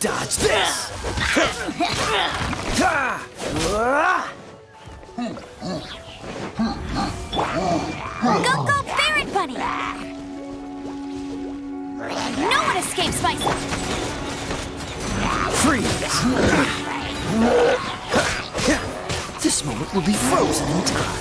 Dodge this! Go, go, Ferret Bunny! No one escapes my sight! Freeze! This moment will be frozen in time.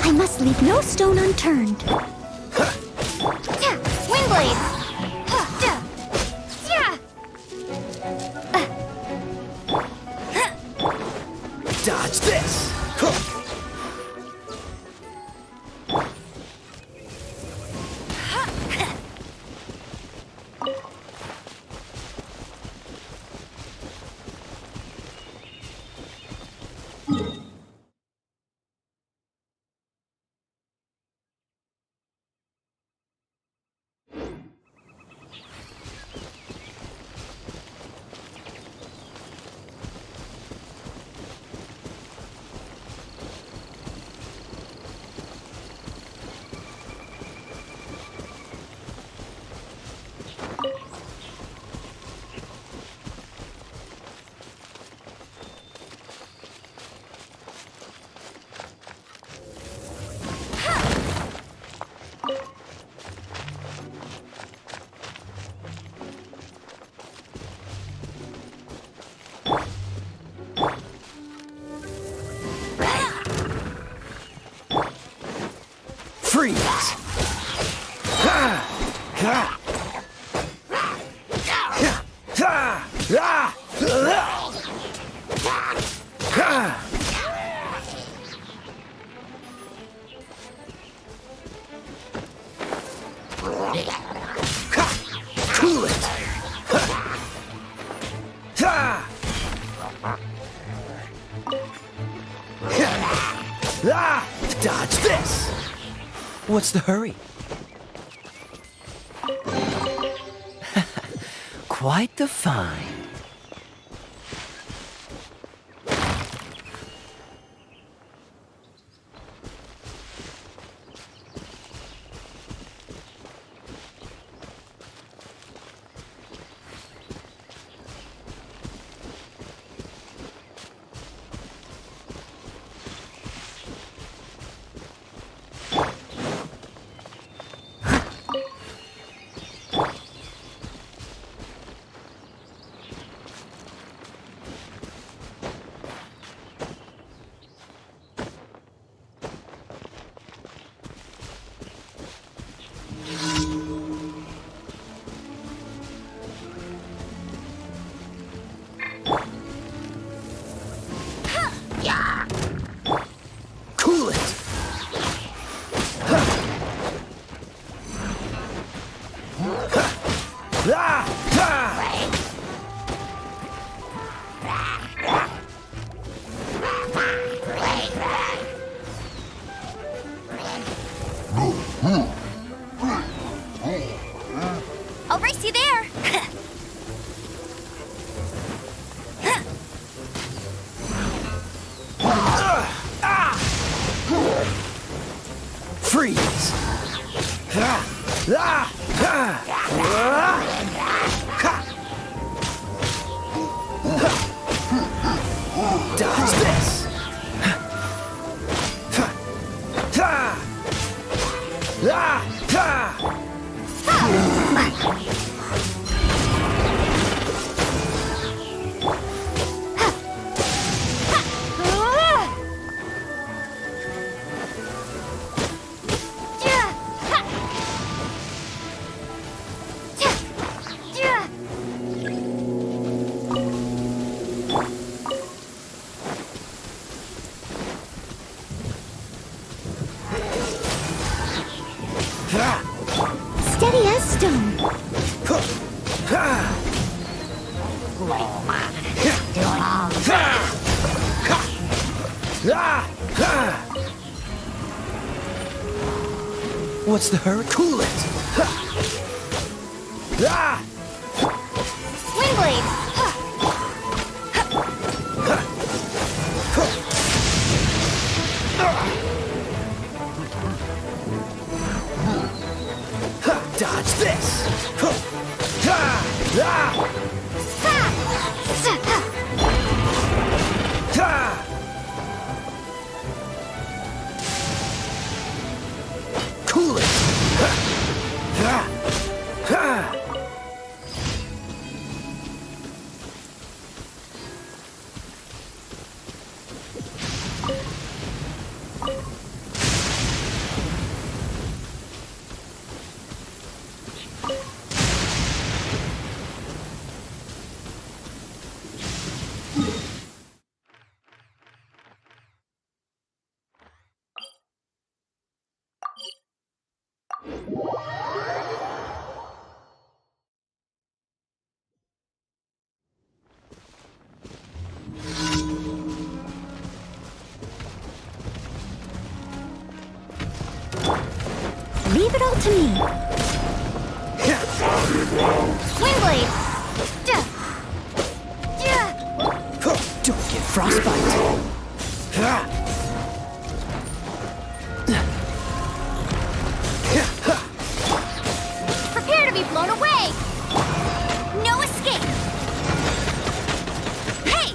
I must leave no stone unturned. Windblade! Dodge this! Freeze! Cool it! Dodge this! What's the hurry? Quite the find. Cool it! I'll race you there! Freeze! Dodge this! Steady as stone. What's the hurry? Cool it! Windblade. Dodge this! Cool it! Leave it all to me. Windblade. Don't get frostbite! Prepare to be blown away. No escape. Hey.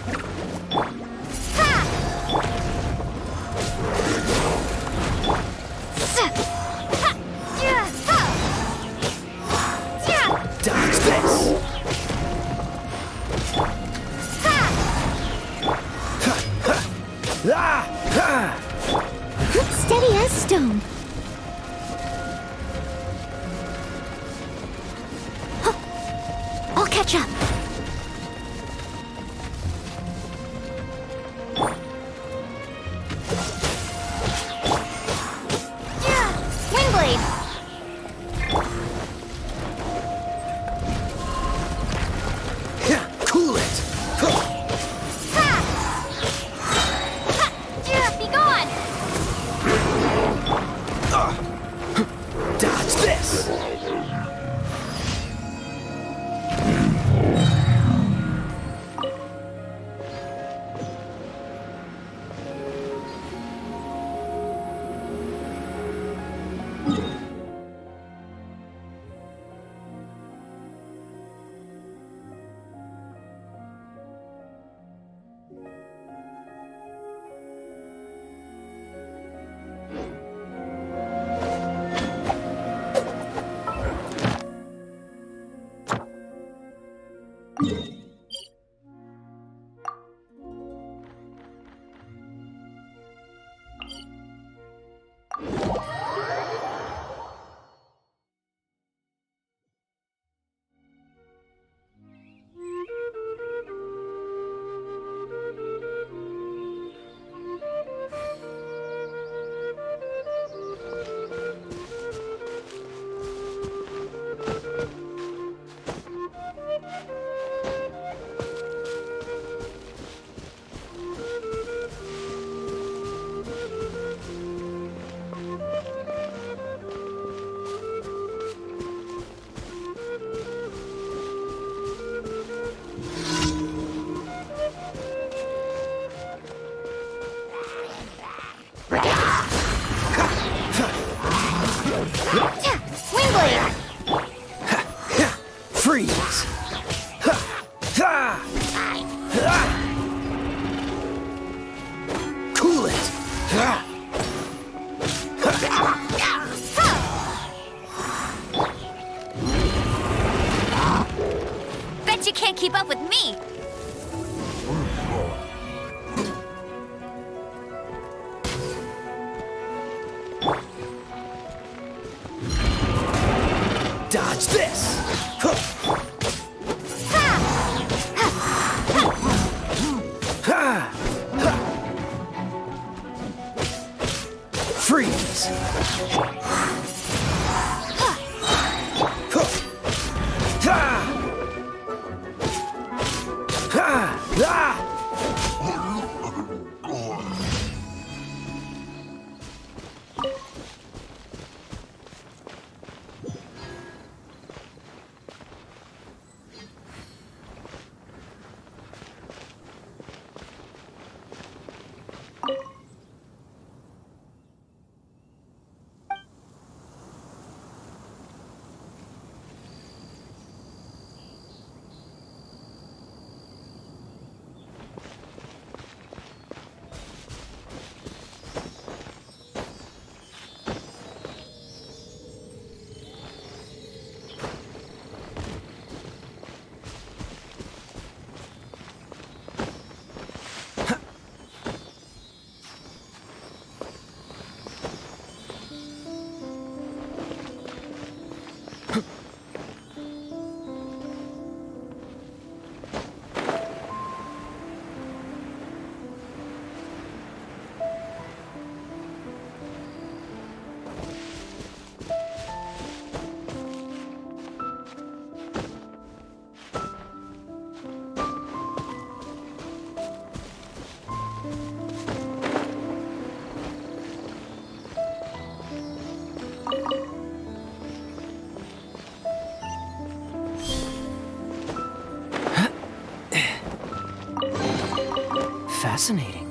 Dodge this! Steady as stone. I'll catch up. Windblade. Cool it! Be gone. Dodge this! Windblade. Freeze! Cool it! Bet you can't keep up with me. Dodge this! Freeze! fascinating.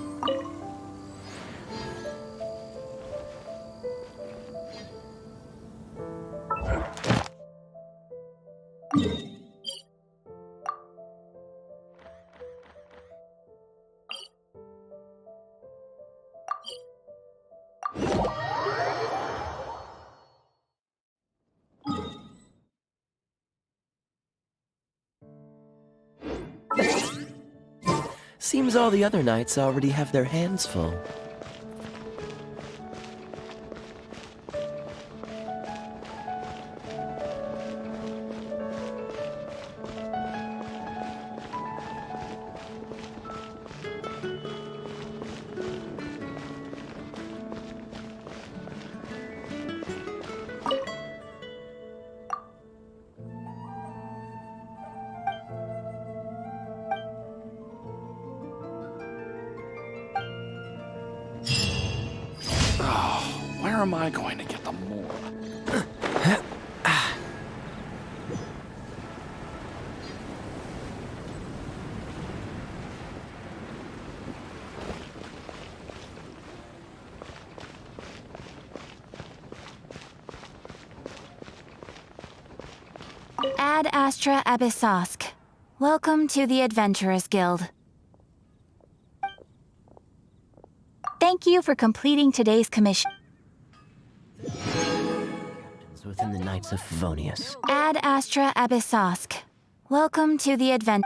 Seems all the other knights already have their hands full. Where am I going to get the more? Ad Astra Abyssosk. Welcome to the Adventurers Guild. Thank you for completing today's commission. Captains within the Knights of Favonius. Ad Astra Abyssosk. Welcome to the advent.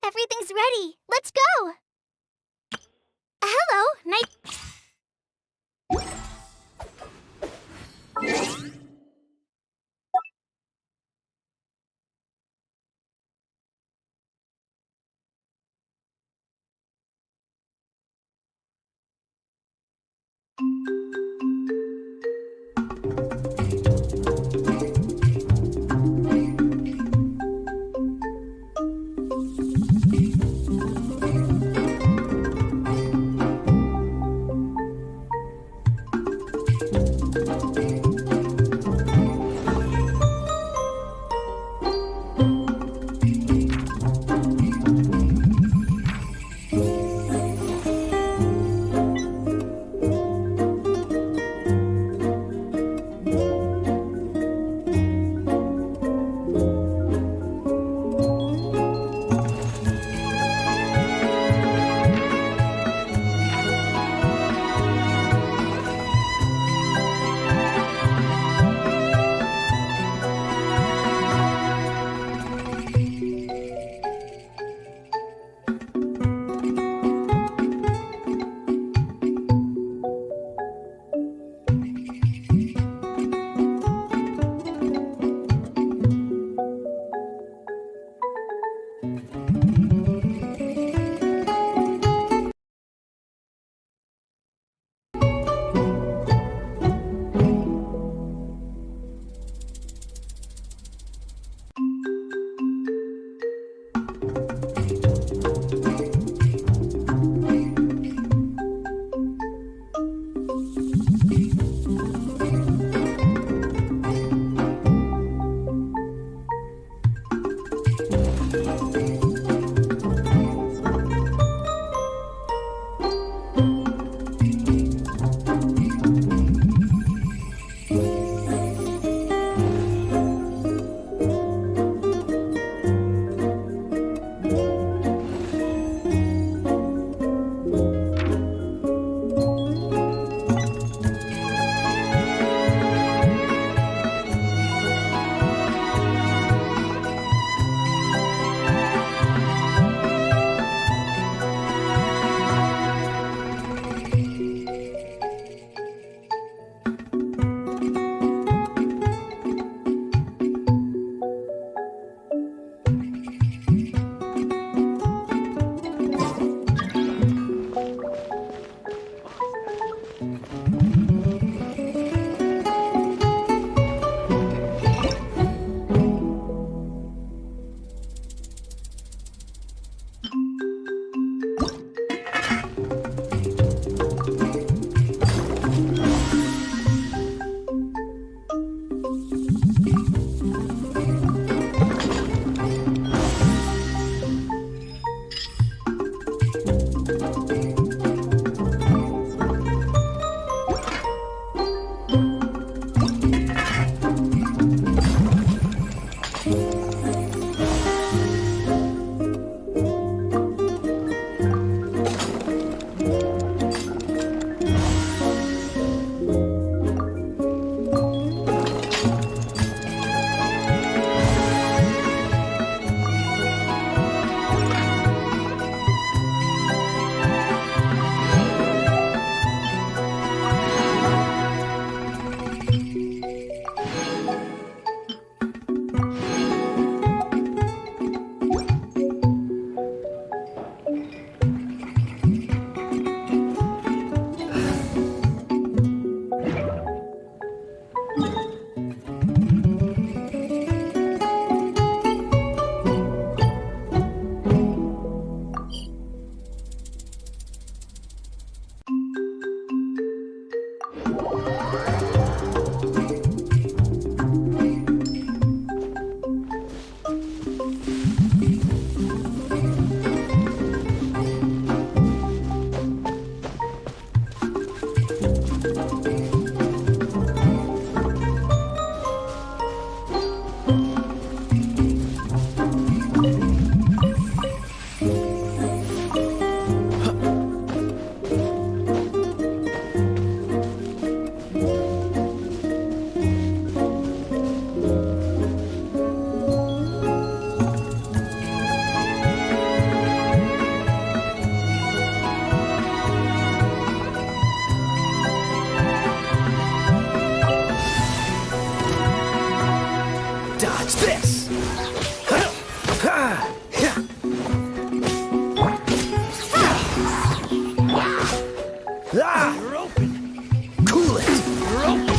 Everything's ready. Let's go. Hello, Knight. Dodge this! You're open! Cool it! You're open!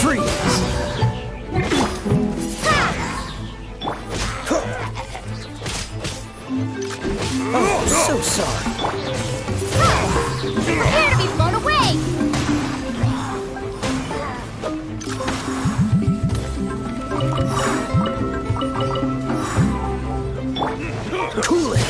Freeze! Oh, so sorry. Prepare to be blown away! Cool it!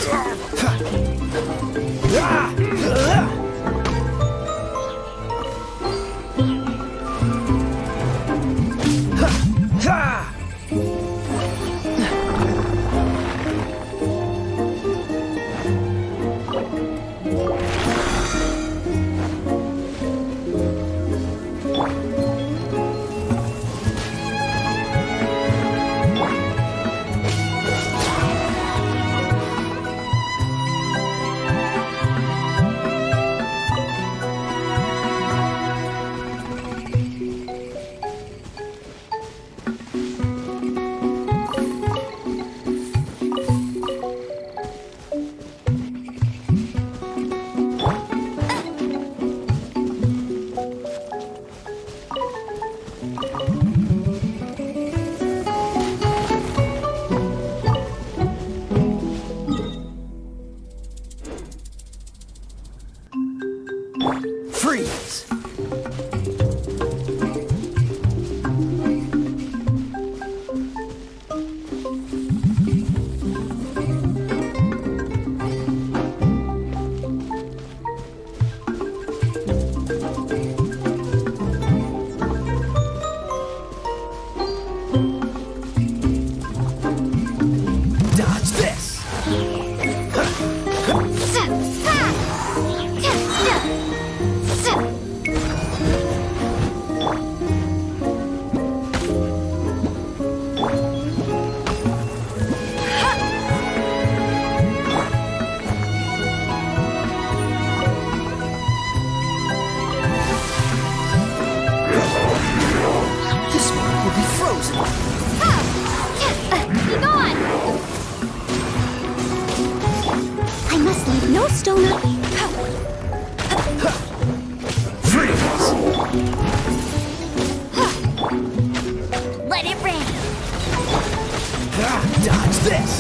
Dodge this!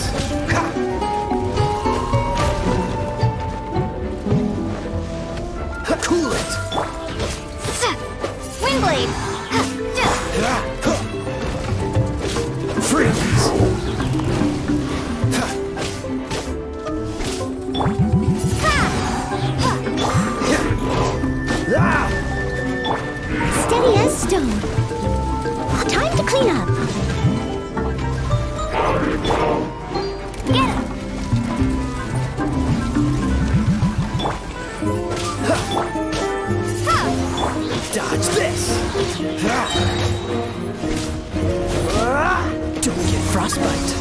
Ha! Cool it! Wing blade! Freeze! Steady as stone. Time to clean up. Get him! Dodge this! Don't get frostbite!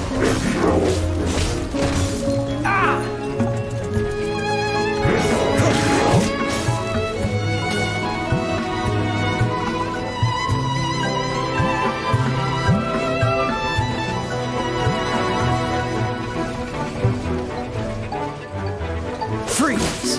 Freeze!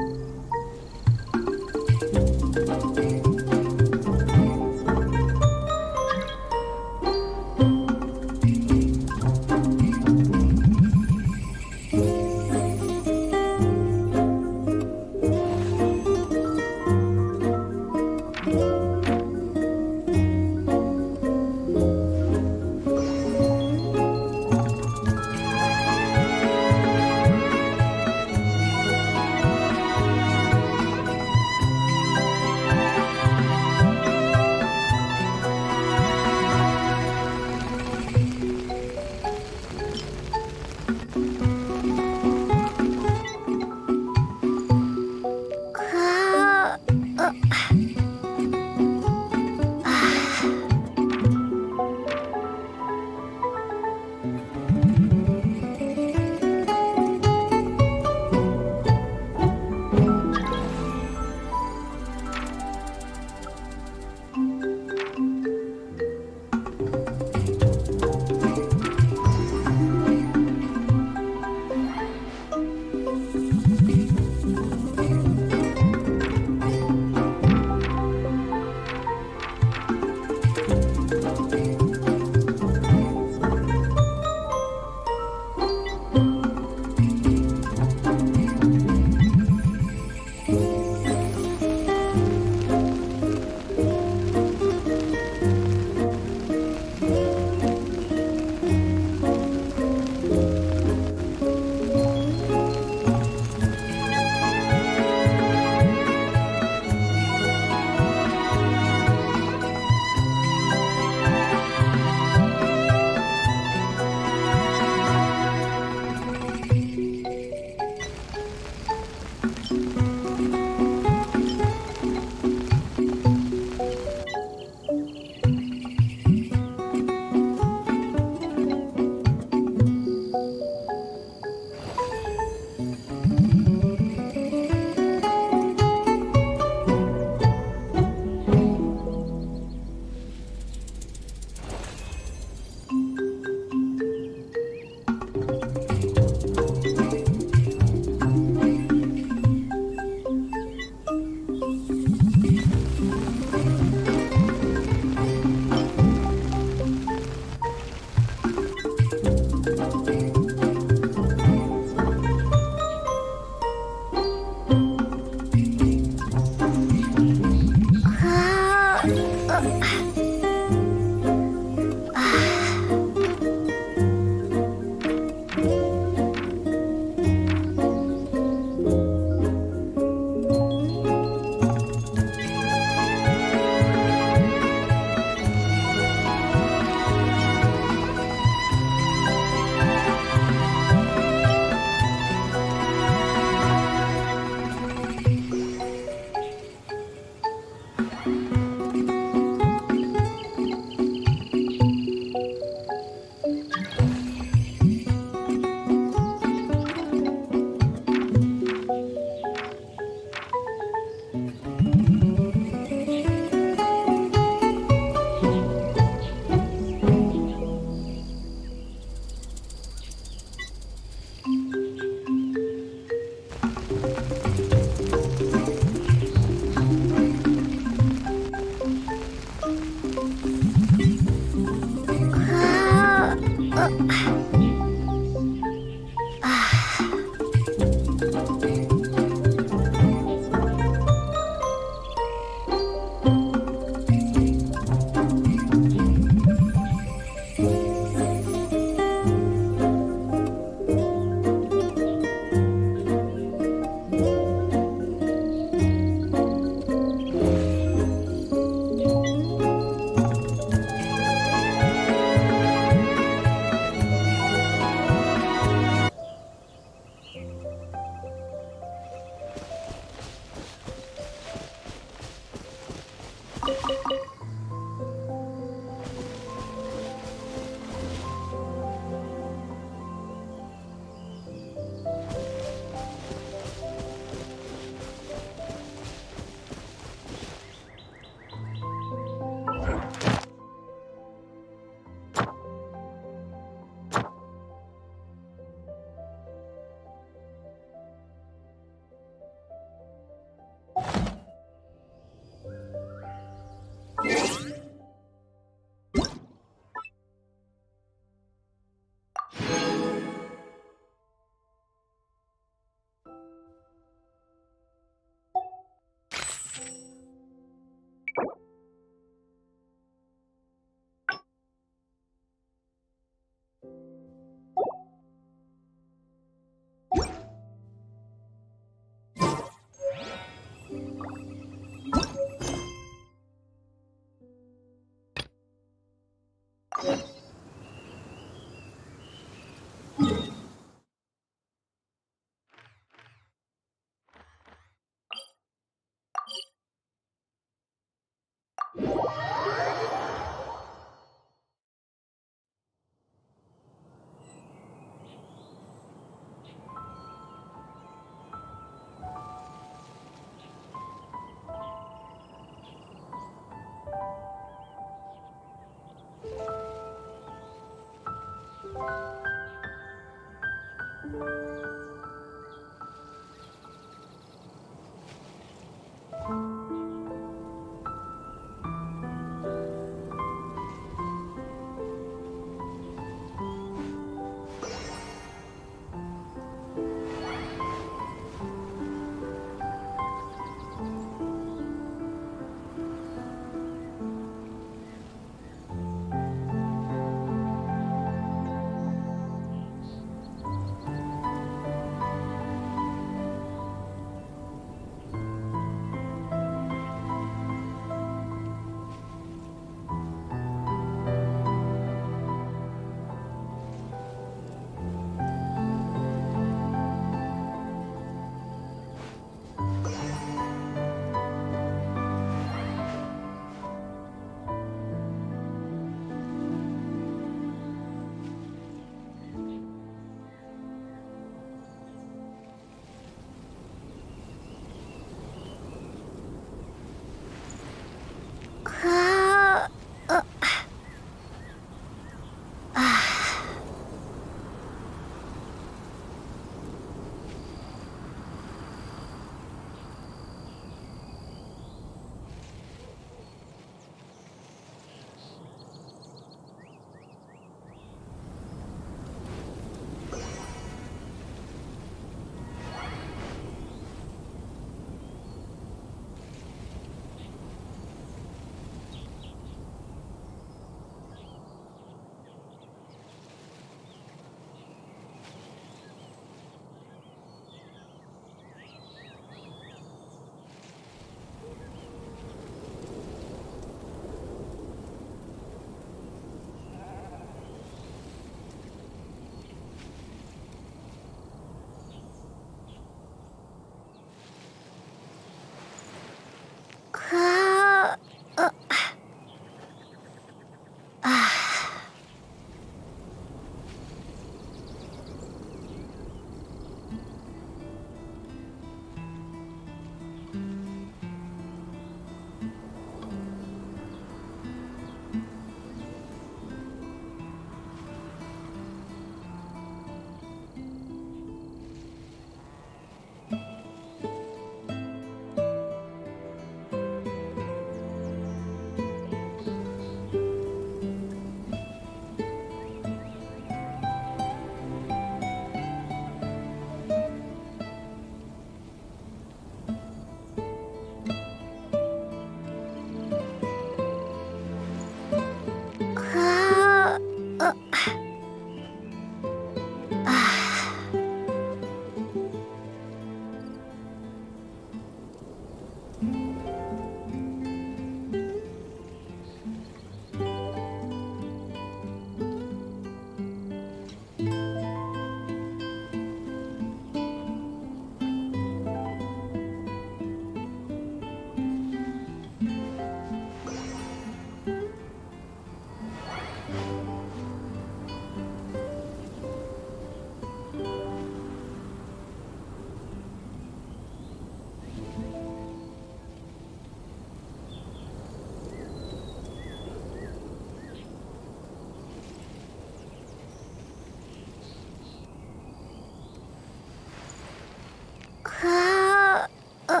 Uh, uh,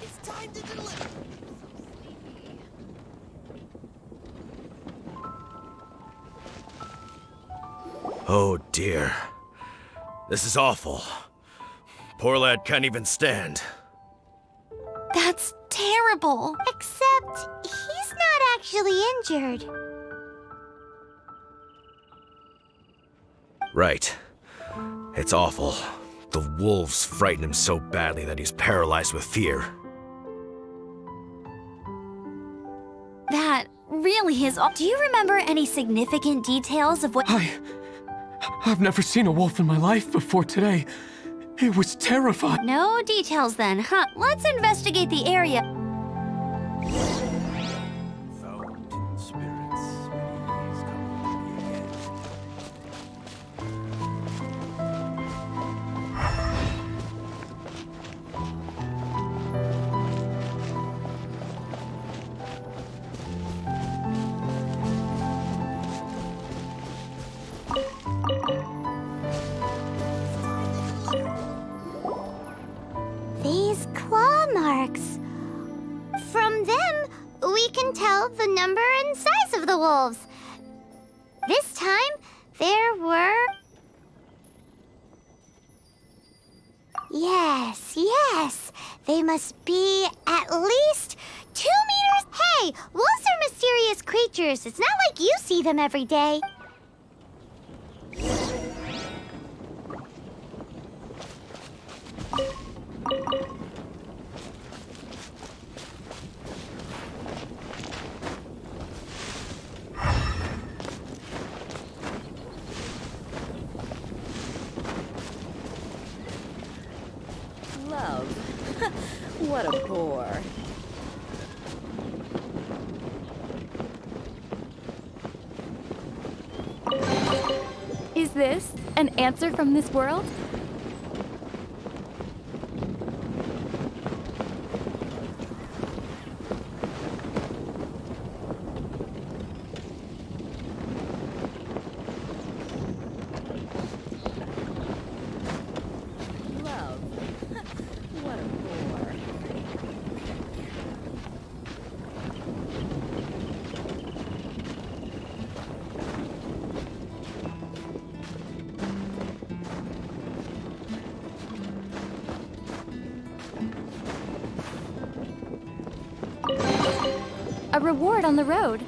It's time to deliver. Oh dear. This is awful. Poor lad can't even stand. That's terrible. except he's not actually injured. Right. It's awful. The wolves frighten him so badly that he's paralyzed with fear. That really is all. Do you remember any significant details of what? I've never seen a wolf in my life before today. It was terrifying. No details then, huh? Let's investigate the area. Fountain spirits, please come to me again. These claw marks. From them, we can tell the number and size of the wolves. This time, there were... Yes. They must be at least 2 meters. Hey, wolves are mysterious creatures. It's not like you see them every day. Love. What a bore. Is this an answer from this world? Love. What a bore. A reward on the road.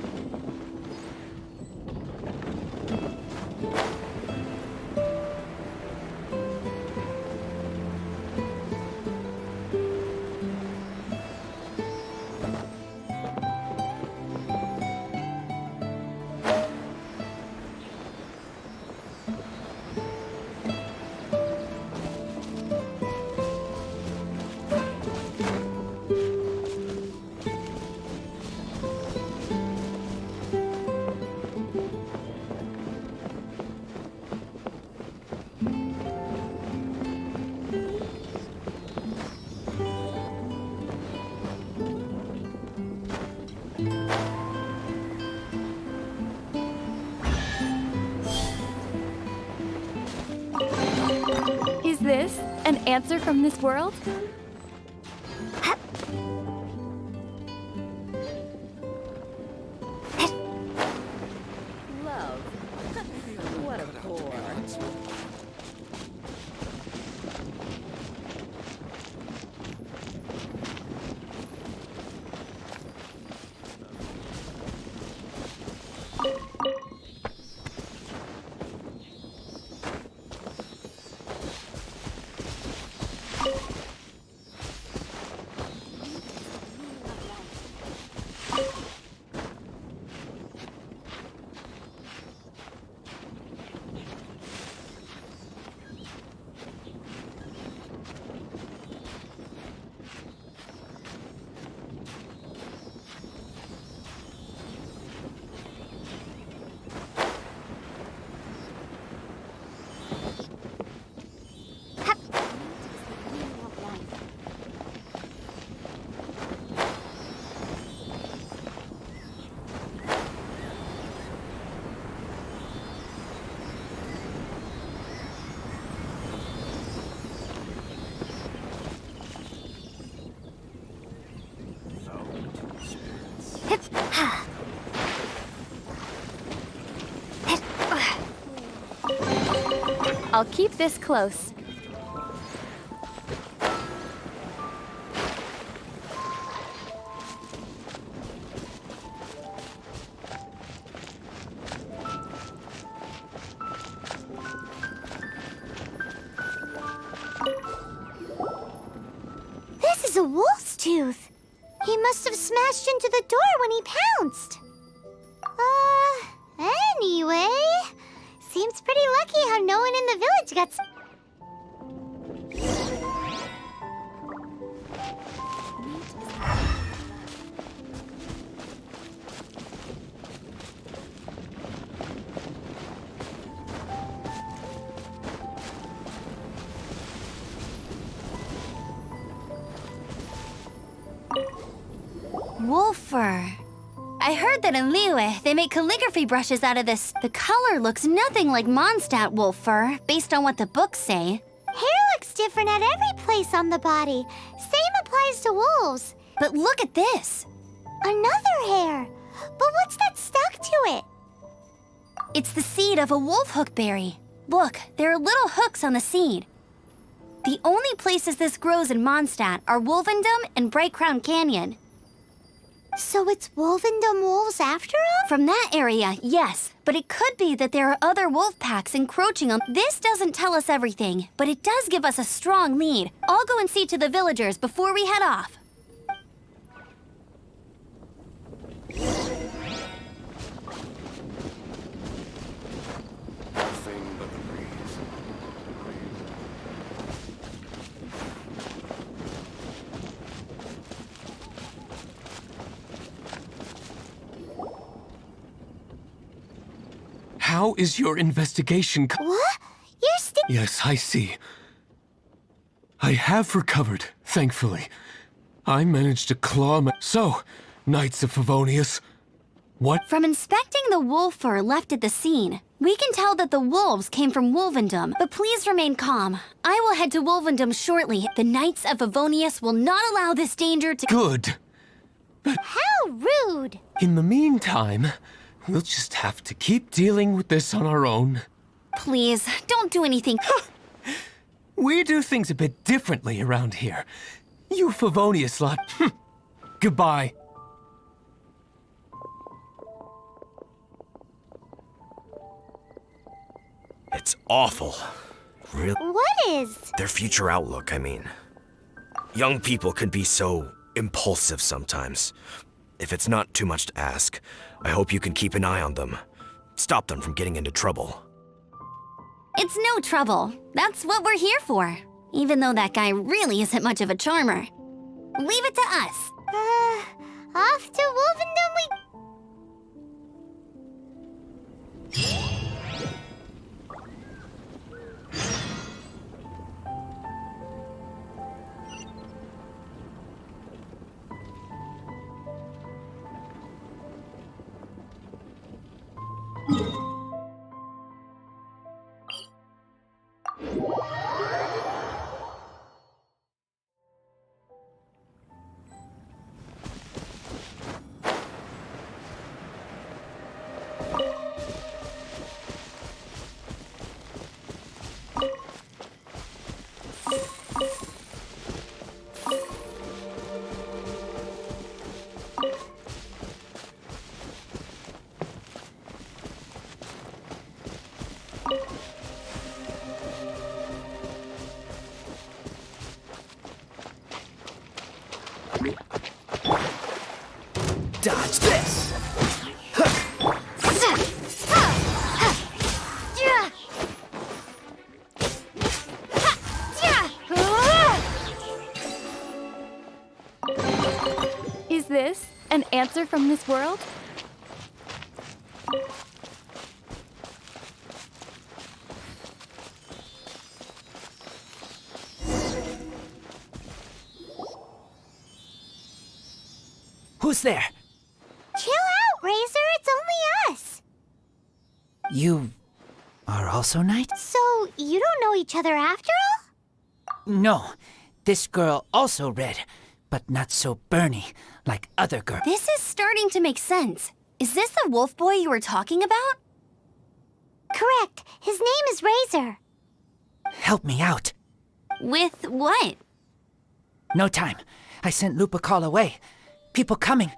Is this an answer from this world? Love. What a bore. I'll keep this close. This is a wolf's tooth. He must have smashed into the door when he pounced. Anyway, seems pretty lucky how no one in the village got Wolf fur. I heard that in Liyue, they make calligraphy brushes out of this. The color looks nothing like Mondstadt wolf fur, based on what the books say. Hair looks different at every place on the body. Same applies to wolves. But look at this. Another hair. But what's that stuck to it? It's the seed of a wolf hookberry. Look, there are little hooks on the seed. The only places this grows in Mondstadt are Wolvendom and Bright Crown Canyon. So it's Wolvendom wolves after all? From that area, yes. But it could be that there are other wolf packs encroaching on... This doesn't tell us everything, but it does give us a strong lead. I'll go and see to the villagers before we head off. Nothing but the breeze. How is your investigation? What? You're still... Yes, I see. I have recovered, thankfully. I managed to claw my... So, Knights of Favonius, what? From inspecting the wolf fur left at the scene, we can tell that the wolves came from Wolvendom. But please remain calm. I will head to Wolvendom shortly. The Knights of Favonius will not allow this danger to... Good. How rude! In the meantime, we'll just have to keep dealing with this on our own. Please, don't do anything. We do things a bit differently around here. You Favonius lot. Goodbye. It's awful. Really? What is? Their future outlook, I mean. Young people can be so impulsive sometimes. If it's not too much to ask, I hope you can keep an eye on them. Stop them from getting into trouble. It's no trouble. That's what we're here for. Even though that guy really isn't much of a charmer. Leave it to us. Off to Wolvendom we... Dodge this! Is this an answer from this world? Who's there? Chill out, Razor. It's only us. You are also Knight? So, you don't know each other after all? No. This girl also red, but not so burny like other girls. This is starting to make sense. Is this the wolf boy you were talking about? Correct. His name is Razor. Help me out. With what? No time. I sent Lupercal away. People coming.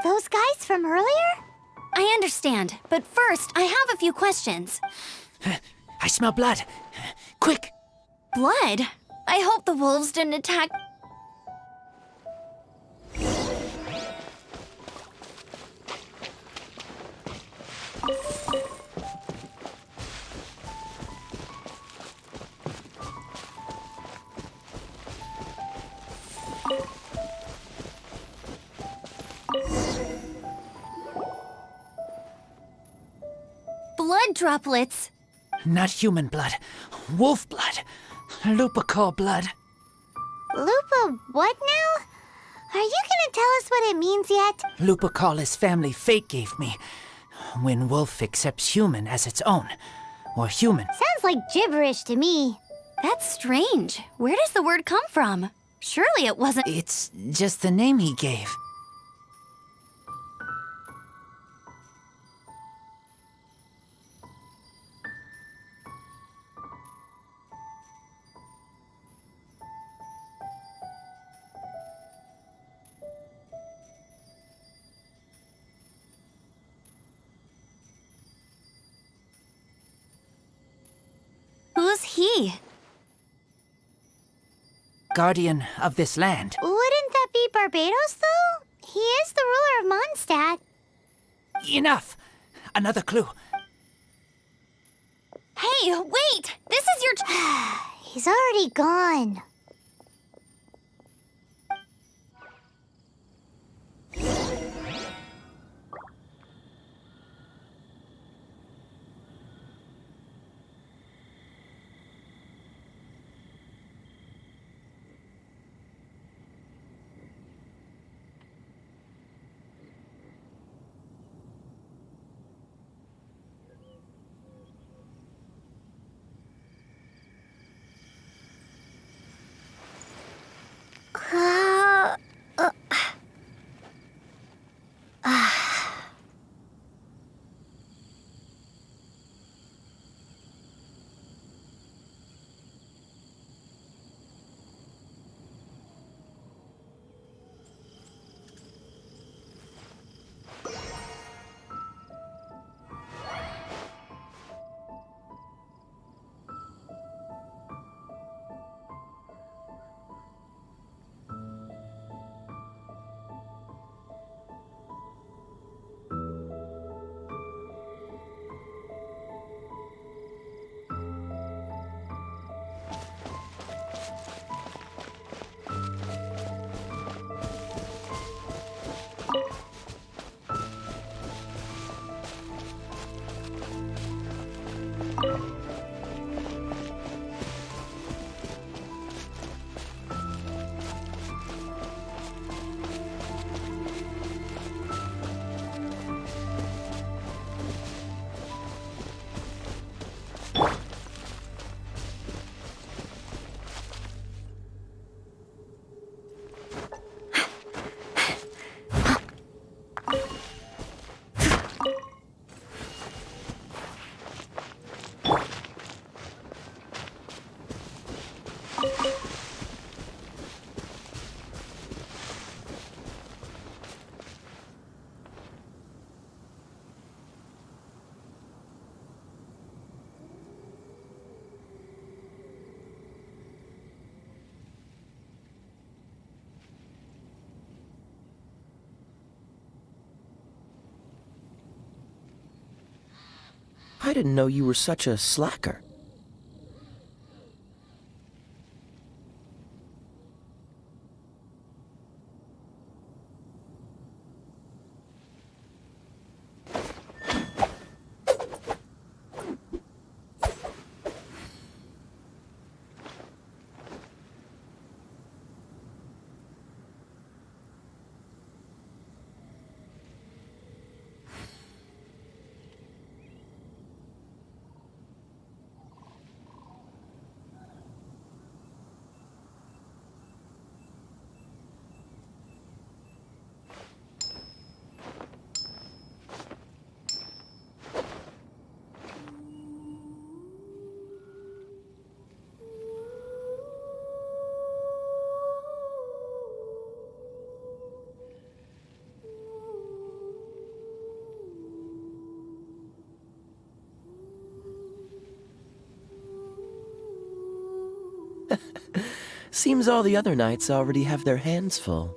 Those guys from earlier? I understand, but first, I have a few questions. I smell blood. Quick! Blood? I hope the wolves didn't attack. Blood droplets. Not human blood. Wolf blood. Lupercal blood. Lupa, what now? Are you gonna tell us what it means yet? Lupercal is family fate gave me. When wolf accepts human as its own. Or human. Sounds like gibberish to me. That's strange. Where does the word come from? Surely it wasn't. It's just the name he gave. Who's he? Guardian of this land. Wouldn't that be Barbados, though? He is the ruler of Mondstadt. Enough! Another clue. Hey, wait! This is your. He's already gone. I didn't know you were such a slacker. Seems all the other knights already have their hands full.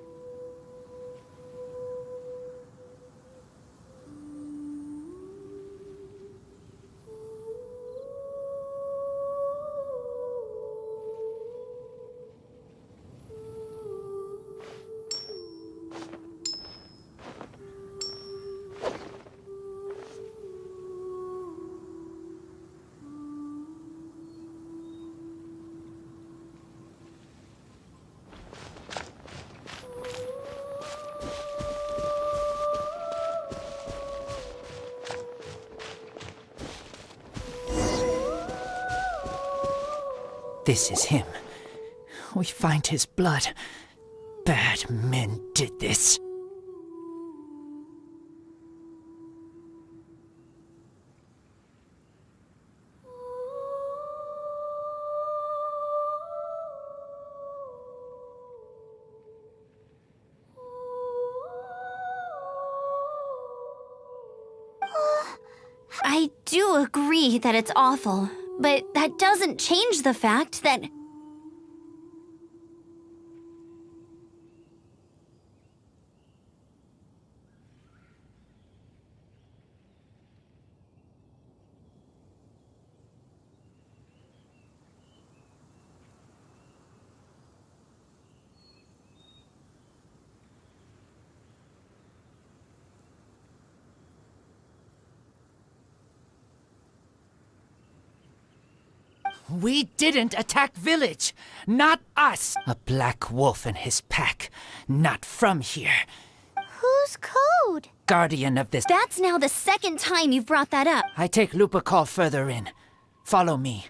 This is him. We find his blood. Bad men did this. I do agree that it's awful, but that doesn't change the fact that... We didn't attack village. Not us. A black wolf and his pack. Not from here. Whose code? Guardian of this. That's now the second time you've brought that up. I take Lupa call further in. Follow me.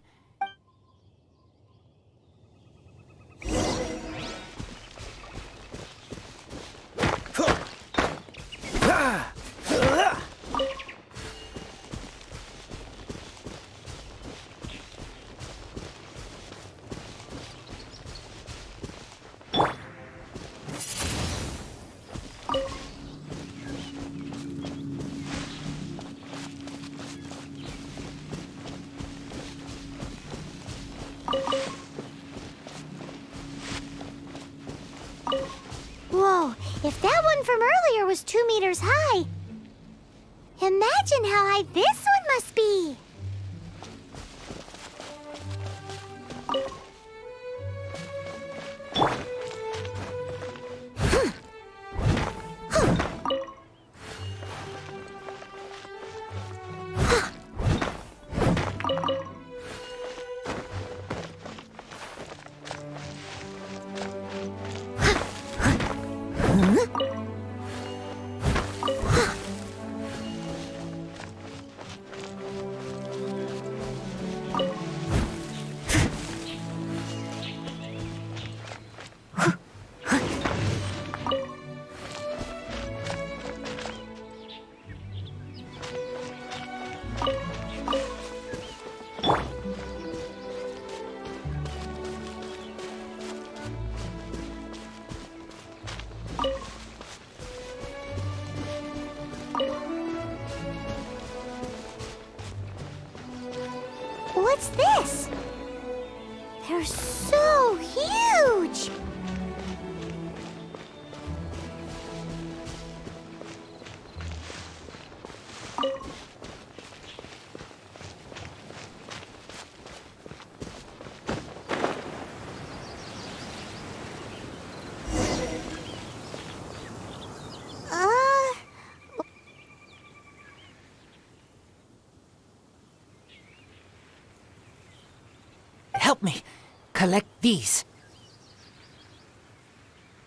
Whoa, if that one from earlier was 2 meters high, imagine how high this one must be. What's this? They're so huge! Help me. Collect these.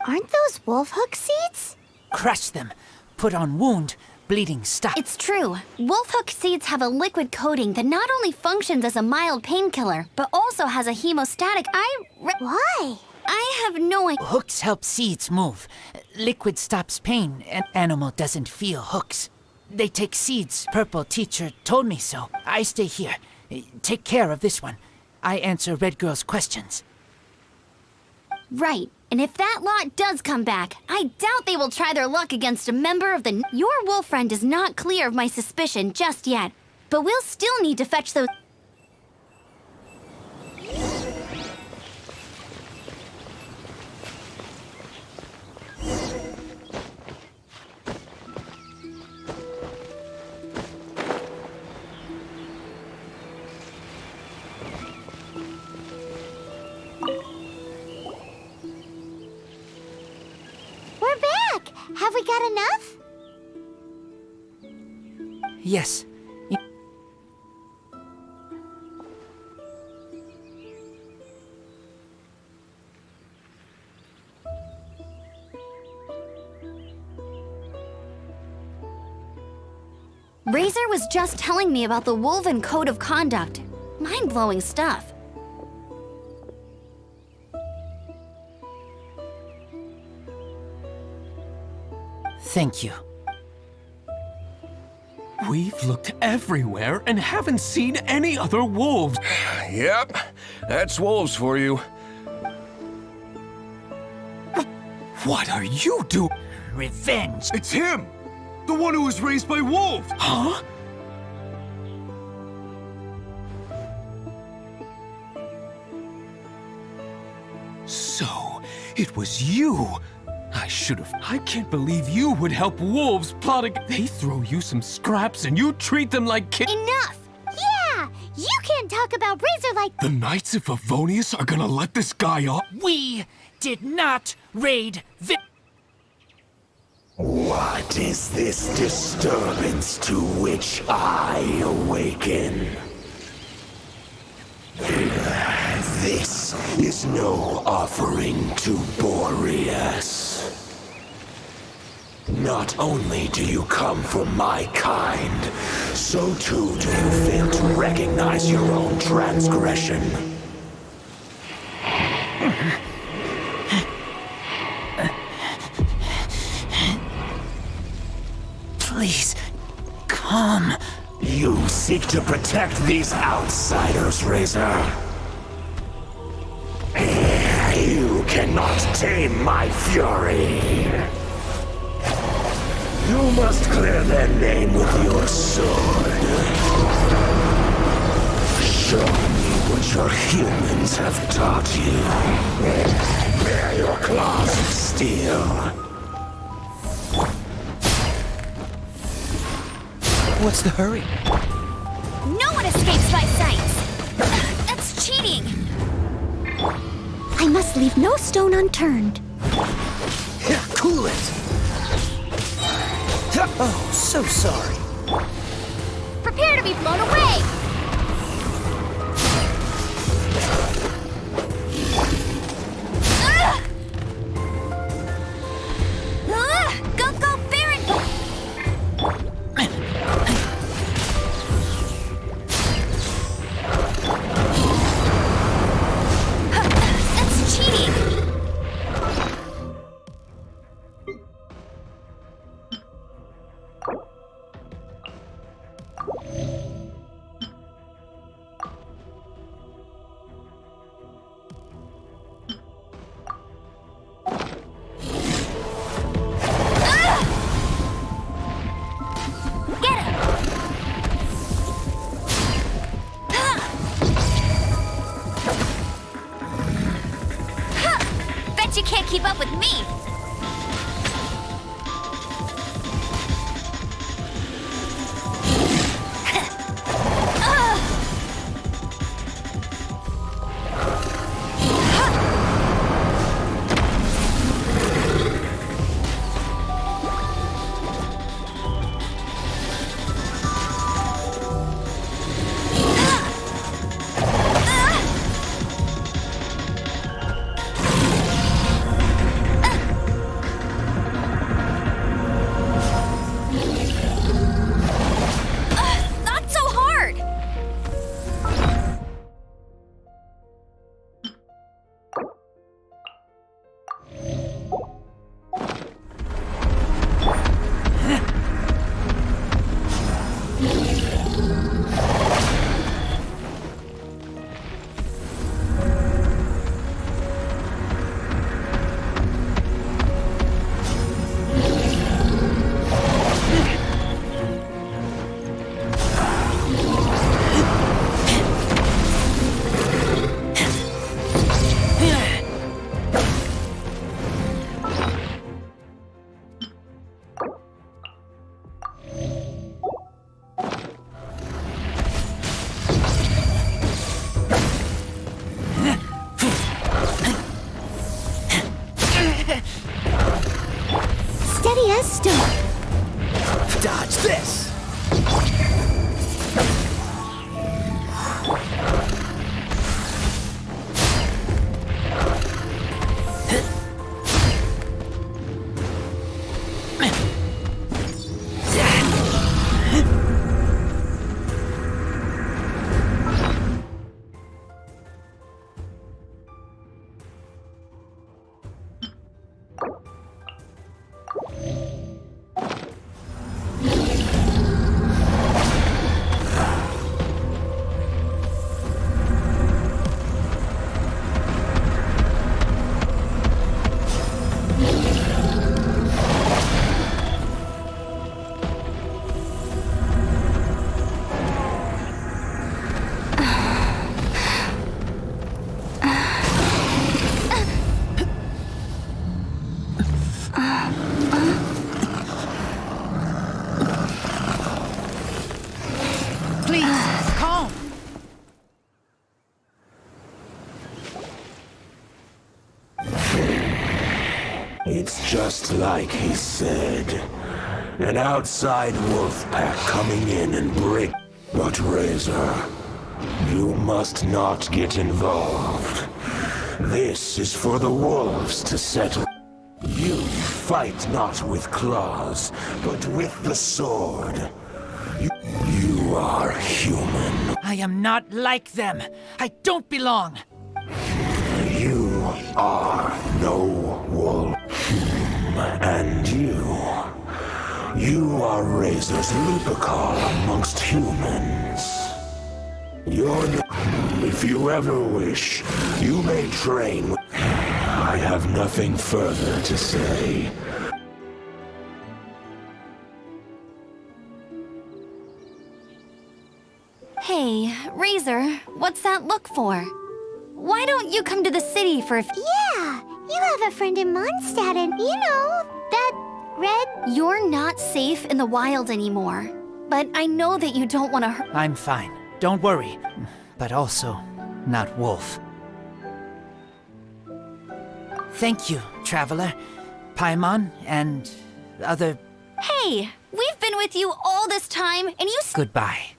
Aren't those wolf hook seeds? Crush them. Put on wound. Bleeding stop. It's true. Wolfhook seeds have a liquid coating that not only functions as a mild painkiller, but also has a hemostatic... Why? I have no idea. Hooks help seeds move. Liquid stops pain. An animal doesn't feel hooks. They take seeds. Purple teacher told me so. I stay here. Take care of this one. I answer Red Girl's questions. Right. And if that lot does come back, I doubt they will try their luck against a member of the... Your wolf friend is not clear of my suspicion just yet, but we'll still need to fetch those... Have we got enough? Yes. Razor was just telling me about the Wolven Code of Conduct. Mind-blowing stuff. Thank you. We've looked everywhere and haven't seen any other wolves. Yep, that's wolves for you. What are you doing? Revenge. It's him! The one who was raised by wolves! Huh? So, it was you! I can't believe you would help wolves plotting. They throw you some scraps and you treat them like kids. Enough! Yeah! You can't talk about Razor like The Knights of Favonius are gonna let this guy off? We did not raid What is this disturbance to which I awaken? This is no offering to Boreas. Not only do you come from my kind, so too do you fail to recognize your own transgression. Please, come. You seek to protect these outsiders, Razor. You cannot tame my fury. You must clear their name with your sword. Show me what your humans have taught you. Bear your claws of steel. What's the hurry? No one escapes by sight! That's cheating! I must leave no stone unturned. Cool it! Oh, so sorry. Prepare to be blown away! Go, go, Baron! That's cheating! Bet you can't keep up with me! It's just like he said. An outside wolf pack coming in and break. But Razor, you must not get involved. This is for the wolves to settle. You fight not with claws, but with the sword. You are human. I am not like them. I don't belong. You are no wolf. And you are Razor's Lupicar amongst humans. If you ever wish, you may train. I have nothing further to say. Hey, Razor, what's that look for? Why don't you come to the city for a Yeah, you have a friend in Mondstadt and, you know, that red... You're not safe in the wild anymore. But I know that you don't want to hurt... I'm fine. Don't worry. But also, not Wolf. Thank you, Traveler, Paimon, and other... Hey, we've been with you all this time, and you... Goodbye.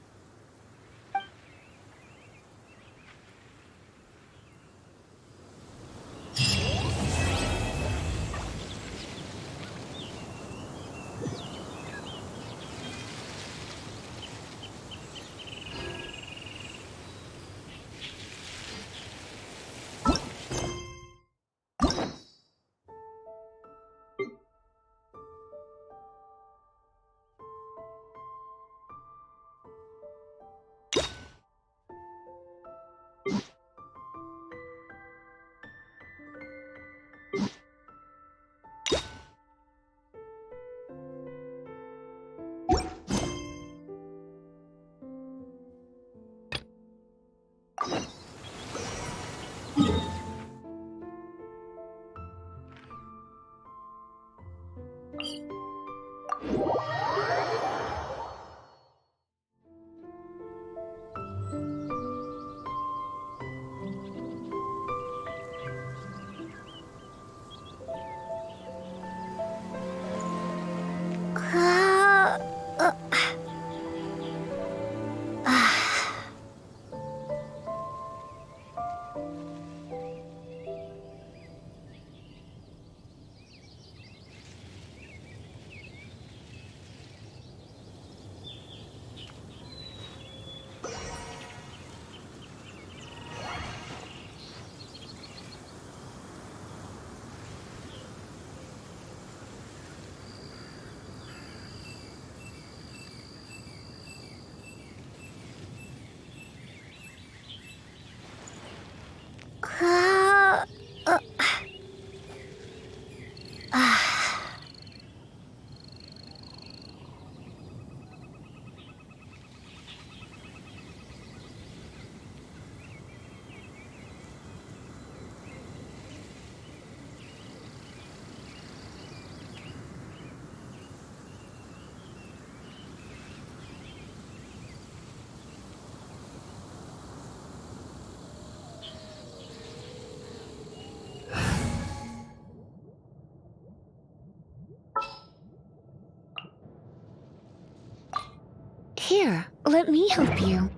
Here, let me help you.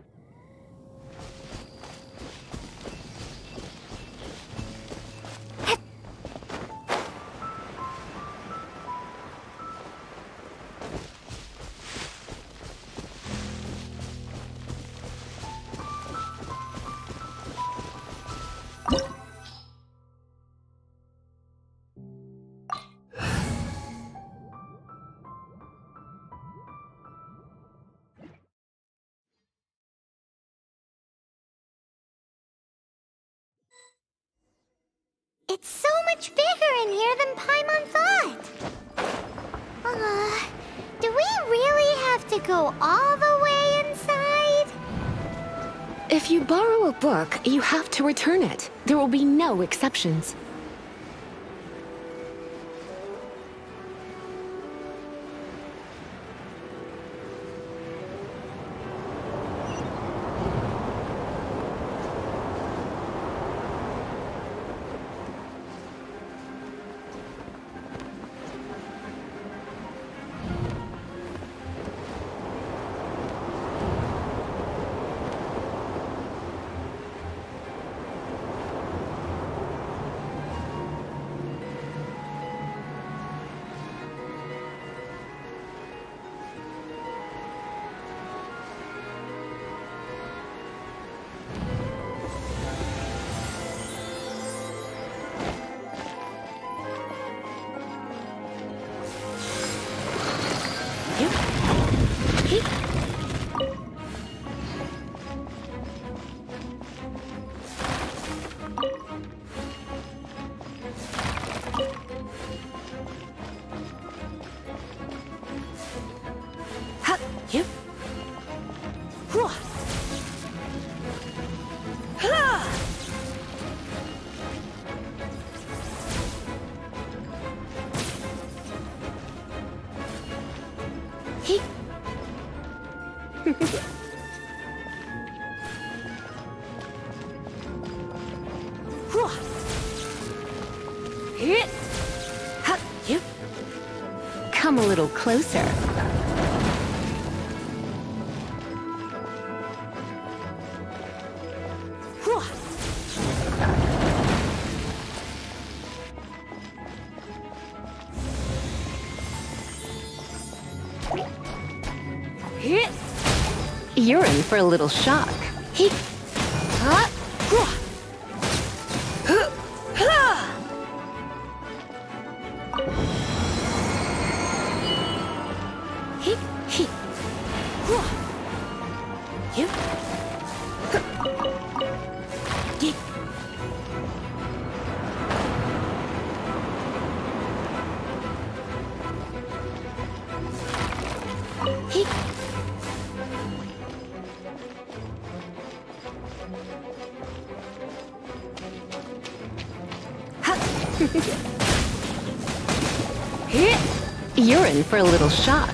It's so much bigger in here than Paimon thought. Do we really have to go all the way inside? If you borrow a book, you have to return it. There will be no exceptions. Come a little closer. You're in for a little shock. You're in for a little shock.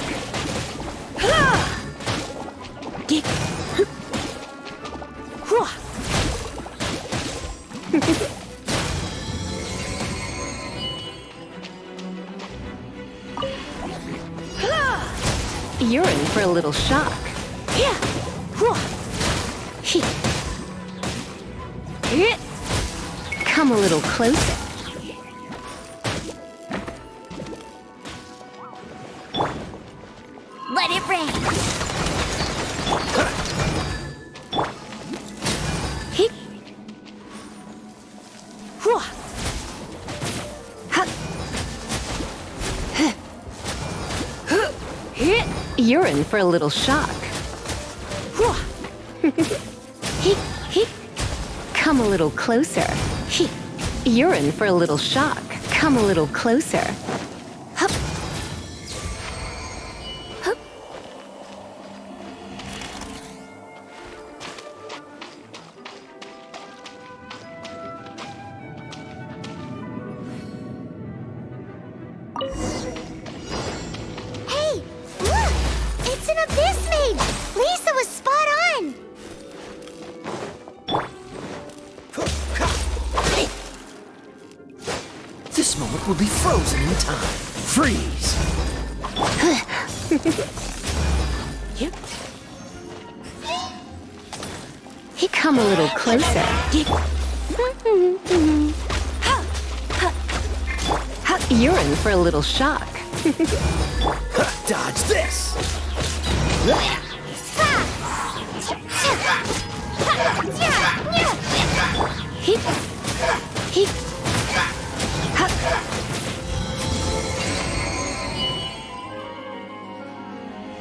You're in for a little shock. Come a little closer. Let it rain. You're in for a little shock. Come a little closer. You're in for a little shock. Come a little closer. Hey, look! It's an abyss maid! Lisa was spot on! This moment will be frozen in time. Freeze! Come a little closer. You're in for a little shock. Dodge this!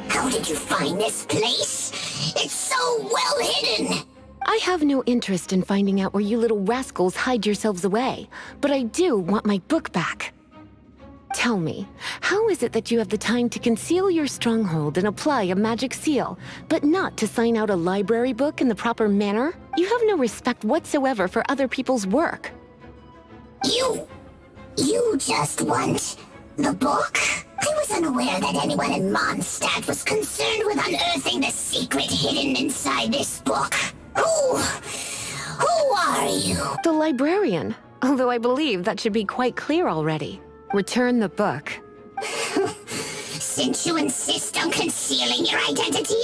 How did you find this place? It's so well hidden! I have no interest in finding out where you little rascals hide yourselves away, but I do want my book back. Tell me, how is it that you have the time to conceal your stronghold and apply a magic seal, but not to sign out a library book in the proper manner? You have no respect whatsoever for other people's work. You just want the book? I was unaware that anyone in Mondstadt was concerned with unearthing the secret hidden inside this book. Who are you? The librarian, although I believe that should be quite clear already. Return the book. Since you insist on concealing your identity,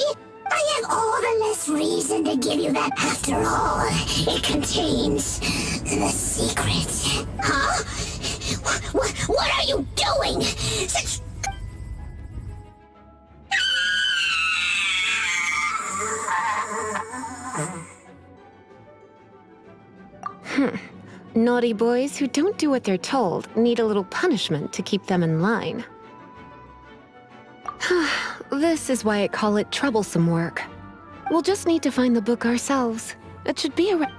I have all the less reason to give you that. After all, it contains the secret. Huh? What are you doing? Naughty boys who don't do what they're told need a little punishment to keep them in line. This is why I call it troublesome work. We'll just need to find the book ourselves. It should be around.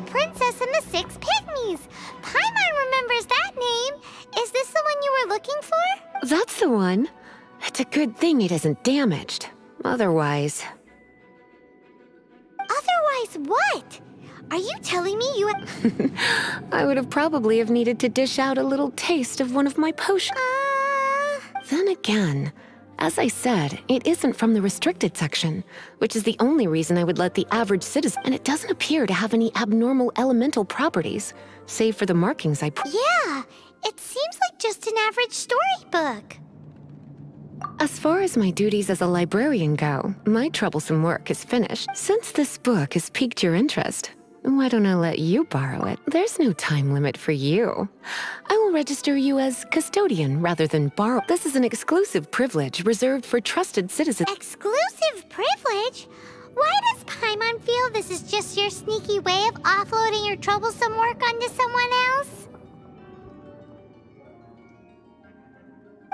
Little Princess and the Six Pygmies. Paimon remembers that name. Is this the one you were looking for? That's the one. It's a good thing it isn't damaged. Otherwise... Otherwise what? Are you telling me you... I would have probably have needed to dish out a little taste of one of my potions. Then again, as I said, it isn't from the restricted section, which is the only reason I would let the average citizen, and it doesn't appear to have any abnormal elemental properties, save for the markings I put. Yeah, it seems like just an average storybook. As far as my duties as a librarian go, my troublesome work is finished. Since this book has piqued your interest, why don't I let you borrow it? There's no time limit for you. I will register you as custodian rather than borrow. This is an exclusive privilege reserved for trusted citizens. Exclusive privilege? Why does Paimon feel this is just your sneaky way of offloading your troublesome work onto someone else?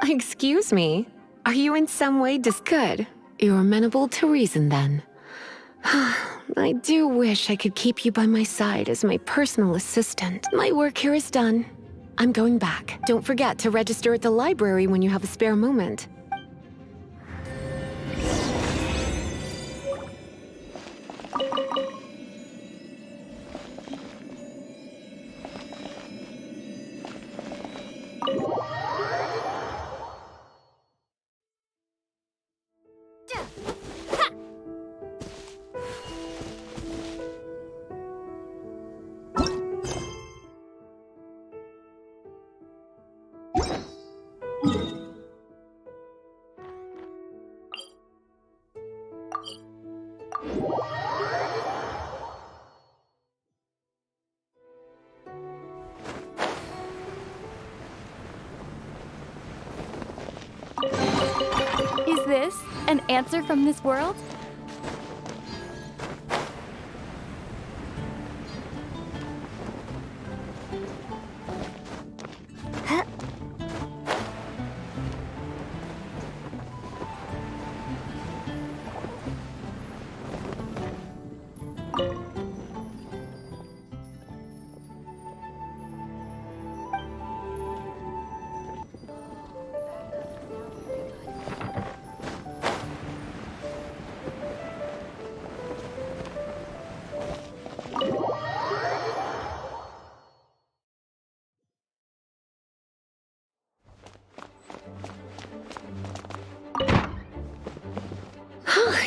Excuse me? Are you in some way good? You're amenable to reason then. I do wish I could keep you by my side as my personal assistant. My work here is done. I'm going back. Don't forget to register at the library when you have a spare moment. Is this an answer from this world?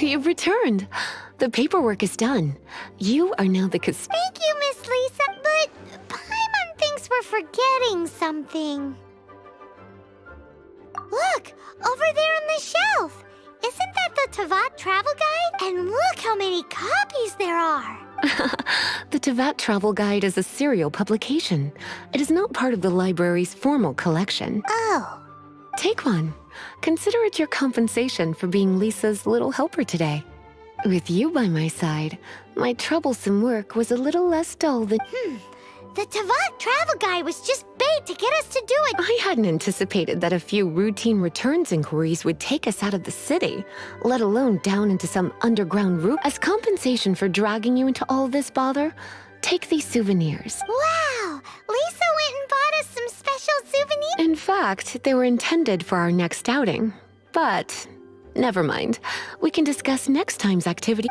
You've returned. The paperwork is done. You are now the Thank you, Miss Lisa, but Paimon thinks we're forgetting something. Look, over there on the shelf. Isn't that the Tavat travel guide? And look how many copies there are. The Tavat Travel Guide is a serial publication. It is not part of the library's formal collection. Oh. Take one. Consider it your compensation for being Lisa's little helper today. With you by my side, my troublesome work was a little less dull than... The Tavat travel guide was just bait to get us to do it. I hadn't anticipated that a few routine returns inquiries would take us out of the city, let alone down into some underground route. As compensation for dragging you into all this bother, take these souvenirs. Wow! Lisa went and bought us some special souvenirs. In fact, they were intended for our next outing. But, never mind. We can discuss next time's activity.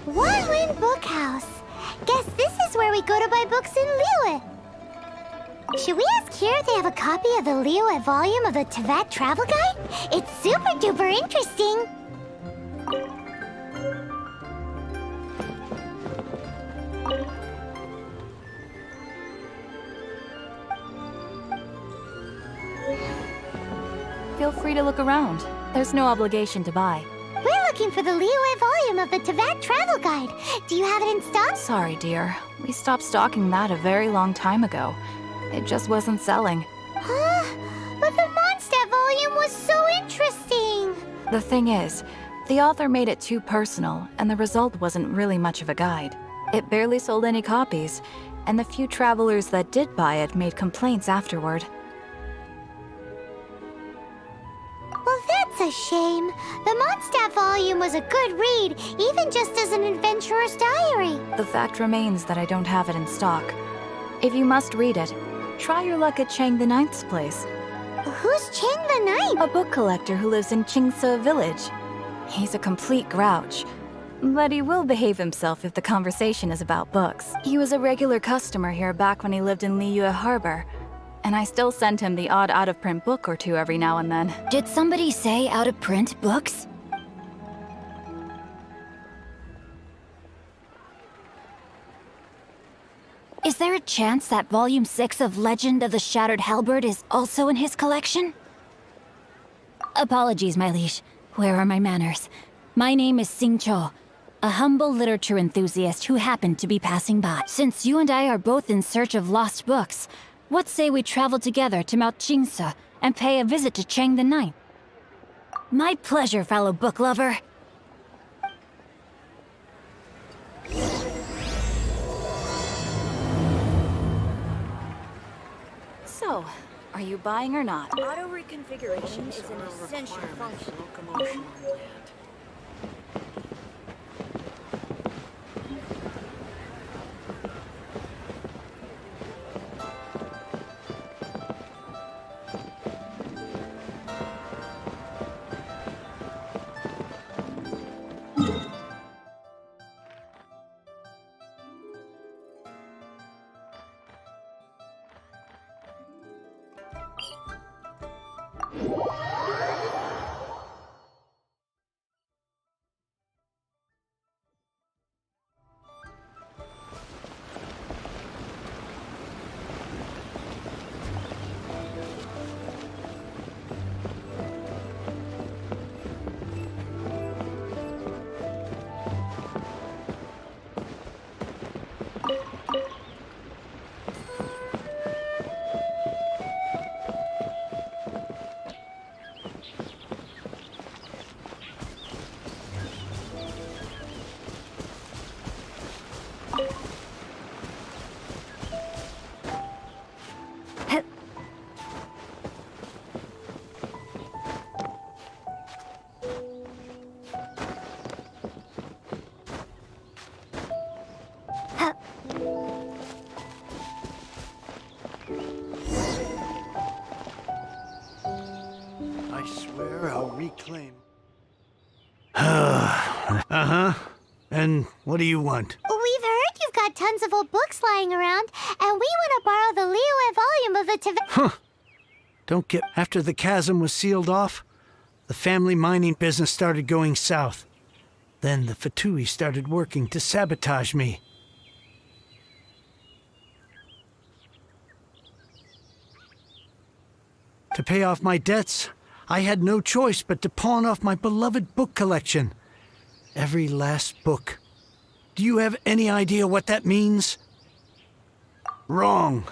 One Wind Bookhouse. Guess this is where we go to buy books in Liyue. Should we ask here if they have a copy of the Liyue volume of the Teyvat Travel Guide? It's super duper interesting. Feel free to look around. There's no obligation to buy. We're looking for the Liyue volume of the Teyvat Travel Guide. Do you have it in stock? Sorry, dear. We stopped stocking that a very long time ago. It just wasn't selling. Huh? But the Mondstadt volume was so interesting. The thing is, the author made it too personal, and the result wasn't really much of a guide. It barely sold any copies, and the few travelers that did buy it made complaints afterward. Well, that's a shame. The Mondstadt volume was a good read, even just as an adventurer's diary. The fact remains that I don't have it in stock. If you must read it, try your luck at Chang the Ninth's place. Who's Chang the Ninth? A book collector who lives in Qingse village. He's a complete grouch, but he will behave himself if the conversation is about books. He was a regular customer here back when he lived in Liyue Harbor, and I still send him the odd out-of-print book or two every now and then. Did somebody say out-of-print books? Is there a chance that Volume 6 of Legend of the Shattered Halberd is also in his collection? Apologies, my liege. Where are my manners? My name is Sing Cho, a humble literature enthusiast who happened to be passing by. Since you and I are both in search of lost books, what say we travel together to Mount Qingse and pay a visit to Chang the Ninth? My pleasure, fellow book lover. So, are you buying or not? Auto reconfiguration is an essential function. Locomotion on land. reclaim. Uh-huh. And what do you want? We've heard you've got tons of old books lying around, and we want to borrow the Liyue volume of the Huh. Don't get... After the chasm was sealed off, the family mining business started going south. Then the Fatui started working to sabotage me. To pay off my debts, I had no choice but to pawn off my beloved book collection. Every last book. Do you have any idea what that means? Wrong.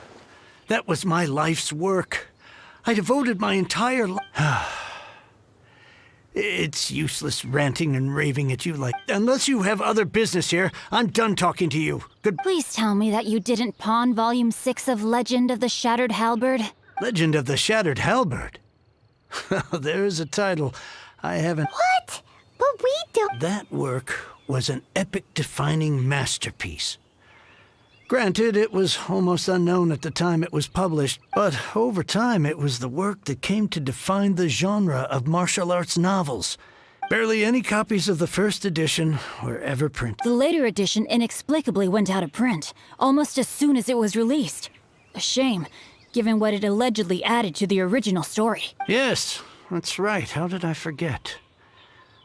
That was my life's work. I devoted my entire It's useless ranting and raving at you like... Unless you have other business here, I'm done talking to you. Good... Please tell me that you didn't pawn Volume 6 of Legend of the Shattered Halberd. Legend of the Shattered Halberd? There's a title I haven't... What? But we don't... That work was an epic-defining masterpiece. Granted, it was almost unknown at the time it was published, but over time it was the work that came to define the genre of martial arts novels. Barely any copies of the first edition were ever printed. The later edition inexplicably went out of print, almost as soon as it was released. A shame, given what it allegedly added to the original story. Yes, that's right. How did I forget?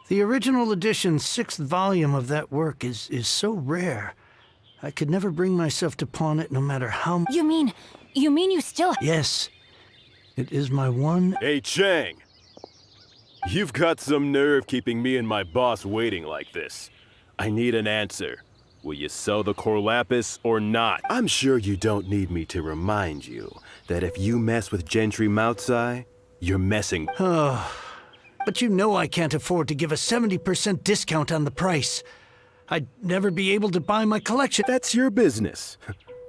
The original edition's 6th volume of that work is so rare. I could never bring myself to pawn it no matter how... You mean you still... Yes. It is my one... Hey, Chang! You've got some nerve keeping me and my boss waiting like this. I need an answer. Will you sell the core lapis or not? I'm sure you don't need me to remind you that if you mess with Gentry Moutsai, you're messing... Oh, but you know I can't afford to give a 70% discount on the price. I'd never be able to buy my collection. That's your business.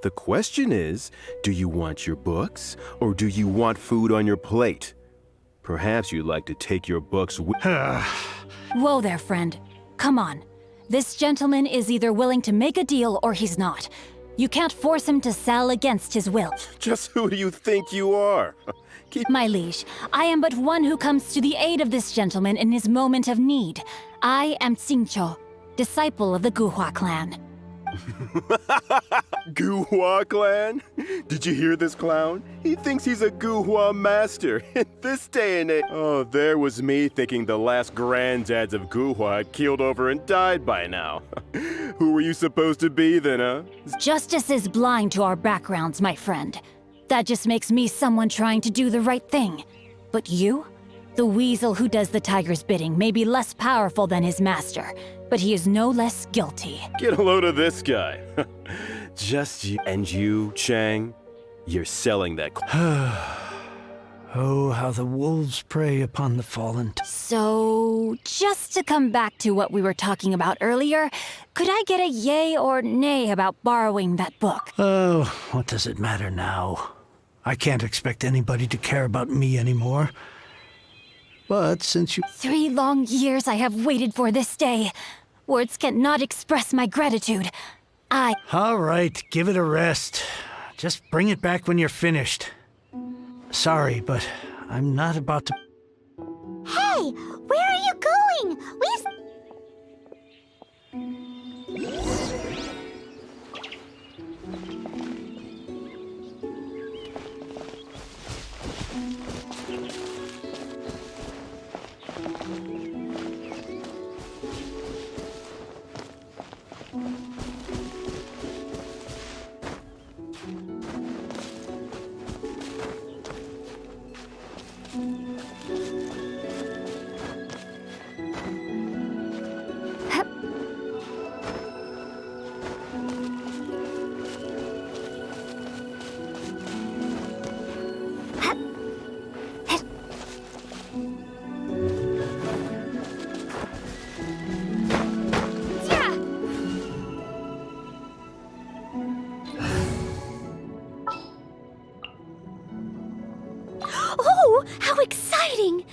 The question is, do you want your books, or do you want food on your plate? Perhaps you'd like to take your books with... Whoa there, friend. Come on. This gentleman is either willing to make a deal or he's not. You can't force him to sell against his will. Just who do you think you are? My liege, I am but one who comes to the aid of this gentleman in his moment of need. I am Xingqiu, disciple of the Guhua clan. Guhua clan? Did you hear this clown? He thinks he's a Guhua master in this day and age. Oh, there was me thinking the last granddads of Guhua had keeled over and died by now. Who were you supposed to be then, huh? Justice is blind to our backgrounds, my friend. That just makes me someone trying to do the right thing. But you? The weasel who does the tiger's bidding may be less powerful than his master, but he is no less guilty. Get a load of this guy. Just you. And you, Chang, you're selling that... Oh, how the wolves prey upon the fallen. So, just to come back to what we were talking about earlier, could I get a yay or nay about borrowing that book? Oh, what does it matter now? I can't expect anybody to care about me anymore. But since you... 3 long years I have waited for this day. Words cannot express my gratitude. All right, give it a rest. Just bring it back when you're finished. Sorry, but I'm not about to... Hey, where are you going? Oh, how exciting!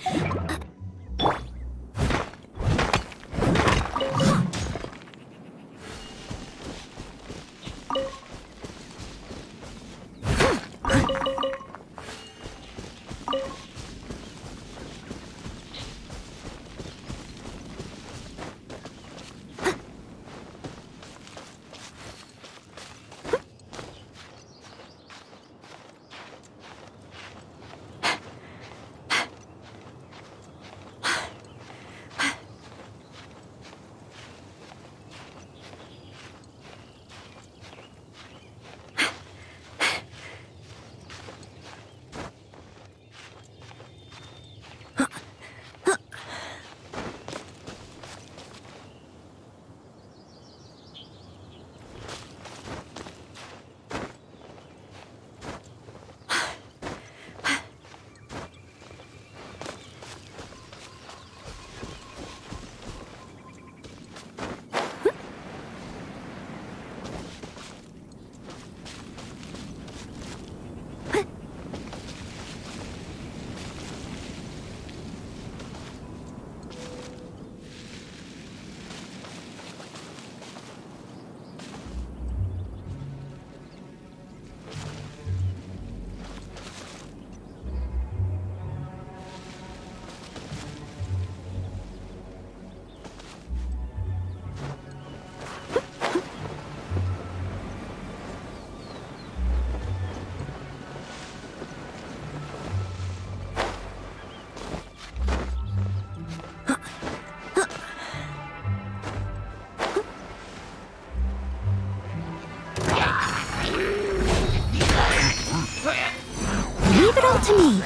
Fall to me!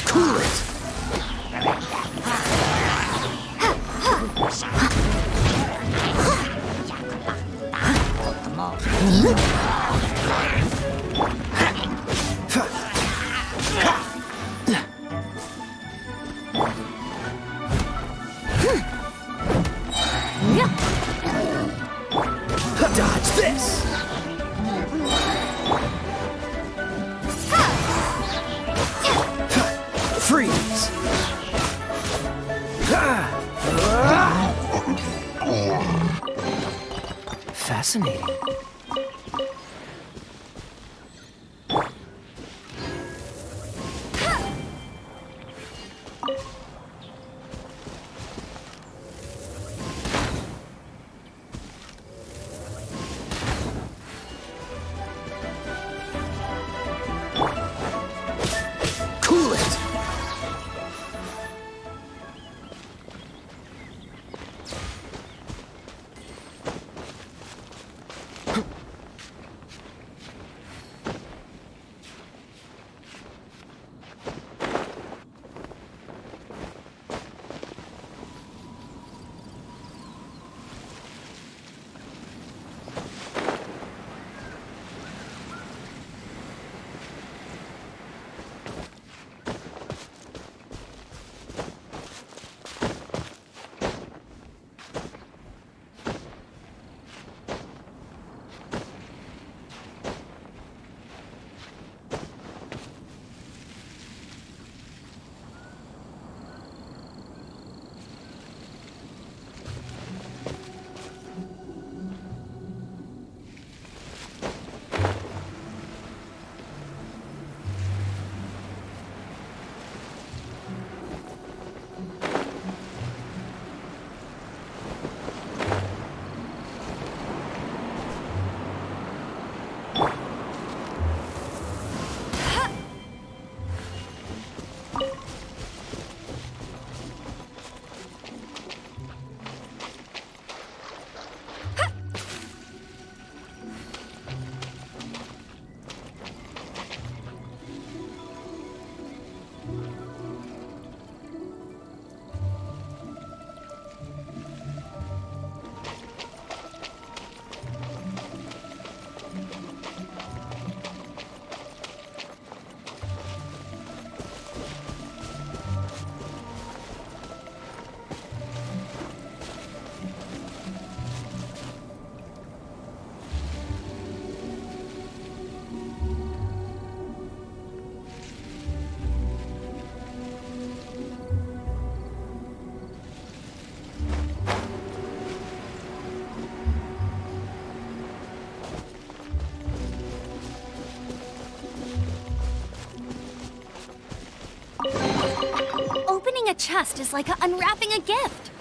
Cool it! Dodge this! Freeze! Fascinating. Cool it! Opening a chest is like unwrapping a gift.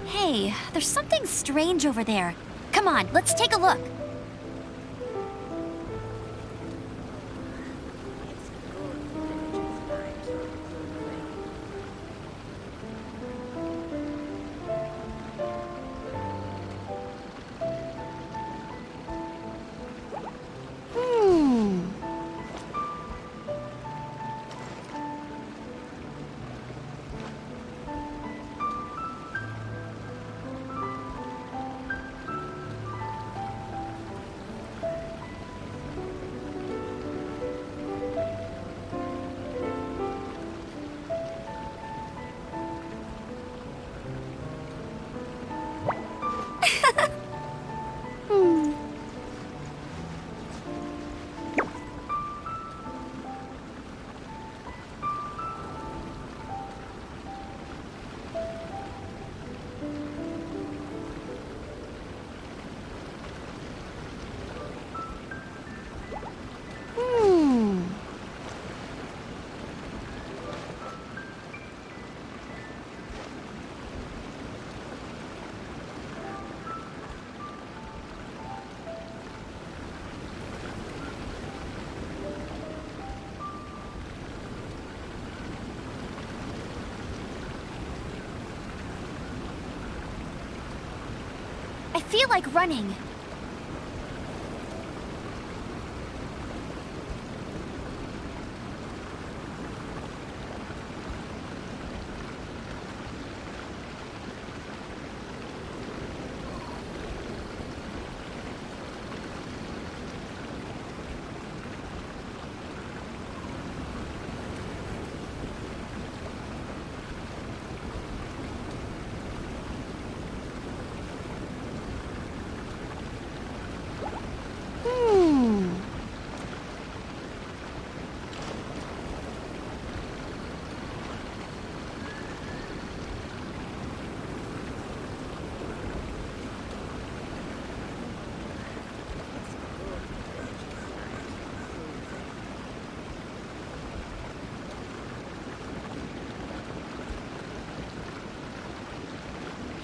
Hey, there's something strange over there. Come on, let's take a look. I feel like running.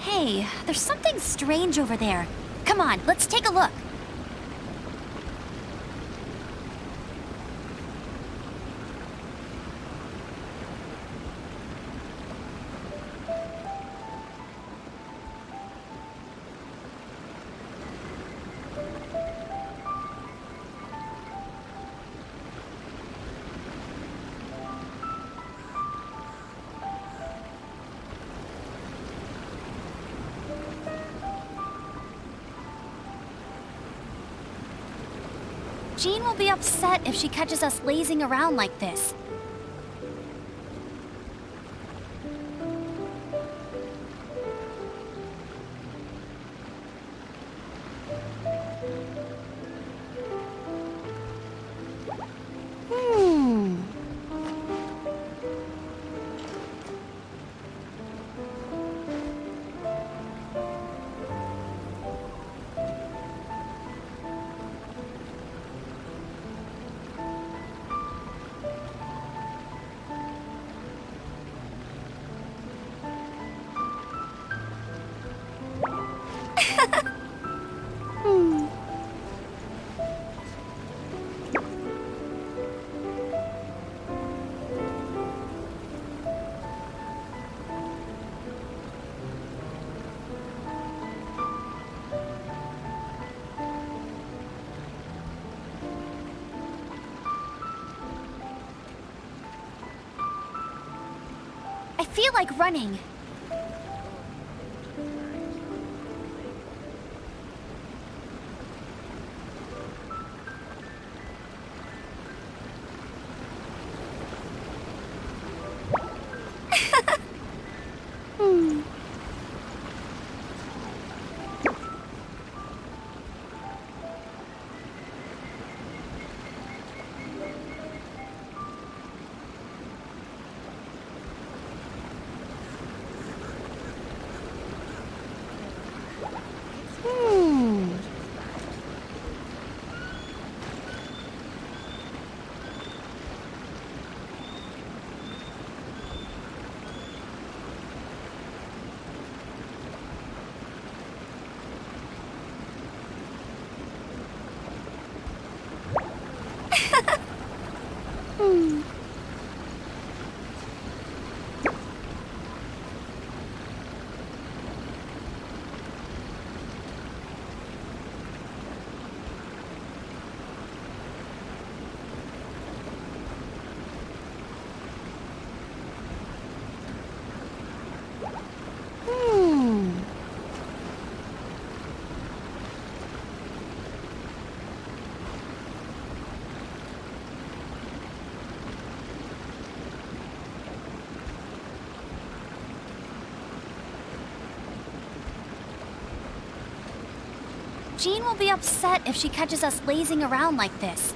Hey, there's something strange over there. Come on, let's take a look. Jean will be upset if she catches us lazing around like this. I feel like running. Jean will be upset if she catches us lazing around like this.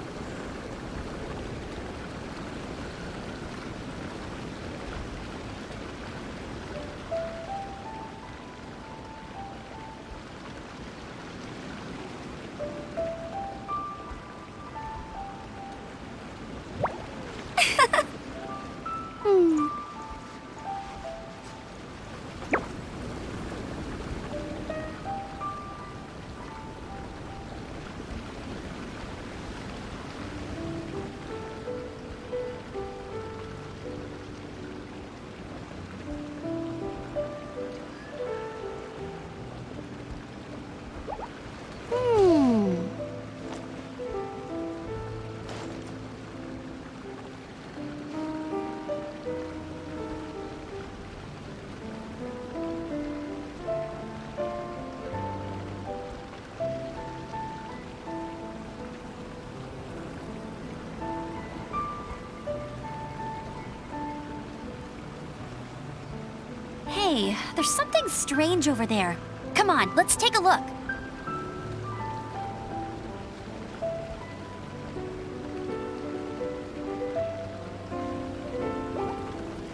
Hey, there's something strange over there. Come on, let's take a look.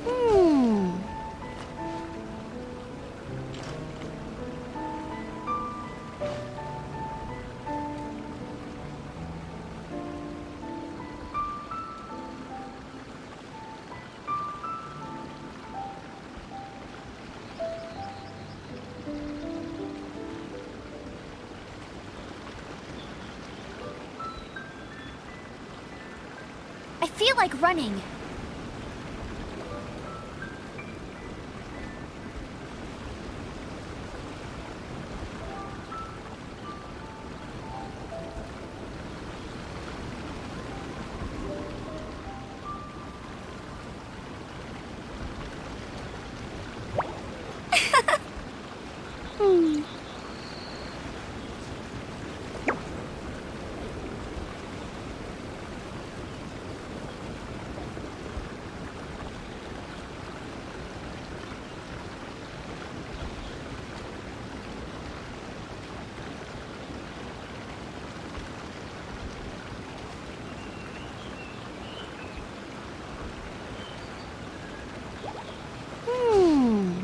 Hmm. I feel like running. Hmm. Hmm.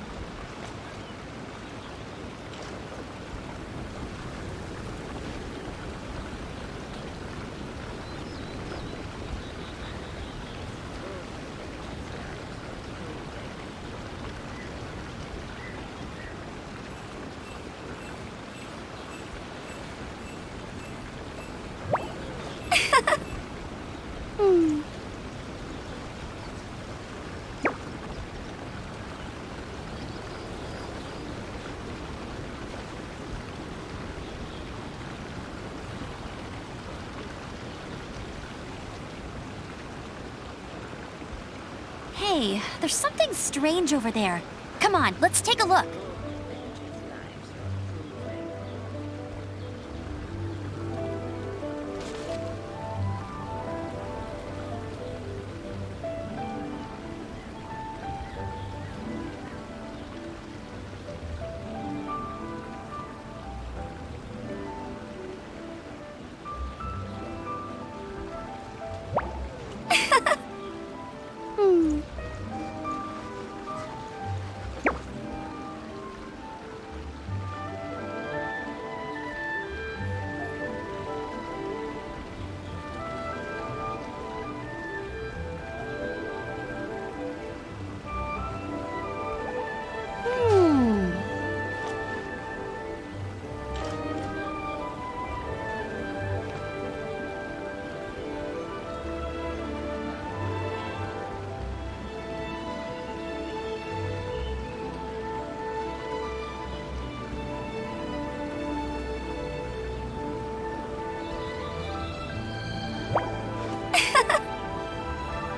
Hmm. Hey, there's something strange over there. Come on, let's take a look. Hmm. Hmm.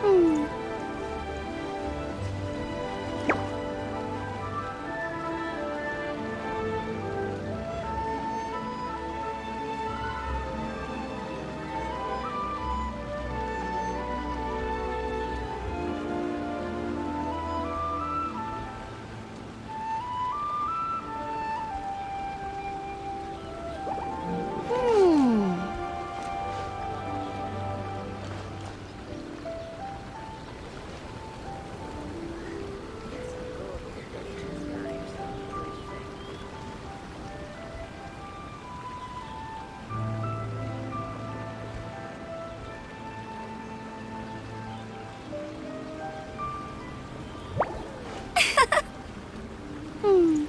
Hmm. Hmm. Hmm.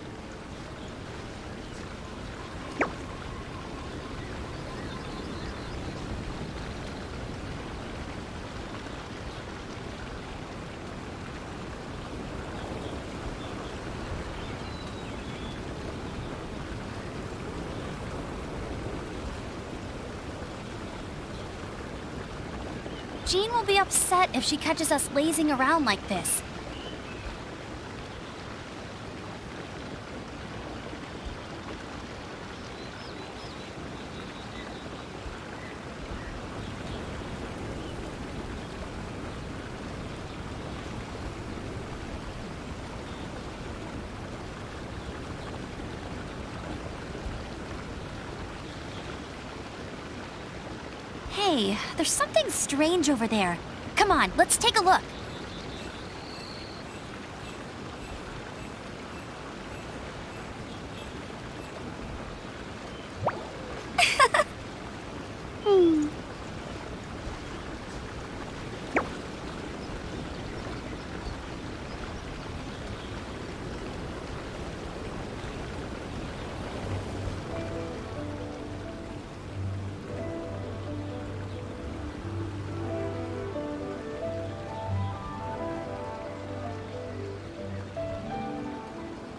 Jean will be upset if she catches us lazing around like this. Hey, there's something strange over there. Come on, let's take a look.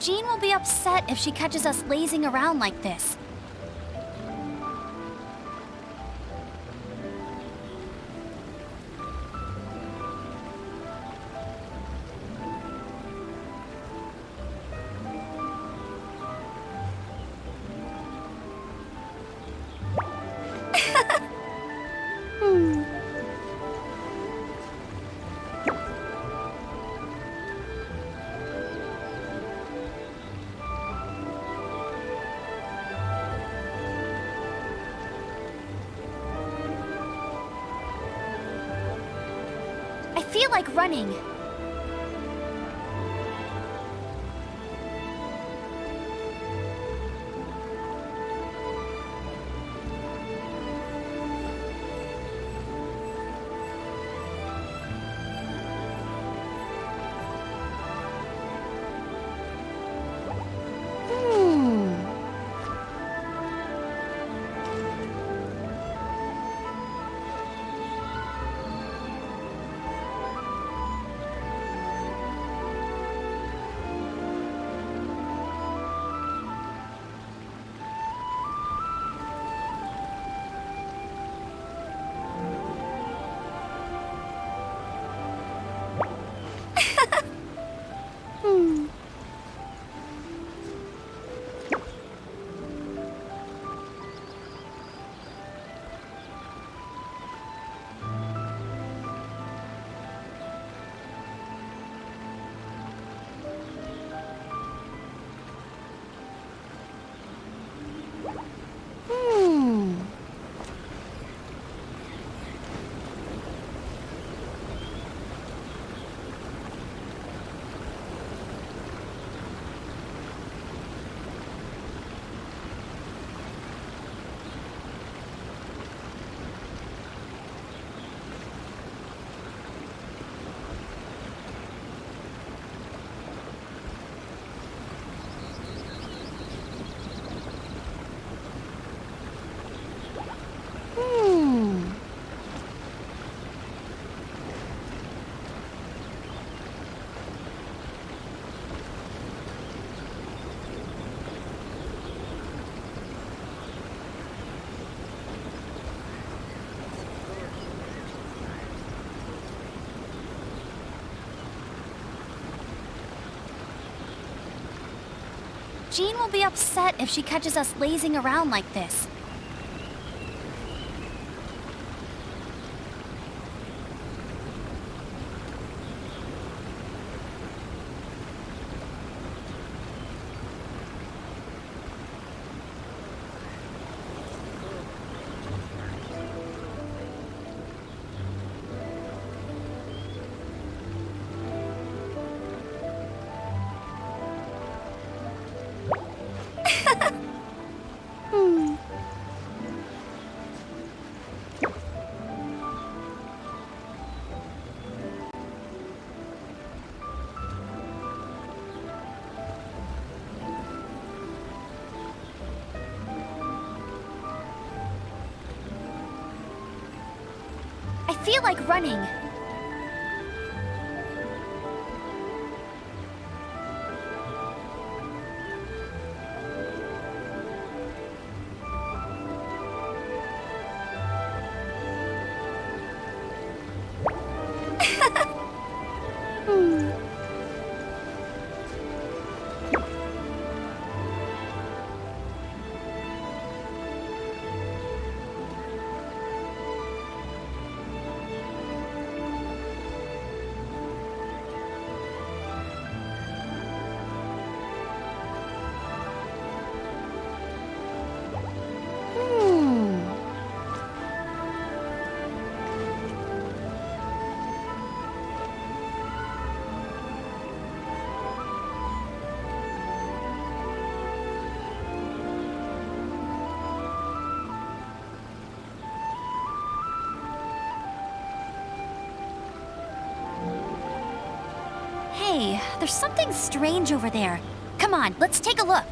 Jean will be upset if she catches us lazing around like this. I feel like running. Jean will be upset if she catches us lazing around like this. I feel like running. Hey, there's something strange over there. Come on, let's take a look.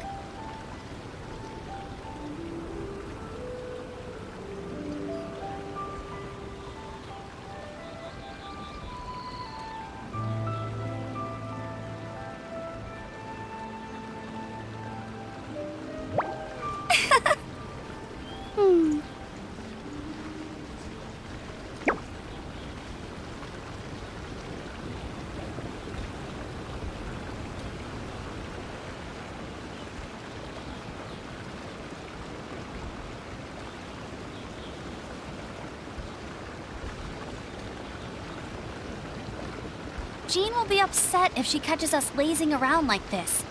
Jean will be upset if she catches us lazing around like this.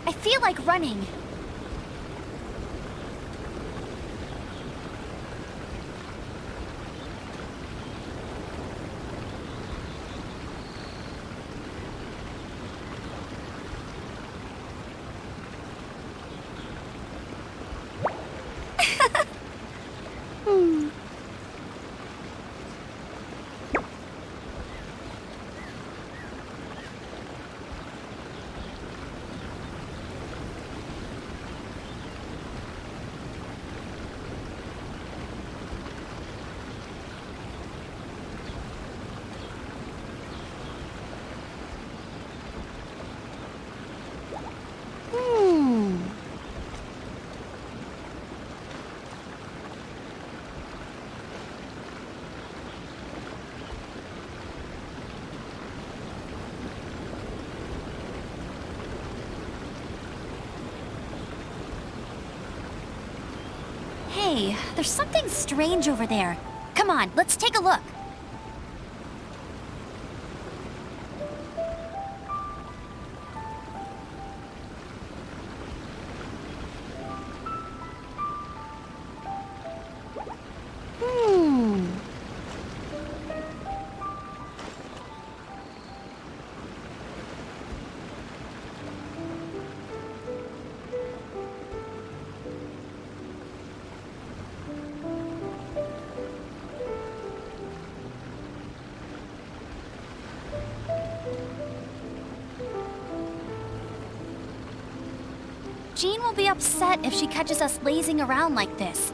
I feel like running. Hey, there's something strange over there. Come on, let's take a look. Jean will be upset if she catches us lazing around like this.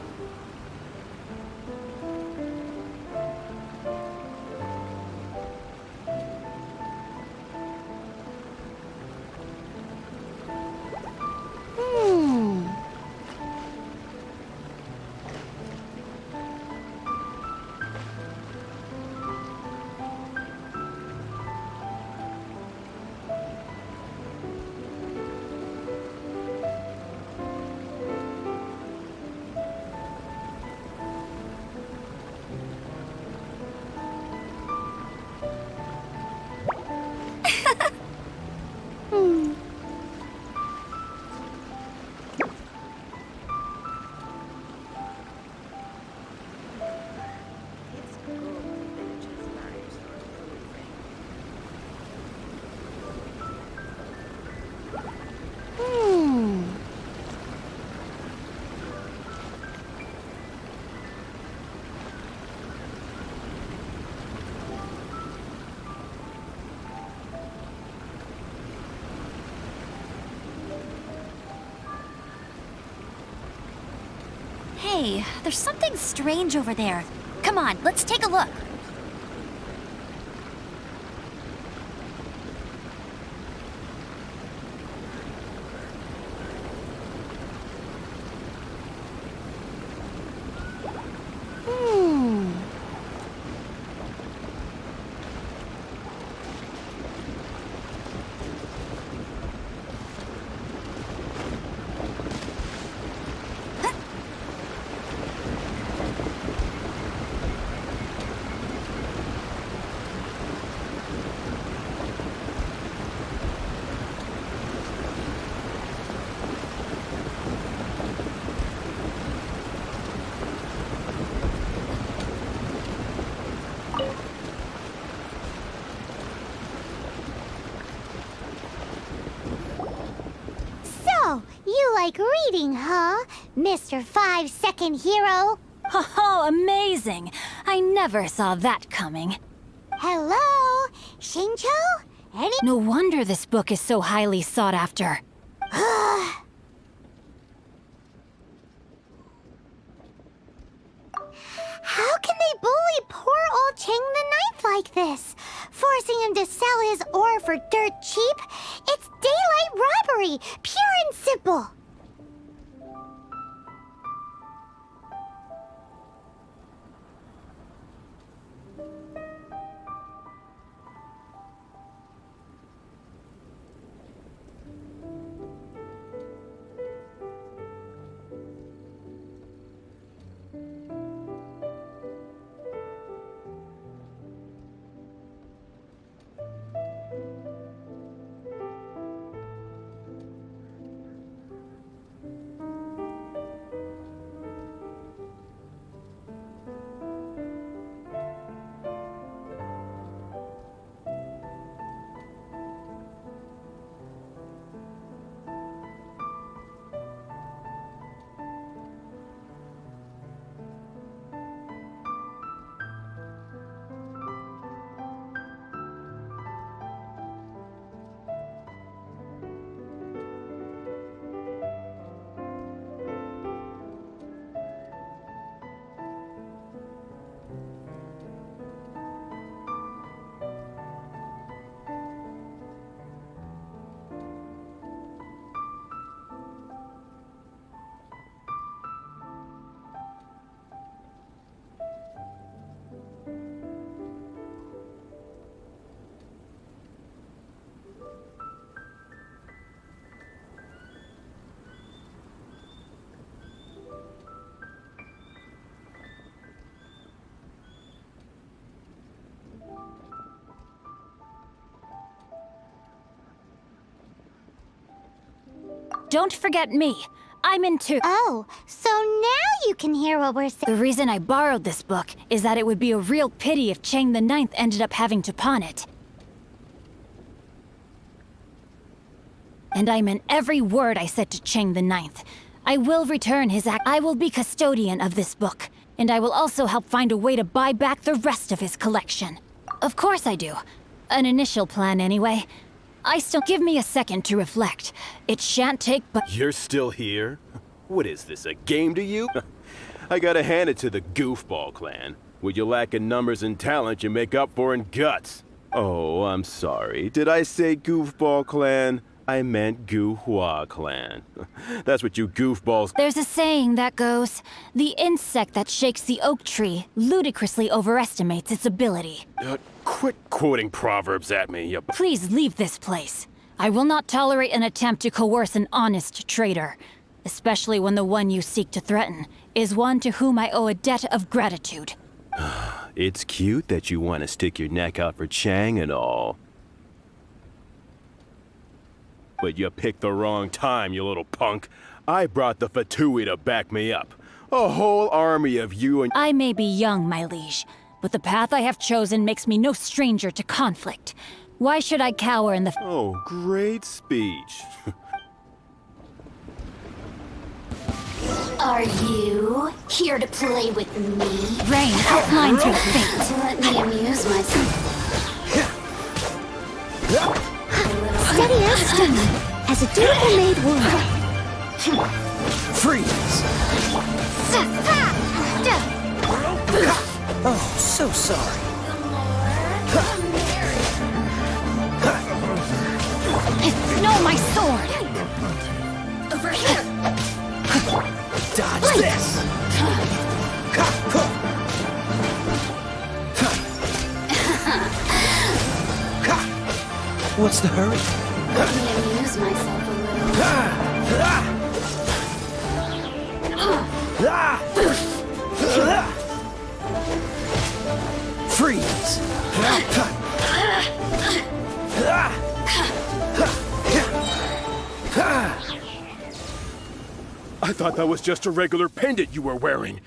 Hey, there's something strange over there. Come on, let's take a look. Oh, you like reading, huh? Mr. 5-second hero? Oh, amazing! I never saw that coming. Hello? Shincho? Any? No wonder this book is so highly sought after. How can they bully poor old Chang the Ninth like this? Forcing him to sell his ore for dirt cheap? It's daylight robbery, pure and simple. Don't forget me. I'm in too. Oh, so now you can hear what we're saying. The reason I borrowed this book is that it would be a real pity if Chang the Ninth ended up having to pawn it. And I meant every word I said to Chang the Ninth. I will return his act. I will be custodian of this book, and I will also help find a way to buy back the rest of his collection. Of course I do. An initial plan, anyway. Give me a second to reflect. It shan't take but— You're still here? What is this, a game to you? I gotta hand it to the Goofball clan. What you lack in numbers and talent, you make up for in guts. Oh, I'm sorry. Did I say Goofball clan? I meant Gu-Hua clan. That's what you goofballs— There's a saying that goes, the insect that shakes the oak tree ludicrously overestimates its ability. Quit quoting proverbs at me, you— Please leave this place. I will not tolerate an attempt to coerce an honest trader, especially when the one you seek to threaten is one to whom I owe a debt of gratitude. It's cute that you want to stick your neck out for Chang and all. But you picked the wrong time, you little punk. I brought the Fatui to back me up. A whole army of you and— I may be young, my liege, but the path I have chosen makes me no stranger to conflict. Why should I cower in the— Oh, great speech. Are you here to play with me? Rain outlines your fate. Let me amuse myself. Steady as stone, as a dutiful maid would. Freeze! Oh, so sorry. No, my sword! Over here! Dodge this! What's the hurry? Let me amuse myself a little. Freeze! I thought that was just a regular pendant you were wearing.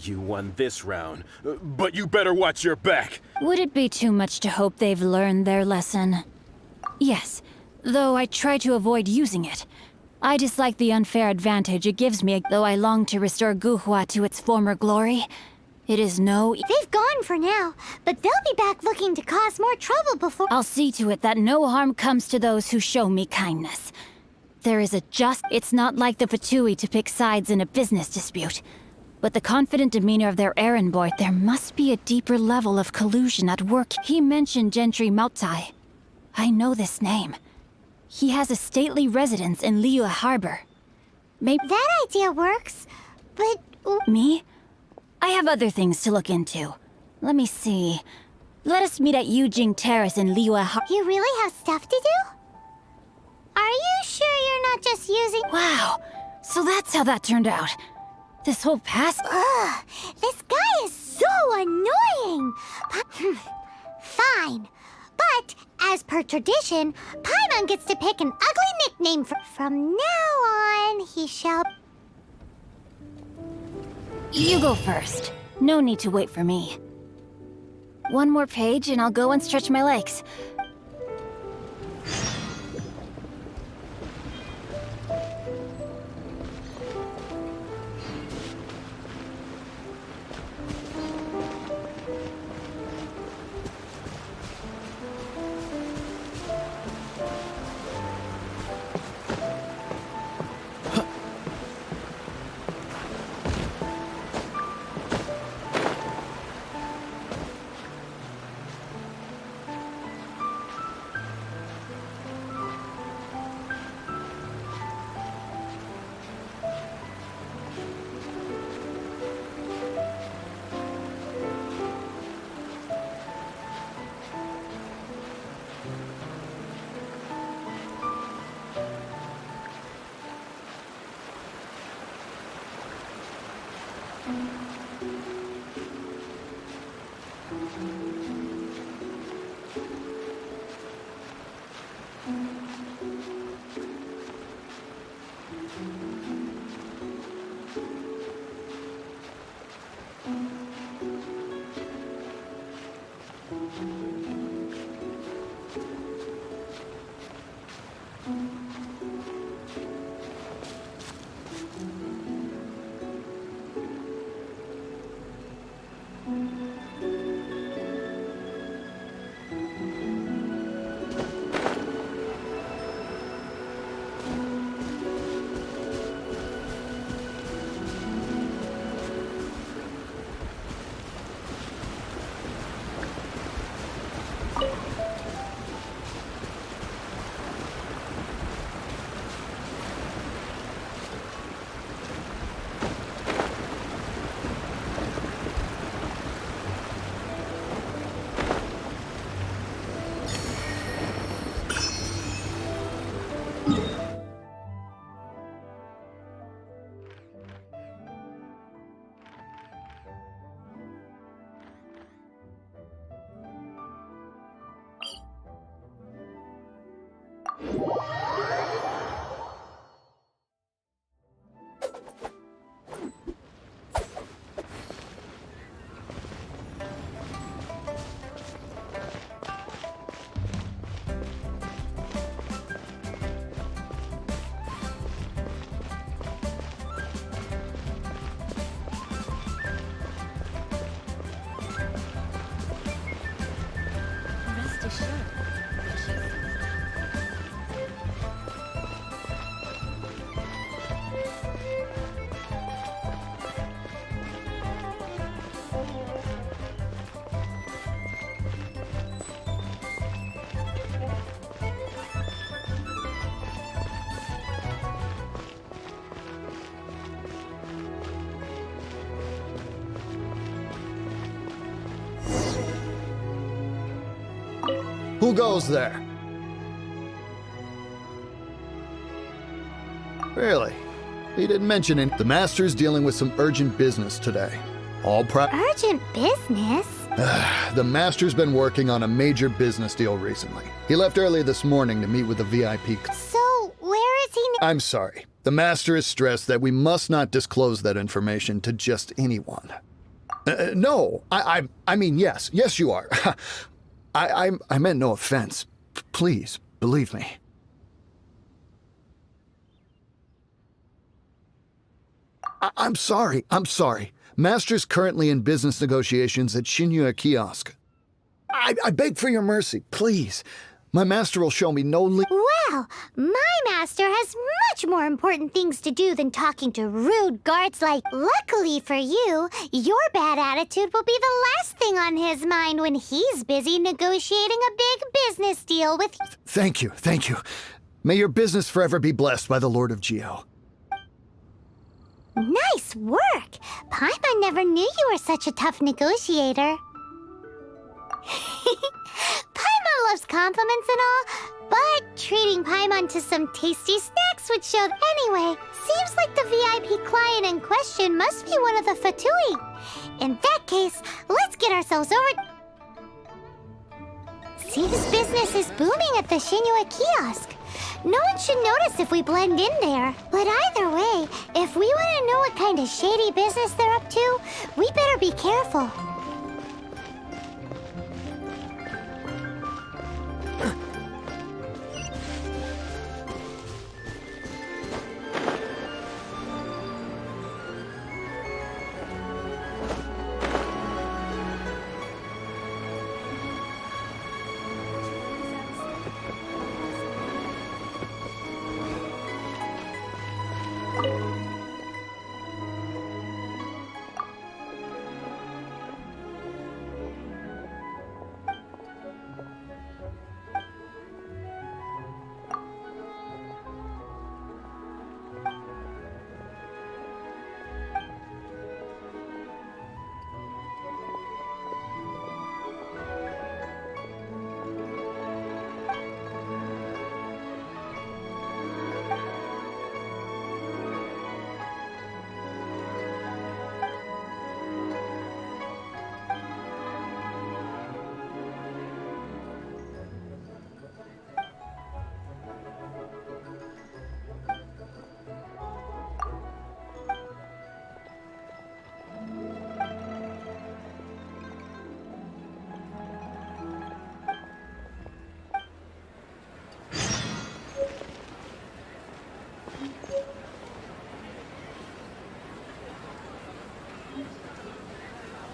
You won this round, but you better watch your back. Would it be too much to hope they've learned their lesson? Yes, though I try to avoid using it. I dislike the unfair advantage it gives me, though I long to restore Guhua to its former glory. It is no... They've gone for now, but they'll be back looking to cause more trouble before... I'll see to it that no harm comes to those who show me kindness. There is a just... It's not like the Fatui to pick sides in a business dispute. But the confident demeanor of their errand boy, there must be a deeper level of collusion at work. He mentioned Gentry Mautai. I know this name. He has a stately residence in Liyue Harbor. Maybe... That idea works, but... Me? I have other things to look into. Let me see. Let us meet at Yujing Terrace in Liyue Harbor. You really have stuff to do? Are you sure you're not just using... Wow. So that's how that turned out. This whole past... Ugh, this guy is so annoying! Fine. But, as per tradition, Paimon gets to pick an ugly nickname from now on, he shall... You go first. No need to wait for me. One more page and I'll go and stretch my legs. Who goes there? Really? He didn't mention it. The Master's dealing with some urgent business today. Urgent business? The Master's been working on a major business deal recently. He left early this morning to meet with a VIP. So, where is he now? I'm sorry. The Master is stressed that we must not disclose that information to just anyone. No, I mean, yes. Yes, you are. I meant no offense. Please, believe me. I'm sorry. I'm sorry. Master's currently in business negotiations at Shinya Kiosk. I beg for your mercy, please. My master will show me no Well, my master has much more important things to do than talking to rude guards like... Luckily for you, your bad attitude will be the last thing on his mind when he's busy negotiating a big business deal with... Thank you, thank you. May your business forever be blessed by the Lord of Geo. Nice work! Paimon never knew you were such a tough negotiator. Paimon loves compliments and all, but treating Paimon to some tasty snacks would show... Anyway, seems like the VIP client in question must be one of the Fatui. In that case, let's get ourselves over... Seems business is booming at the Shinua kiosk. No one should notice if we blend in there. But either way, if we want to know what kind of shady business they're up to, we better be careful.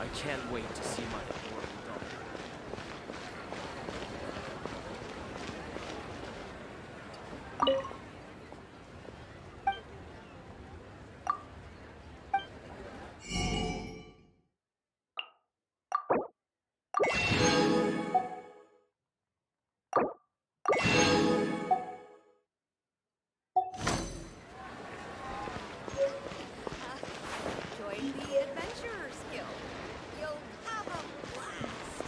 I can't wait to see my poor daughter. Join the Adventurers Guild. You'll have a blast.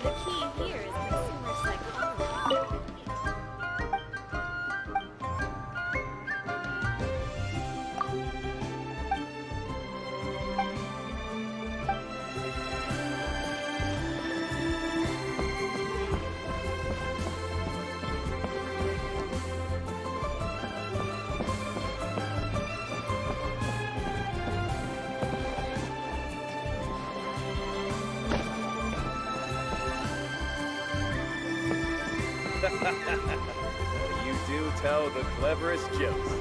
The key here is consumer psychology. You do tell the cleverest jokes.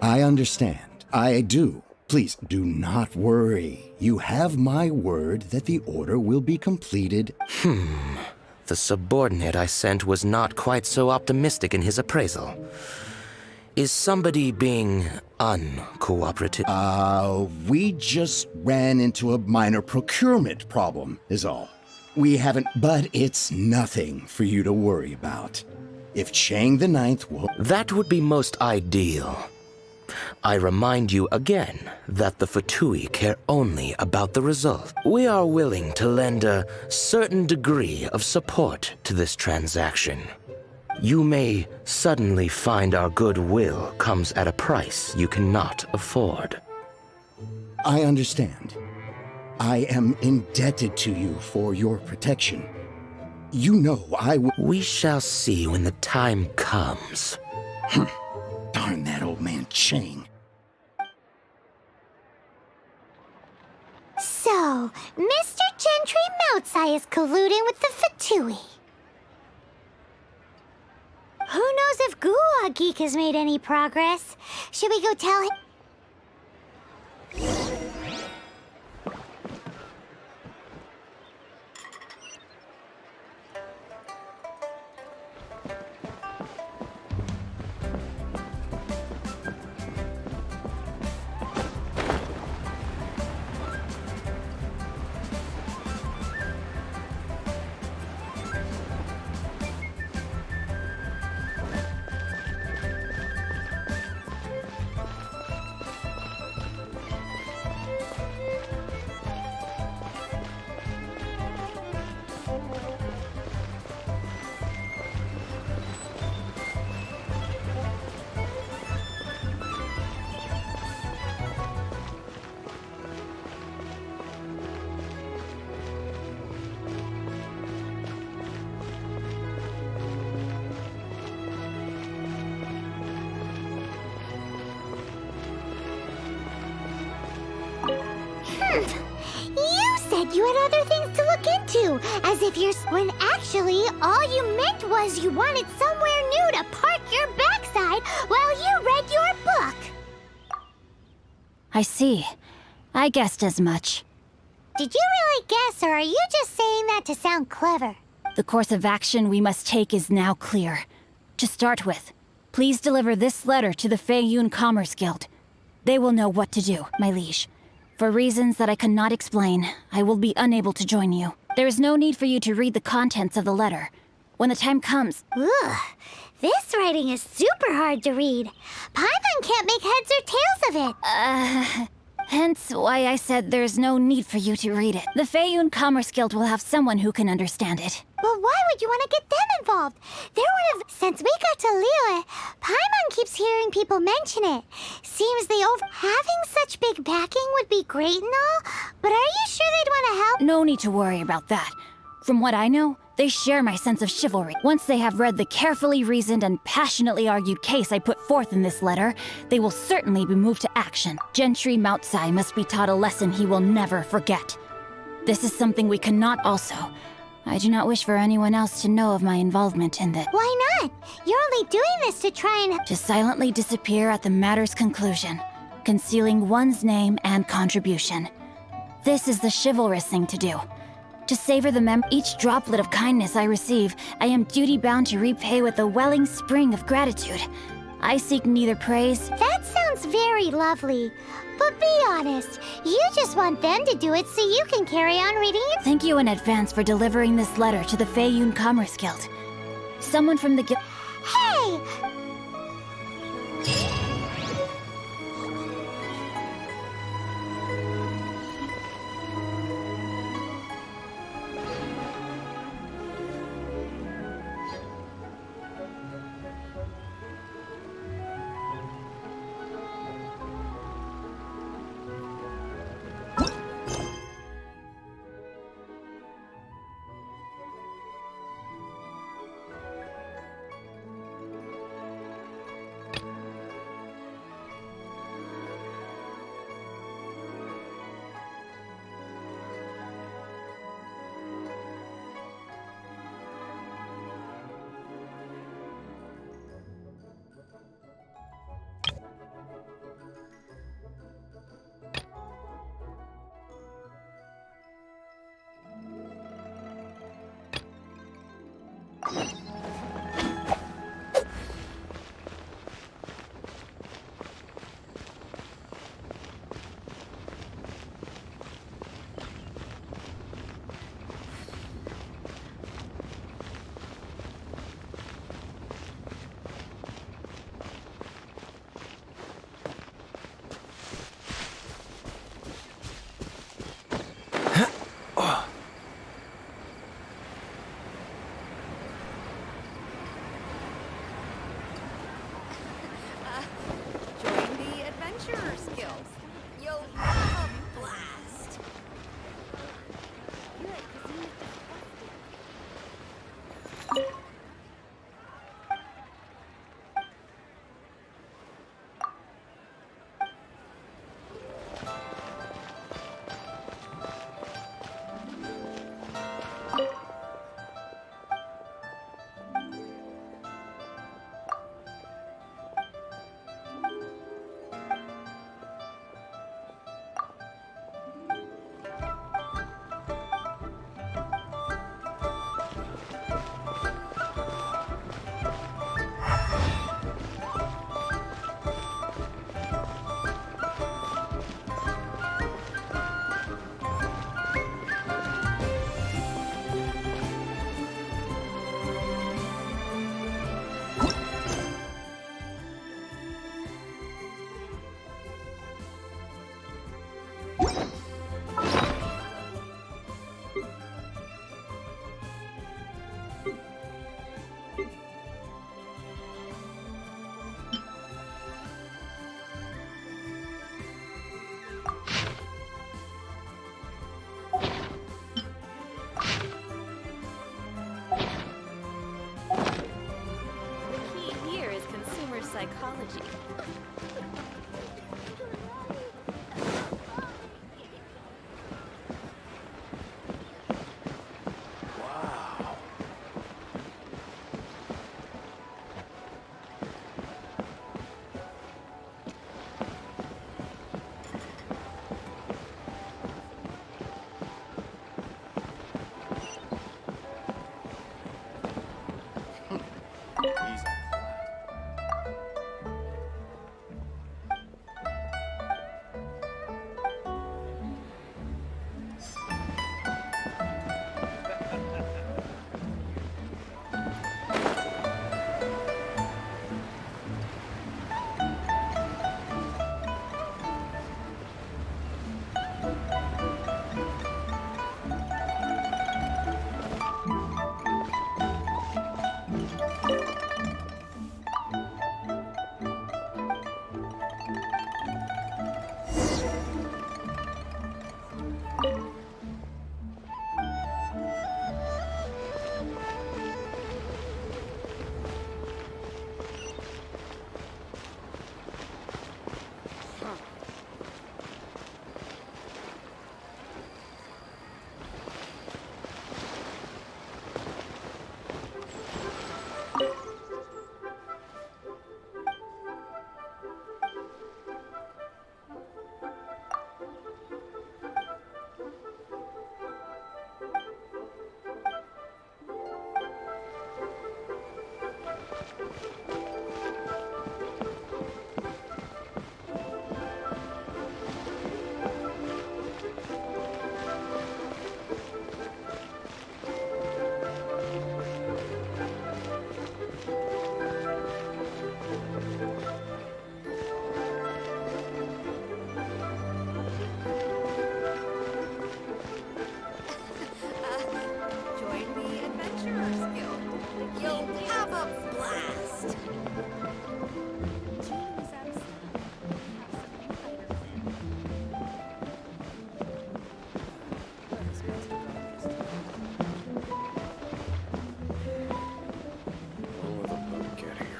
I understand. I do. Please do not worry. You have my word that the order will be completed. The subordinate I sent was not quite so optimistic in his appraisal. Is somebody being uncooperative? We just ran into a minor procurement problem, is all. We haven't, but it's nothing for you to worry about. If Chang the Ninth will... That would be most ideal. I remind you again that the Fatui care only about the result. We are willing to lend a certain degree of support to this transaction. You may suddenly find our goodwill comes at a price you cannot afford. I understand. I am indebted to you for your protection. You know I will. We shall see when the time comes. Darn that old man Chang. So, Mr. Gentry Moutsai is colluding with the Fatui. Who knows if Gua Geek has made any progress? Should we go tell him? You said you had other things to look into, as if you're... When actually, all you meant was you wanted somewhere new to park your backside while you read your book. I see. I guessed as much. Did you really guess, or are you just saying that to sound clever? The course of action we must take is now clear. To start with, please deliver this letter to the Feiyun Commerce Guild. They will know what to do, my liege. For reasons that I cannot explain, I will be unable to join you. There is no need for you to read the contents of the letter. When the time comes... Ugh, this writing is super hard to read. Paimon can't make heads or tails of it. Hence why I said there's no need for you to read it. The Feiyun Commerce Guild will have someone who can understand it. But why would you want to get them involved? They're one of... Since we got to Liyue, Paimon keeps hearing people mention it. Seems having such big backing would be great and all, but are you sure they'd want to help? No need to worry about that. From what I know, they share my sense of chivalry. Once they have read the carefully reasoned and passionately argued case I put forth in this letter, they will certainly be moved to action. Gentry Moutsai must be taught a lesson he will never forget. This is something we cannot also. I do not wish for anyone else to know of my involvement in this. Why not? You're only doing this to try and... To silently disappear at the matter's conclusion, concealing one's name and contribution. This is the chivalrous thing to do. To savor each droplet of kindness I receive, I am duty-bound to repay with a welling spring of gratitude. I seek neither praise... That sounds very lovely. But be honest, you just want them to do it so you can carry on reading it? Thank you in advance for delivering this letter to the Feiyun Commerce Guild. Someone from the guild... Hey! Join the Adventurers Guild. You'll have a blast. Will the boat get here?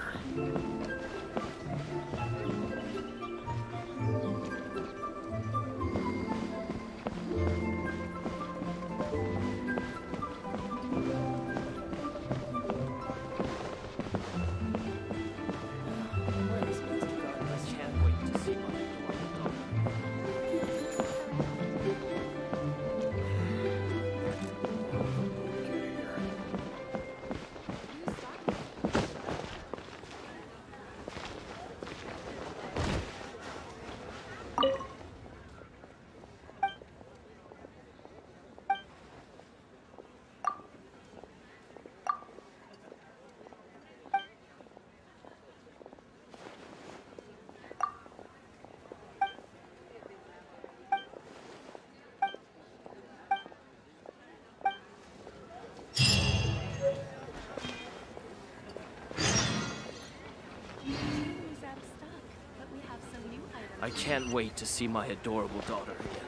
I can't wait to see my adorable daughter again.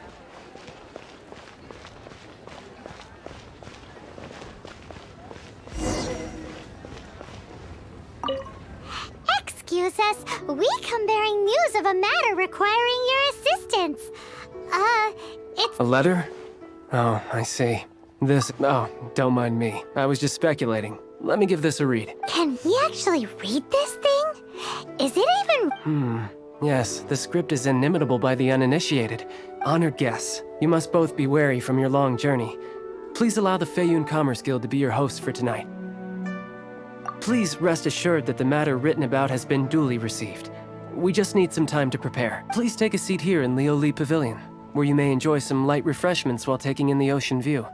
Excuse us, we come bearing news of a matter requiring your assistance. It's... A letter? Oh, I see. Oh, don't mind me. I was just speculating. Let me give this a read. Can we actually read this thing? Is it even... Yes, the script is inimitable by the uninitiated. Honored guests, you must both be wary from your long journey. Please allow the Feiyun Commerce Guild to be your host for tonight. Please rest assured that the matter written about has been duly received. We just need some time to prepare. Please take a seat here in Leo Lee Pavilion, where you may enjoy some light refreshments while taking in the ocean view.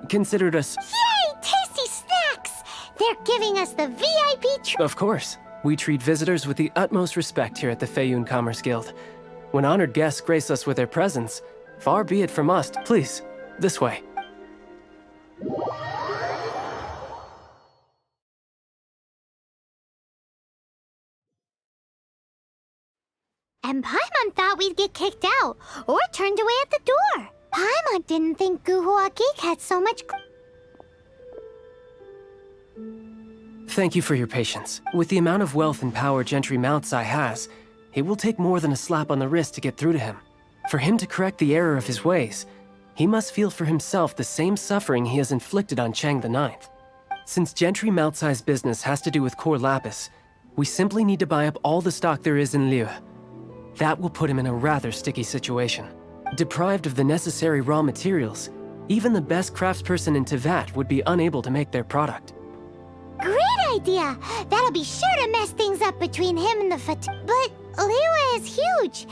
Consider it a... Yay! Tasty snacks! They're giving us the VIP Of course. We treat visitors with the utmost respect here at the Feiyun Commerce Guild. When honored guests grace us with their presence, far be it from us. Please, this way. And Paimon thought we'd get kicked out, or turned away at the door. Paimon didn't think Guhua Geek had so much... Thank you for your patience. With the amount of wealth and power Gentry Moutsai has, it will take more than a slap on the wrist to get through to him. For him to correct the error of his ways, he must feel for himself the same suffering he has inflicted on Chang the Ninth. Since Gentry Moutsai's business has to do with core lapis, we simply need to buy up all the stock there is in Liu. That will put him in a rather sticky situation. Deprived of the necessary raw materials, even the best craftsperson in Tevat would be unable to make their product. Great idea! That'll be sure to mess things up between him and the But Liyue is huge.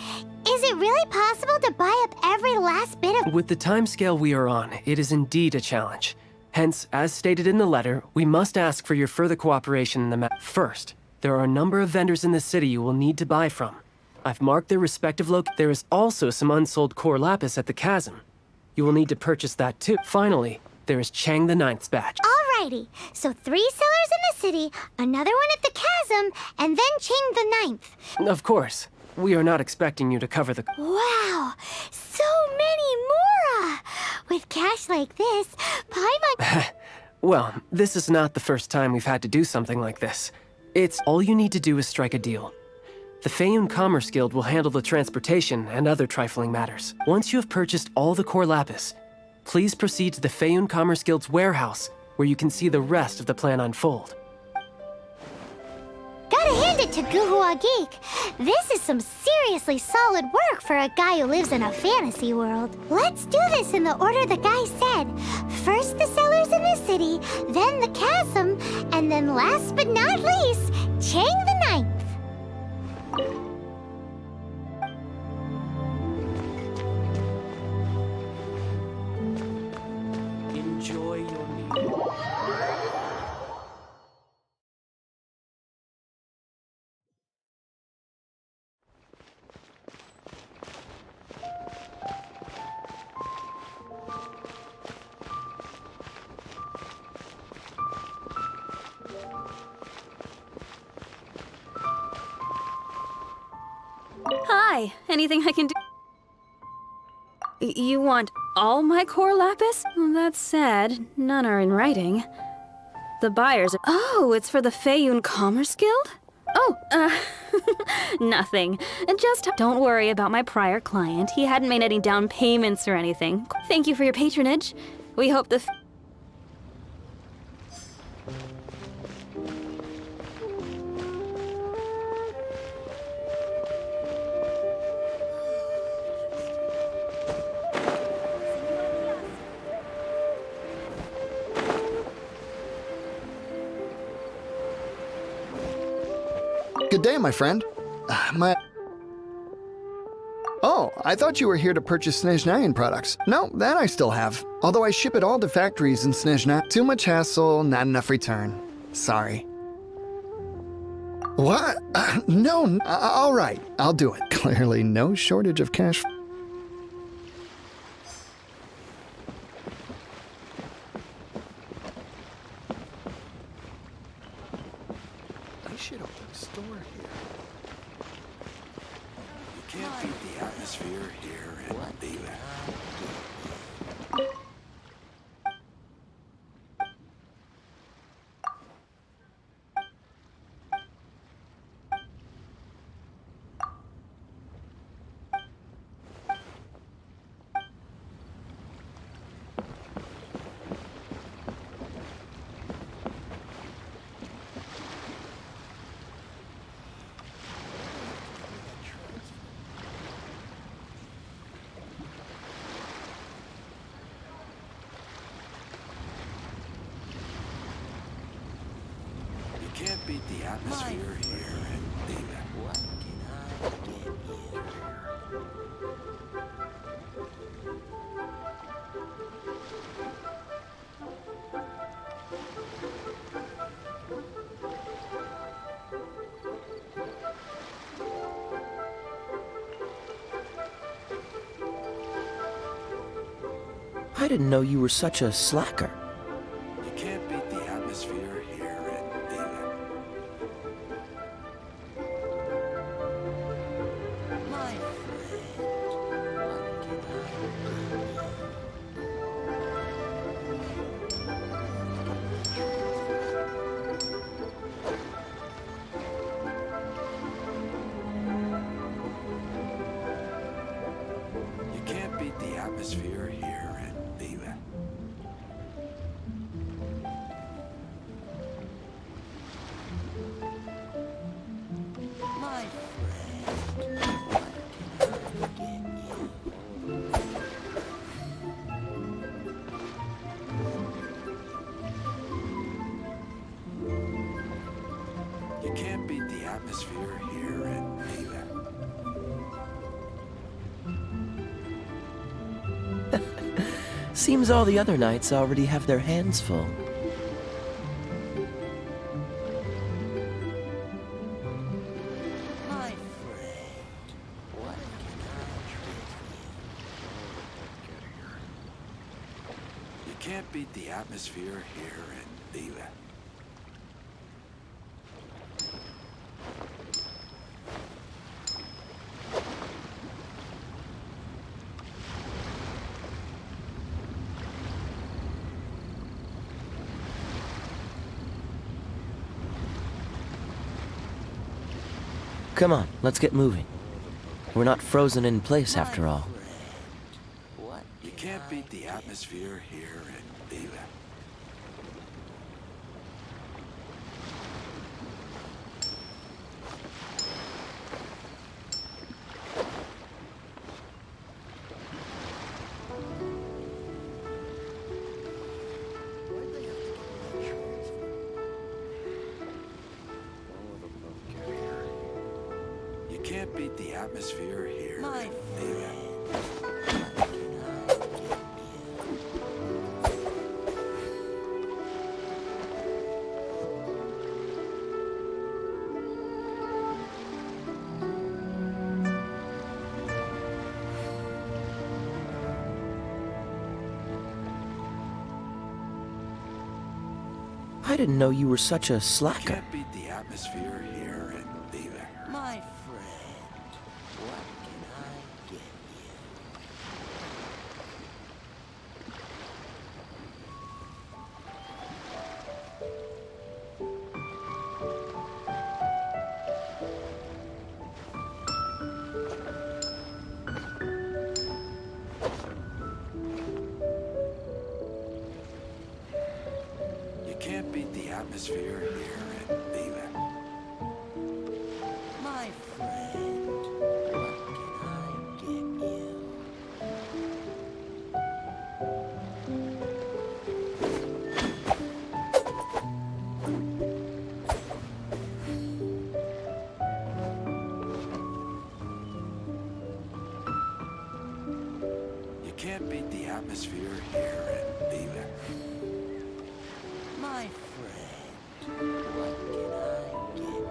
Is it really possible to buy up every last bit of... With the timescale we are on, it is indeed a challenge. Hence, as stated in the letter, we must ask for your further cooperation in the matter. First, there are a number of vendors in the city you will need to buy from. I've marked their respective There is also some unsold core lapis at the chasm. You will need to purchase that too. Finally, there is Chang the Ninth's batch. Alrighty, so 3 sellers in the city, another one at the chasm, and then Chang the Ninth. Of course. We are not expecting you to cover the... Wow, so many more! With cash like this, Paimon... Well, this is not the first time we've had to do something like this. It's all you need to do is strike a deal. The Feiyun Commerce Guild will handle the transportation and other trifling matters. Once you have purchased all the core lapis, please proceed to the Feiyun Commerce Guild's warehouse, where you can see the rest of the plan unfold. Got Gotta hand it to Guhua Geek. This is some seriously solid work for a guy who lives in a fantasy world. Let's do this in the order the guy said. First the cellars in the city, then the chasm, and then last but not least, Chang the Ninth. Enjoy your meal. Hi, anything I can do? You want all my core lapis? Well, that's sad. None are in writing. The buyers are— Oh, it's for the Feiyun Commerce Guild? Oh, nothing. Just don't worry about my prior client. He hadn't made any down payments or anything. Thank you for your patronage. We hope the— Good day, my friend. Oh, I thought you were here to purchase Snezhnayan products. No, that I still have. Although I ship it all to factories in Snezhnayan. Too much hassle, not enough return. Sorry. What? No, all right, I'll do it. Clearly no shortage of cash. I should open a store here. You can't beat the atmosphere here and leave it. You can't beat the atmosphere here and leave it. What can I get you? I didn't know you were such a slacker. You can't beat the atmosphere here and leave it. My You can't beat the atmosphere here and leave it. My You can't beat the atmosphere here and leave it. Seems all the other knights already have their hands full. My friend, what can I get here? You can't beat the atmosphere here and leave it. Come on, let's get moving. We're not frozen in place after all. You can't beat the atmosphere here and leave it. can't beat the atmosphere here. My I didn't know you were such a slacker. can't beat the atmosphere here and leave it. My friend, what can I get you? You can't beat the atmosphere here and leave it. My friend, what can I get you? You can't beat the atmosphere here and leave it. My friend, what can I get you?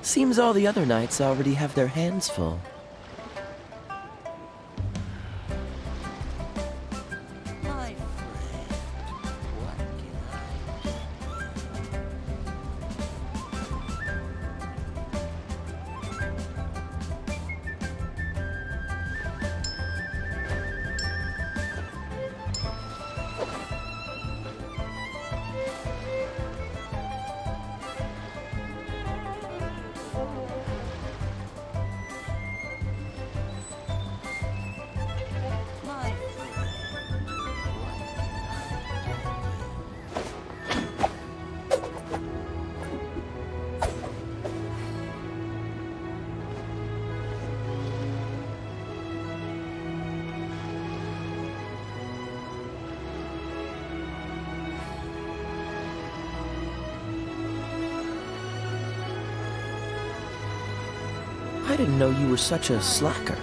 Seems all the other knights already have their hands full. My friend, what can I get you? My I didn't know you were such a slacker.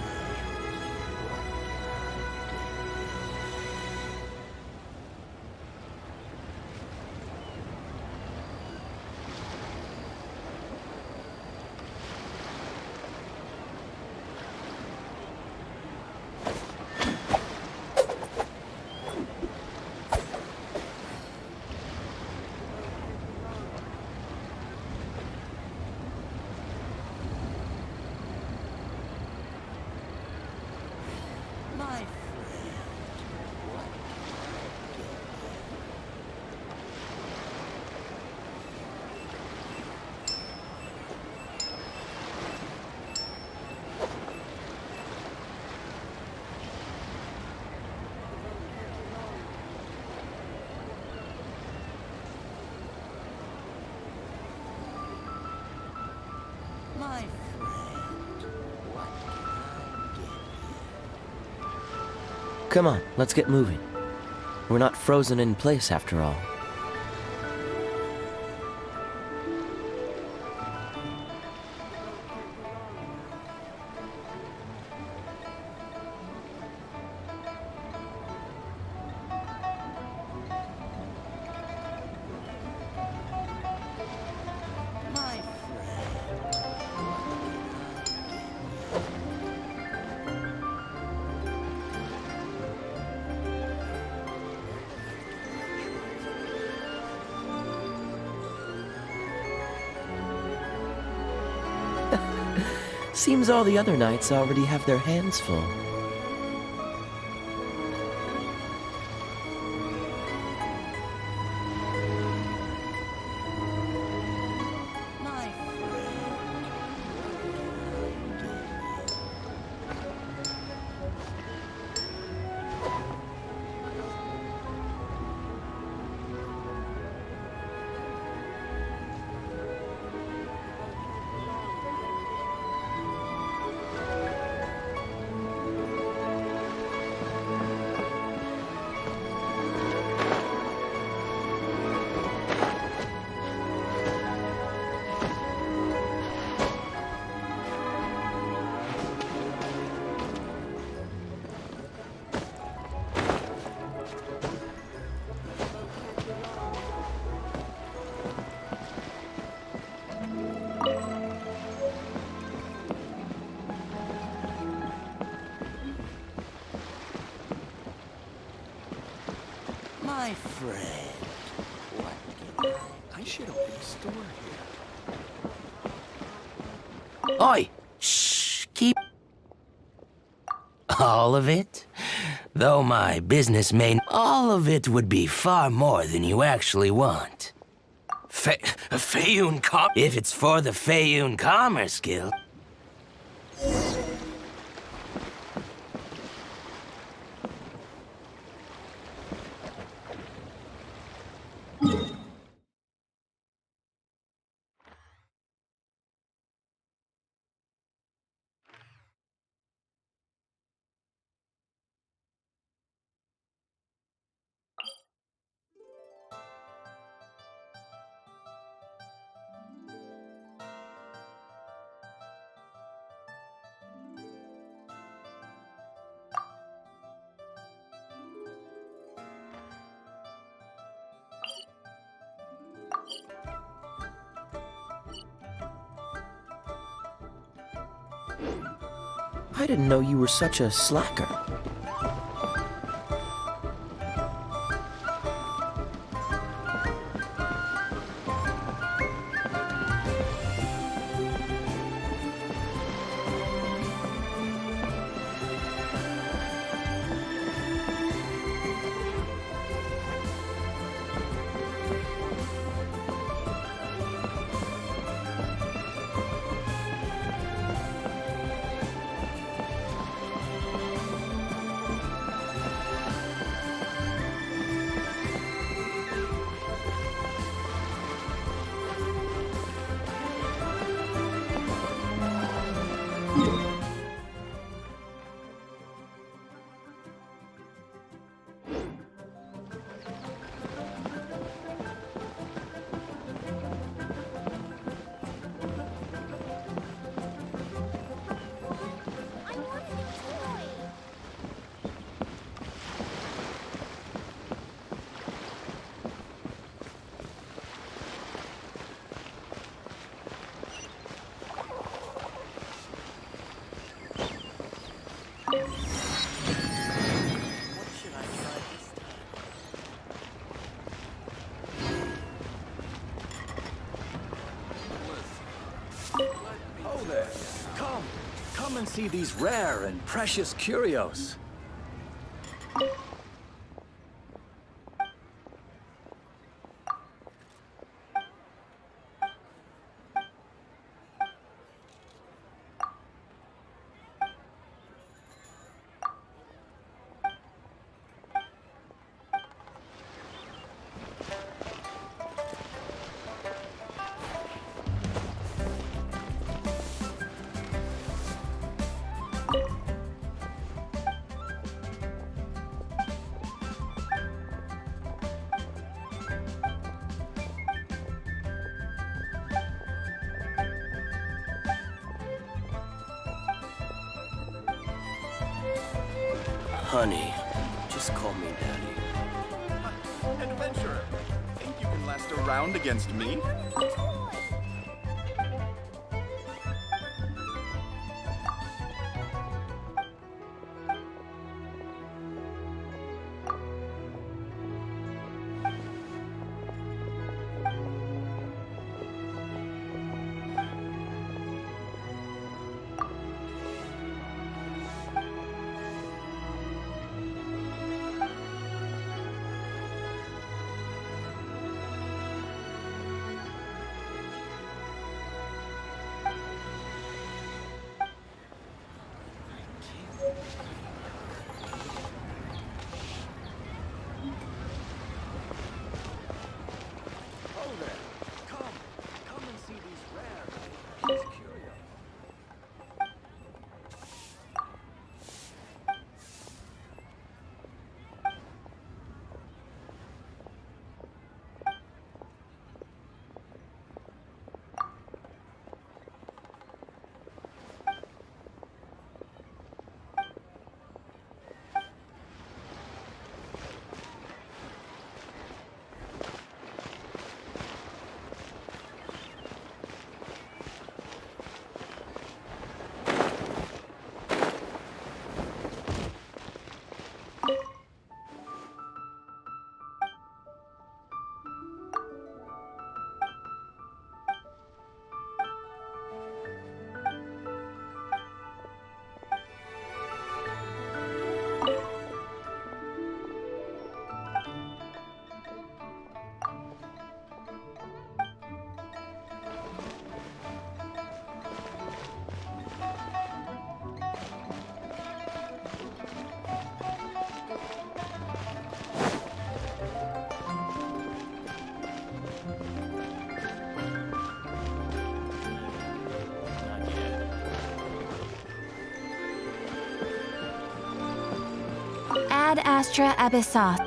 My My friend, what can I get you? Come on, let's get moving. We're not frozen in place after all. My friend, Seems all the other knights already have their hands full. My friend, what can I should open a store here. Oi! Shh! Keep... All of it? Though my business may... All of it would be far more than you actually want. Feyun Com... If it's for the Feyun Commerce Guild... I didn't know you were such a slacker. Oh there. Come and see these rare and precious curios. Honey, just call me Daddy. Adventurer, think you can last a round against me? Ad Astra Abyssos.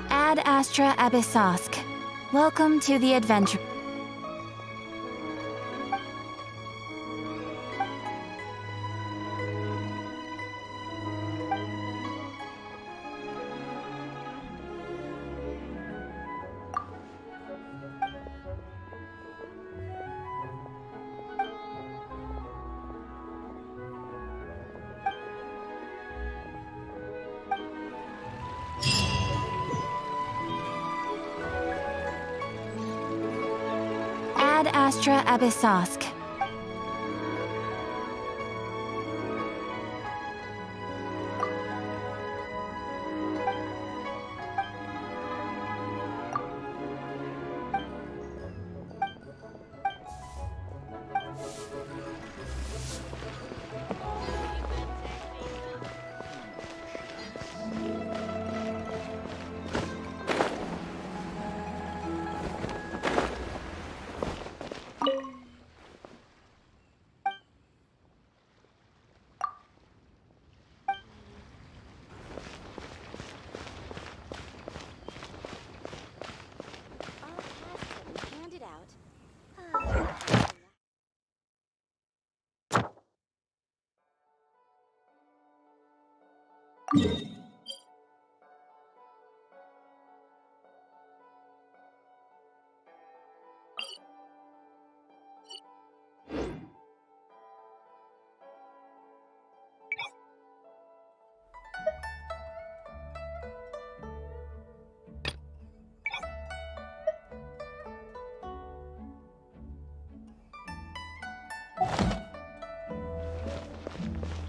Ad Astra Abyssosk. Welcome to the adventure. Ad Astra Abyssosk.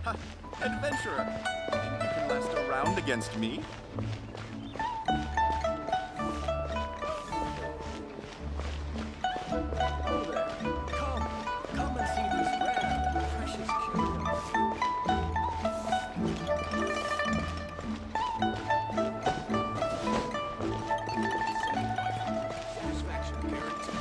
Ha! Adventurer! Think you can last a round against me? Oh there. Come and see these rare and precious curios. Satisfaction guaranteed.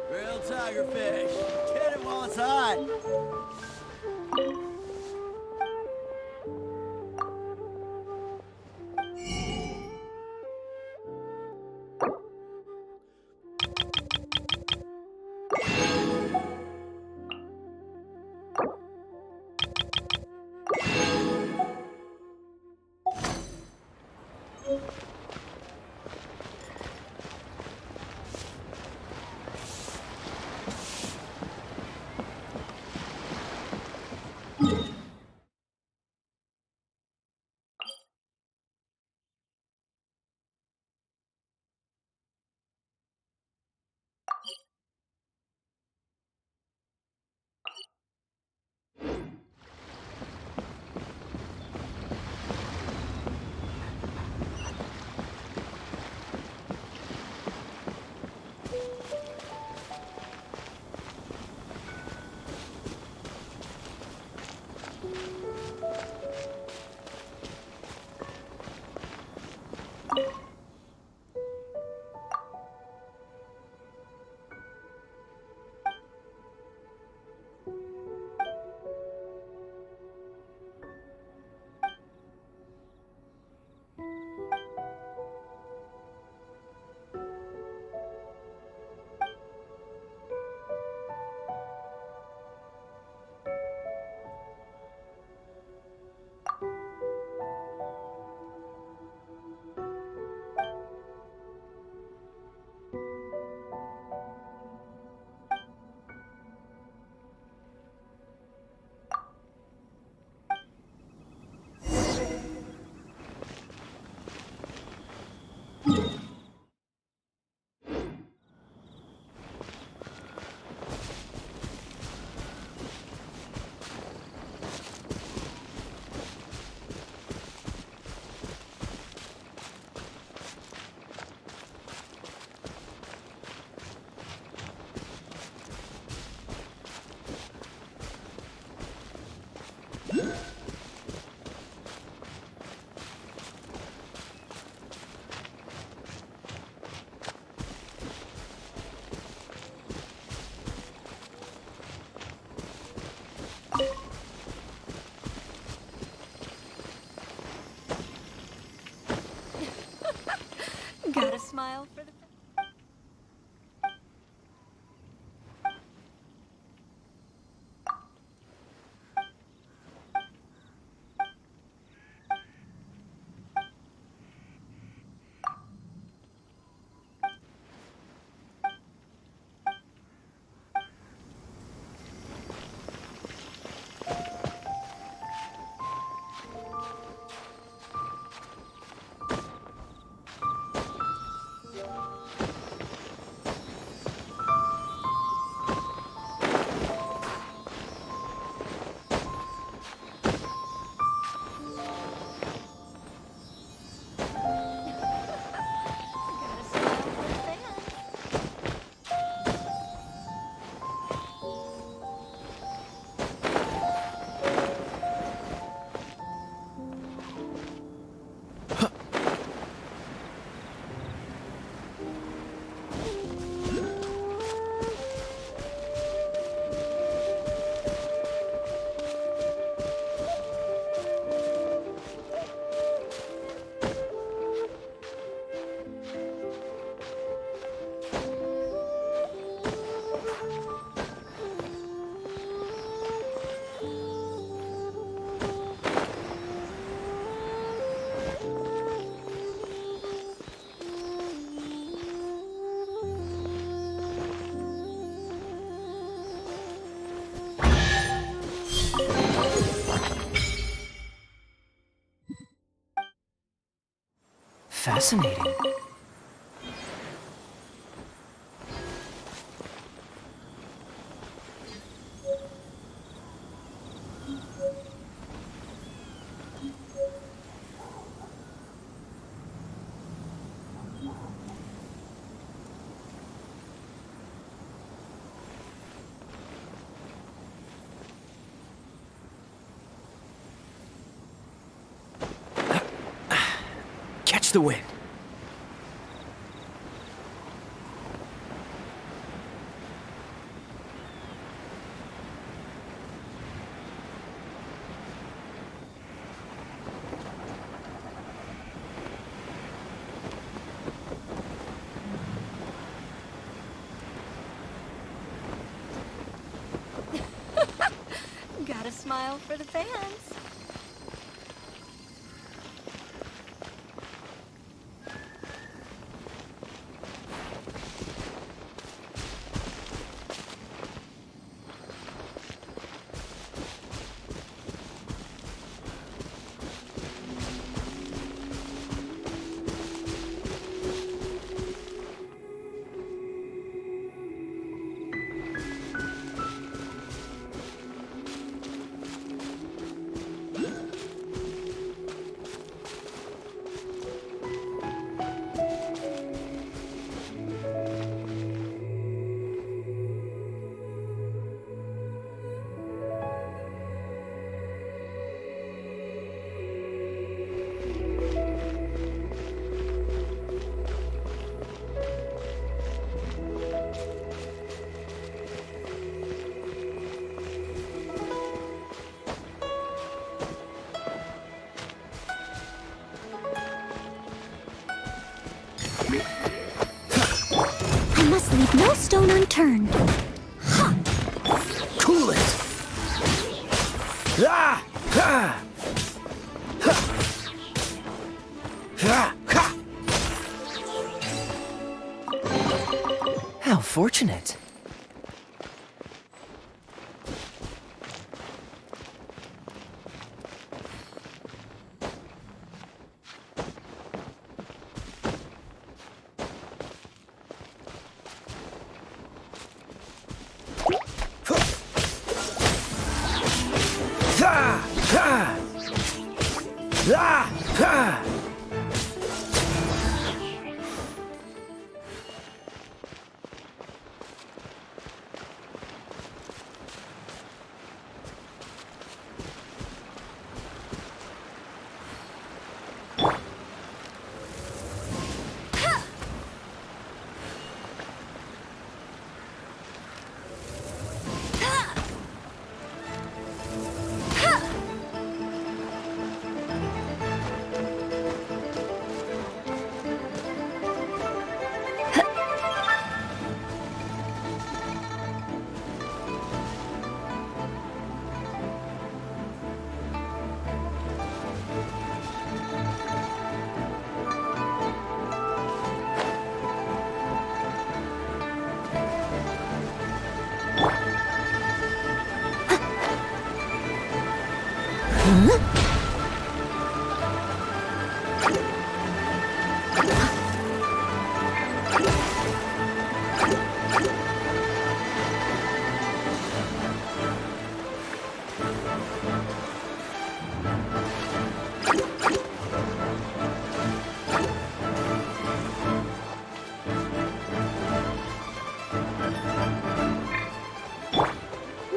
Grilled tigerfish. Get it while it's hot. Got a smile for the... Fascinating. Catch the wind. Got a smile for the fans. I must leave no stone unturned. Cool it! Ah! Ah! Ha! Ah! Ha! How fortunate. Ah!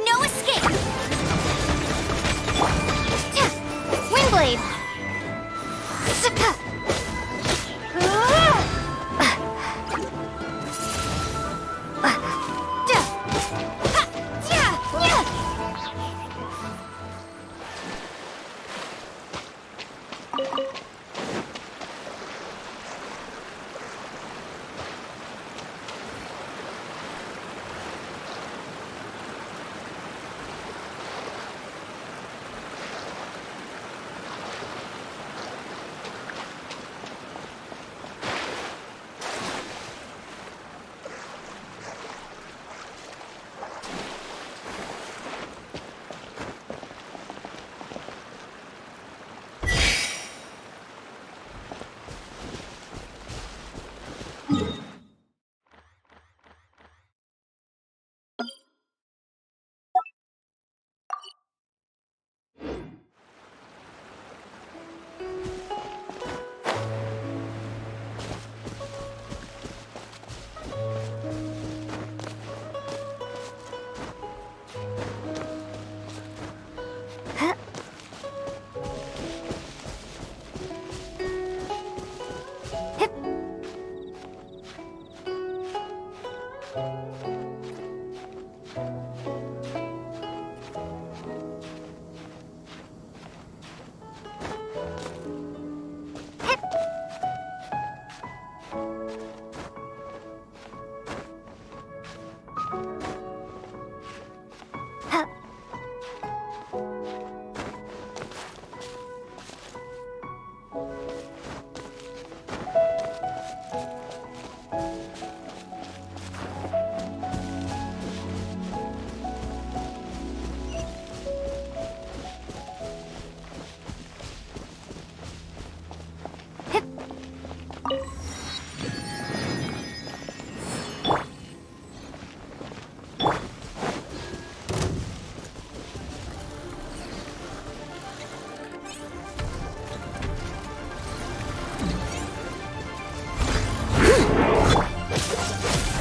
No escape! Windblade!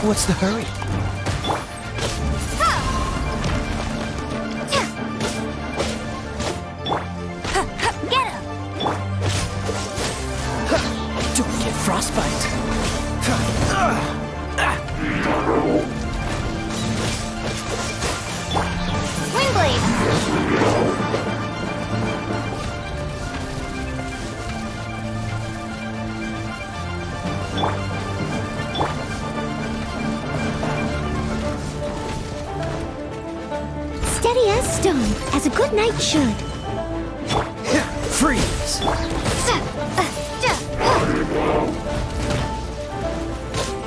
What's the hurry? Get him! Don't get frostbite. Steady as stone, as a good knight should. Freeze!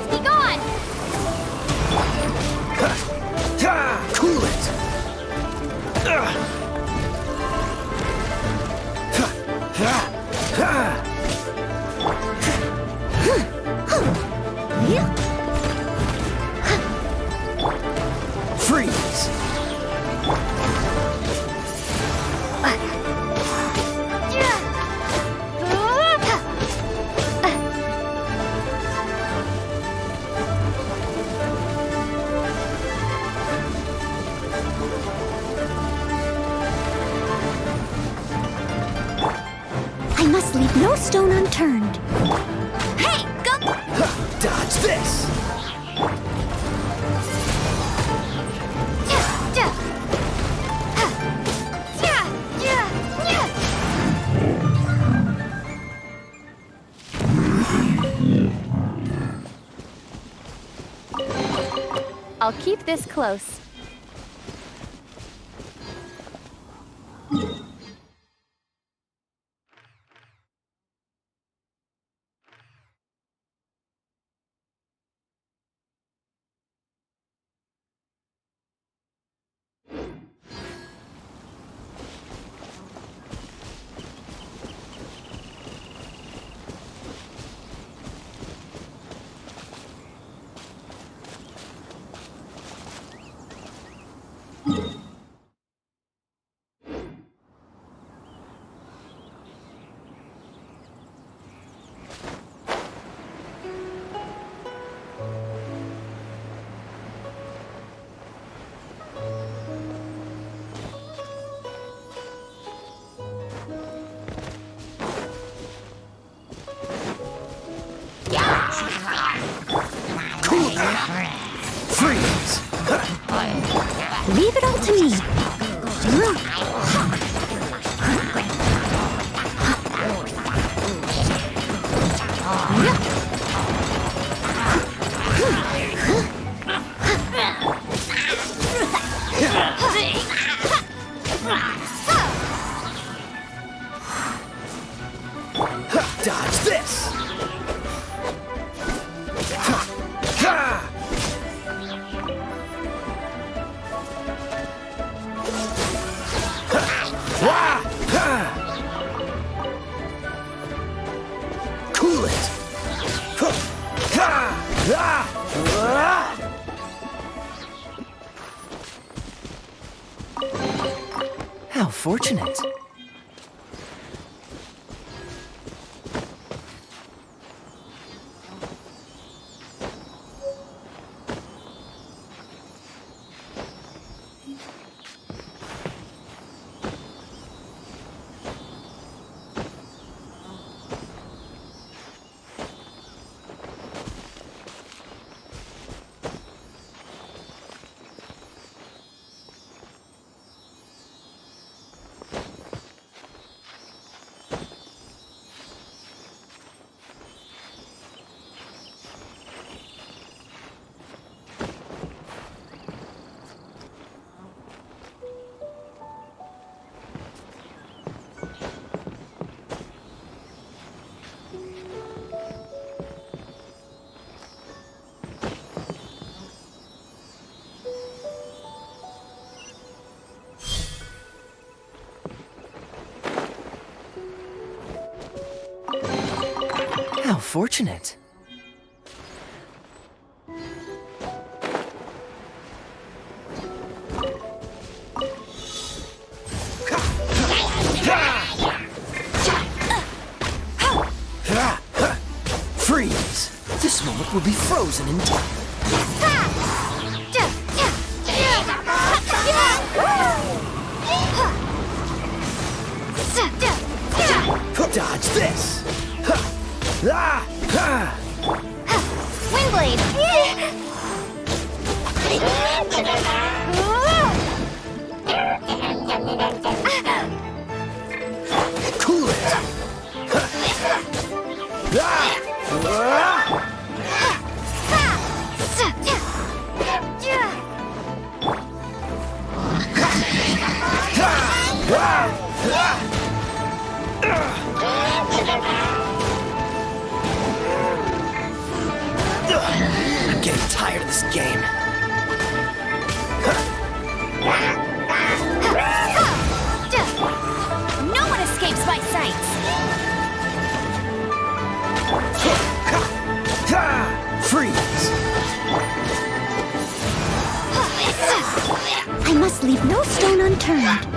Be gone! Cool it! Freeze! must leave no stone unturned. Hey, go! Dodge this! I'll keep this close. Freeze! Leave it all to me. Dodge this! Cool it! How fortunate. How fortunate. Freeze! This moment will be frozen in time. Dodge this! Windblade! Cool it! I'm getting tired of this game. No one escapes my sights! Freeze! I must leave no stone unturned.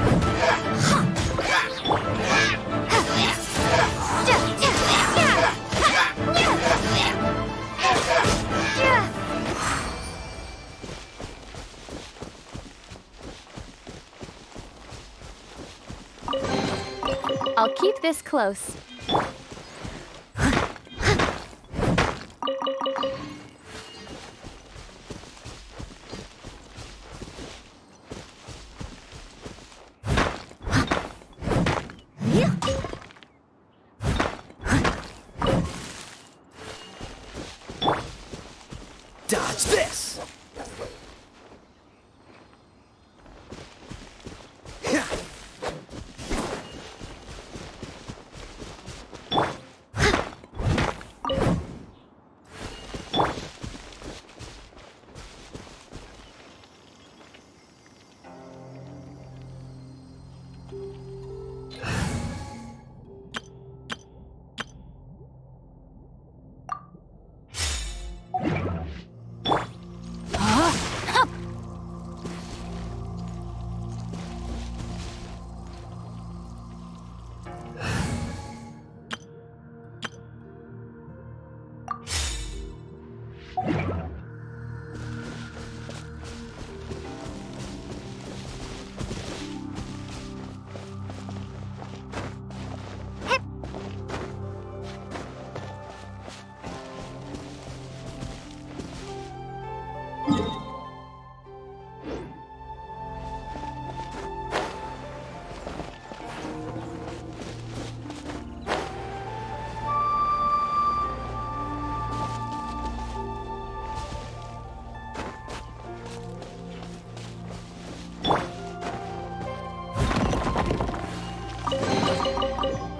I'll keep this close. Dodge this!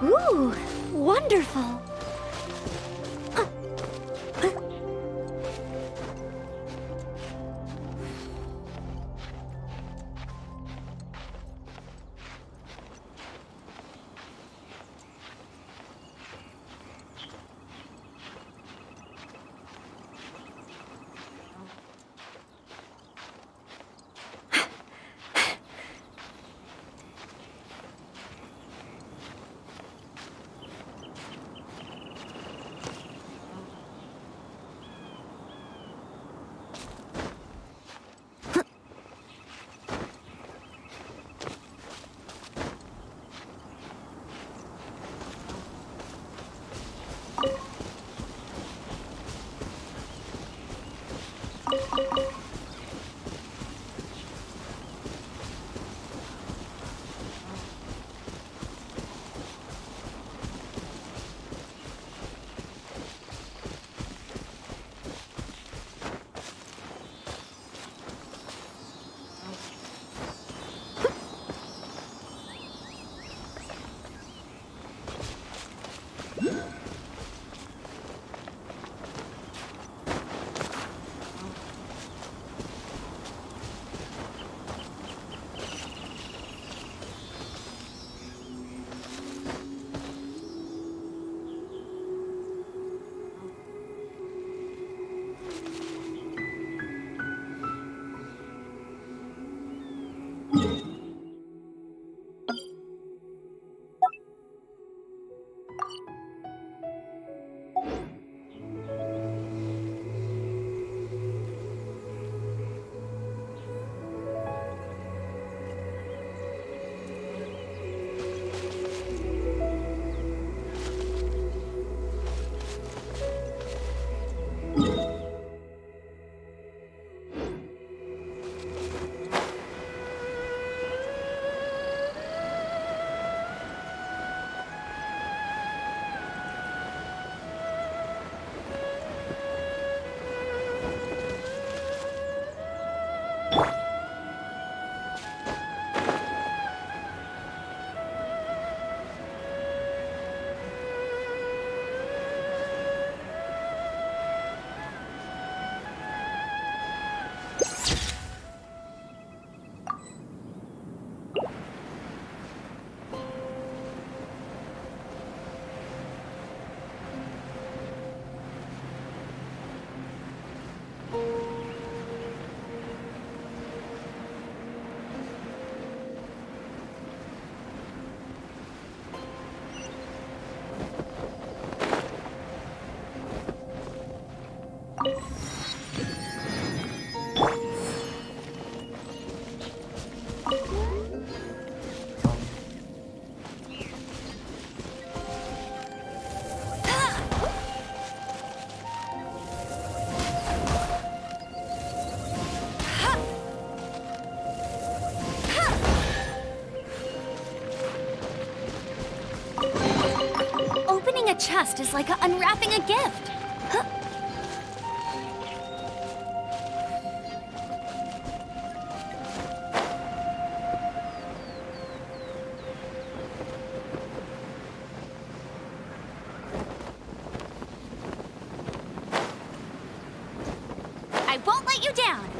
Ooh, wonderful. Opening a chest is like unwrapping a gift. let you down.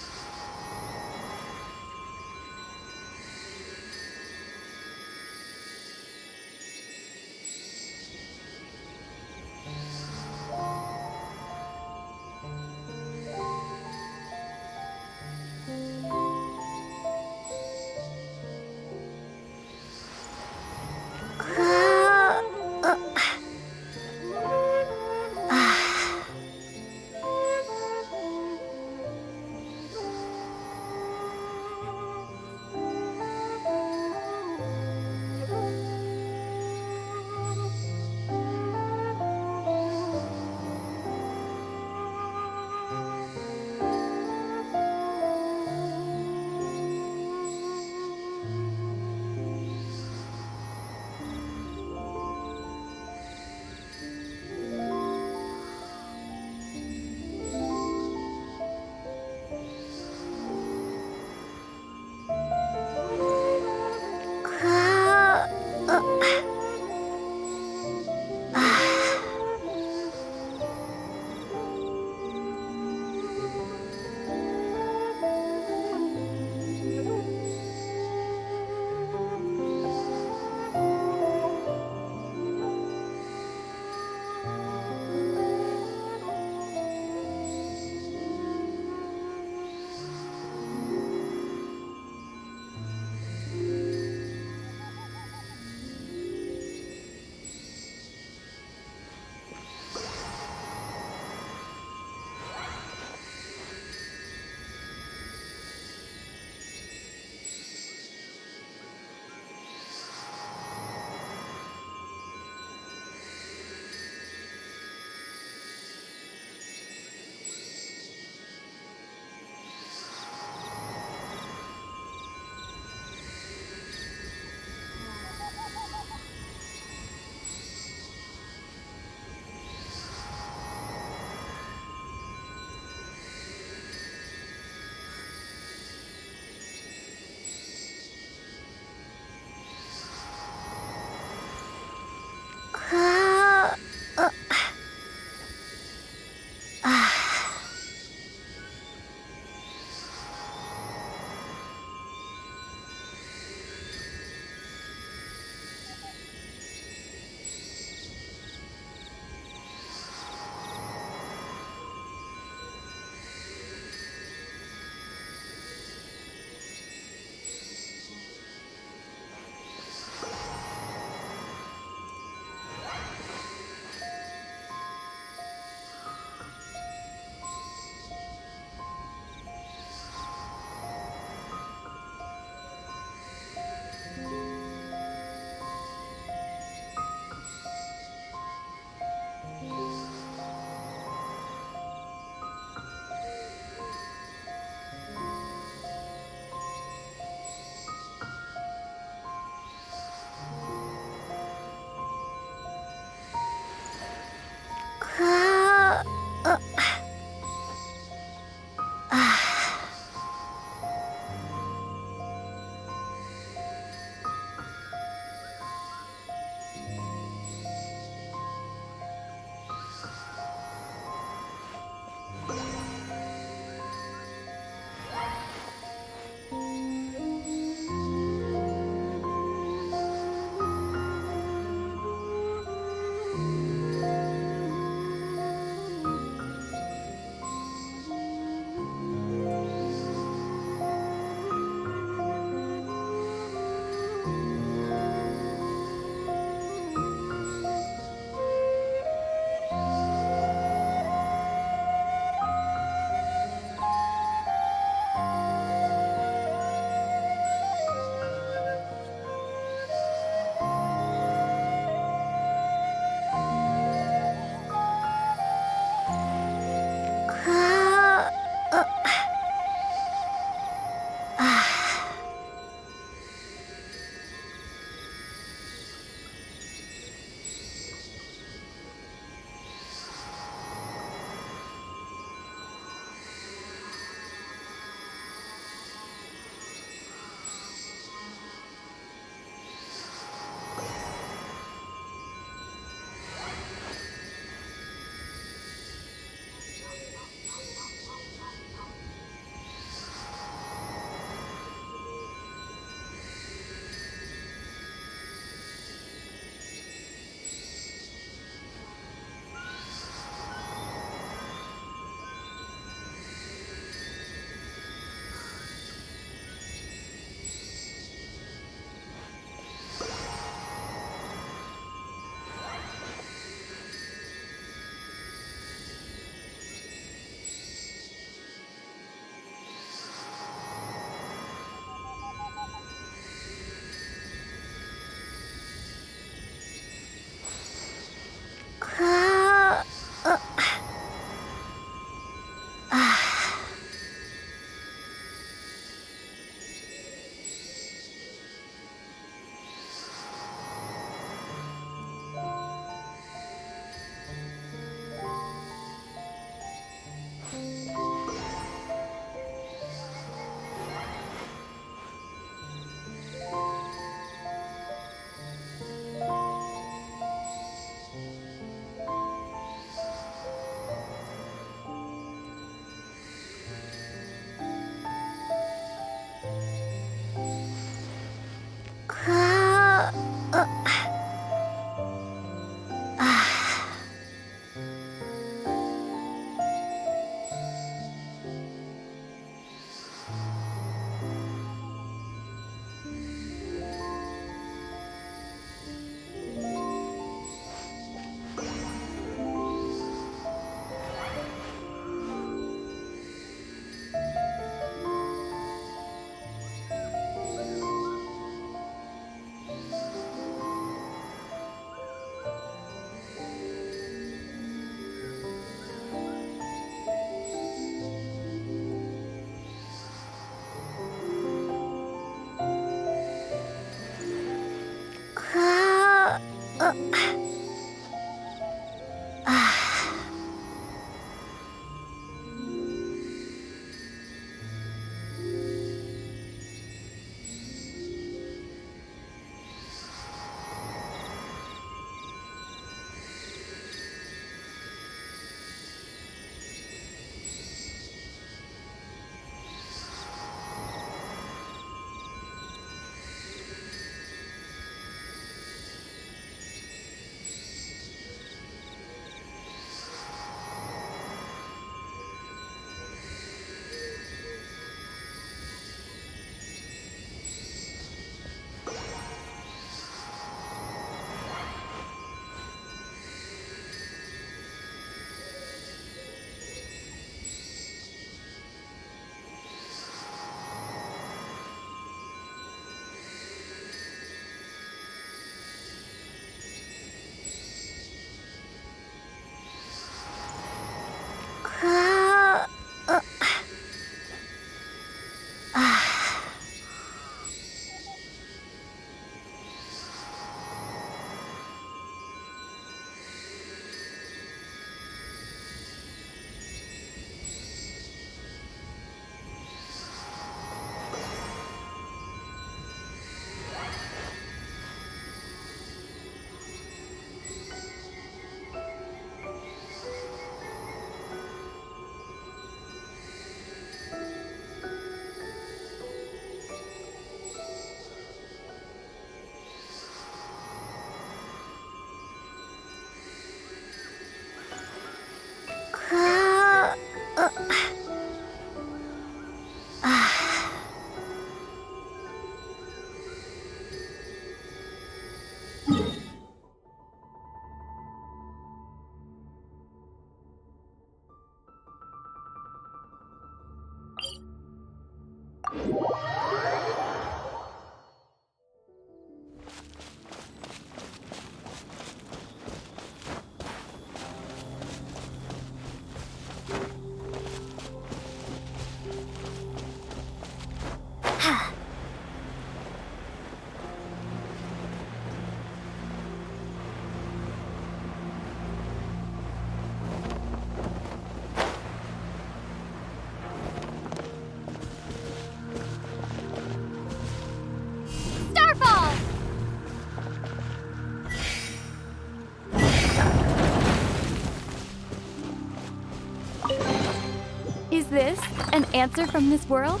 this an answer from this world?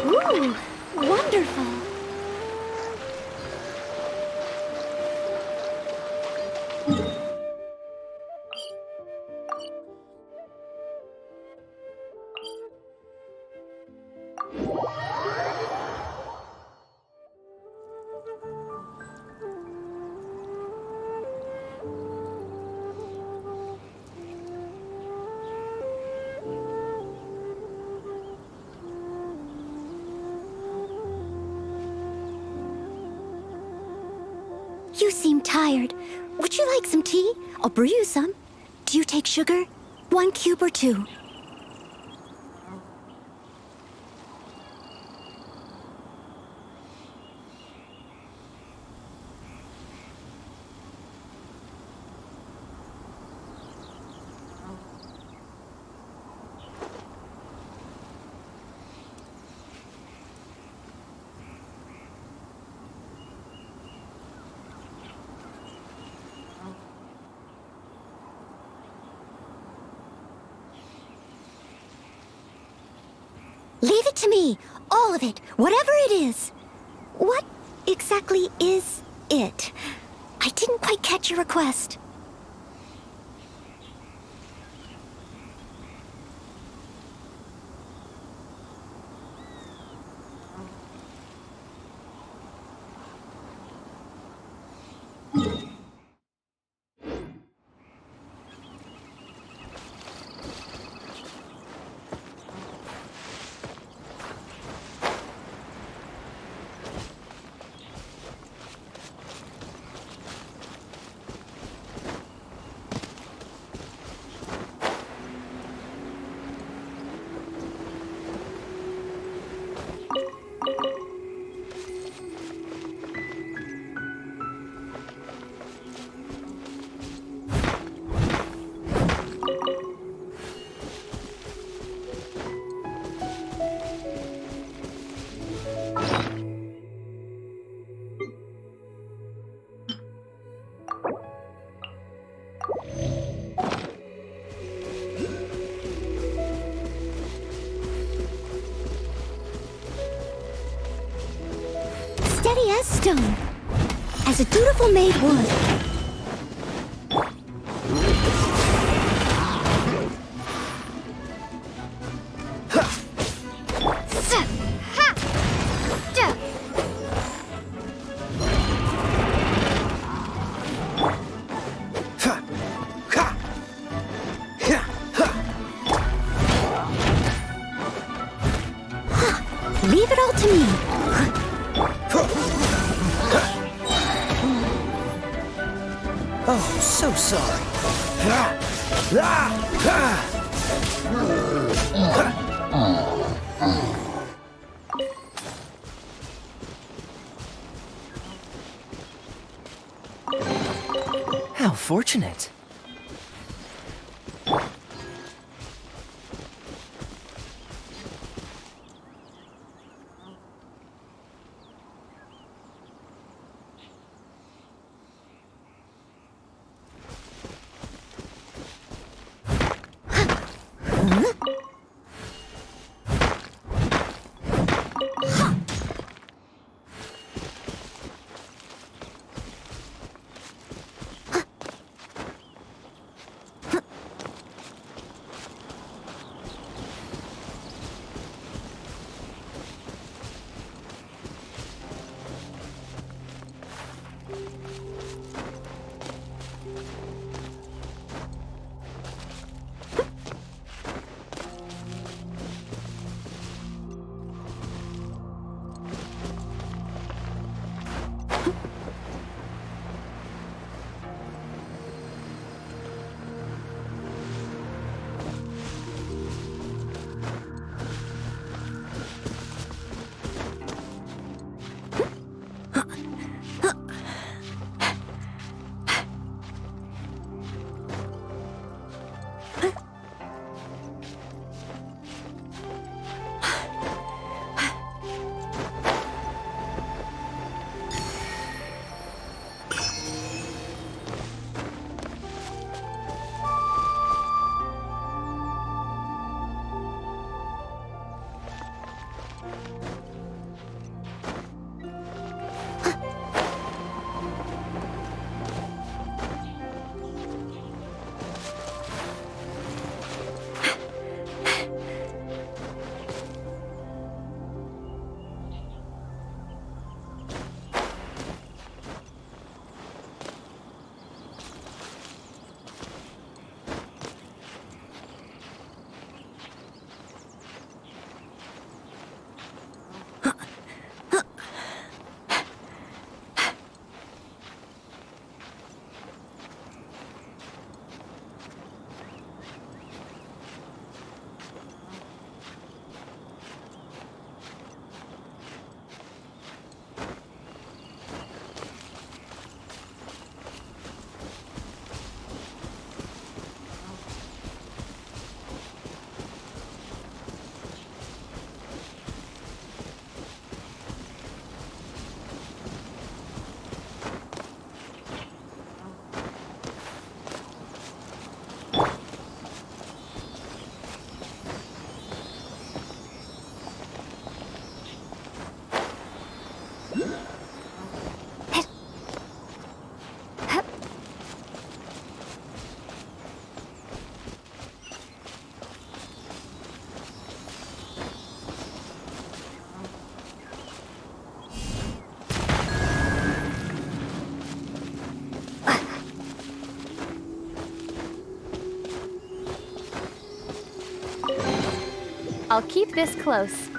Ooh, wonderful. You seem tired. Would you like some tea? I'll brew you some. Do you take sugar? 1 cube or 2? Leave it to me. All of it. Whatever it is. What exactly is it? I didn't quite catch your request. stone, as a dutiful maid would. Leave it all to me. Oh, so sorry. How fortunate. I'll keep this close.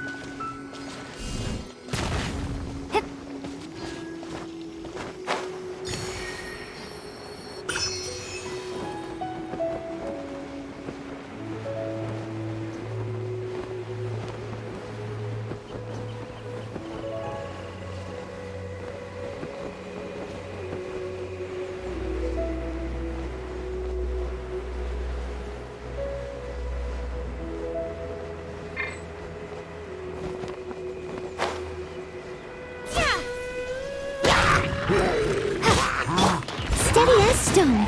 Steady as stone.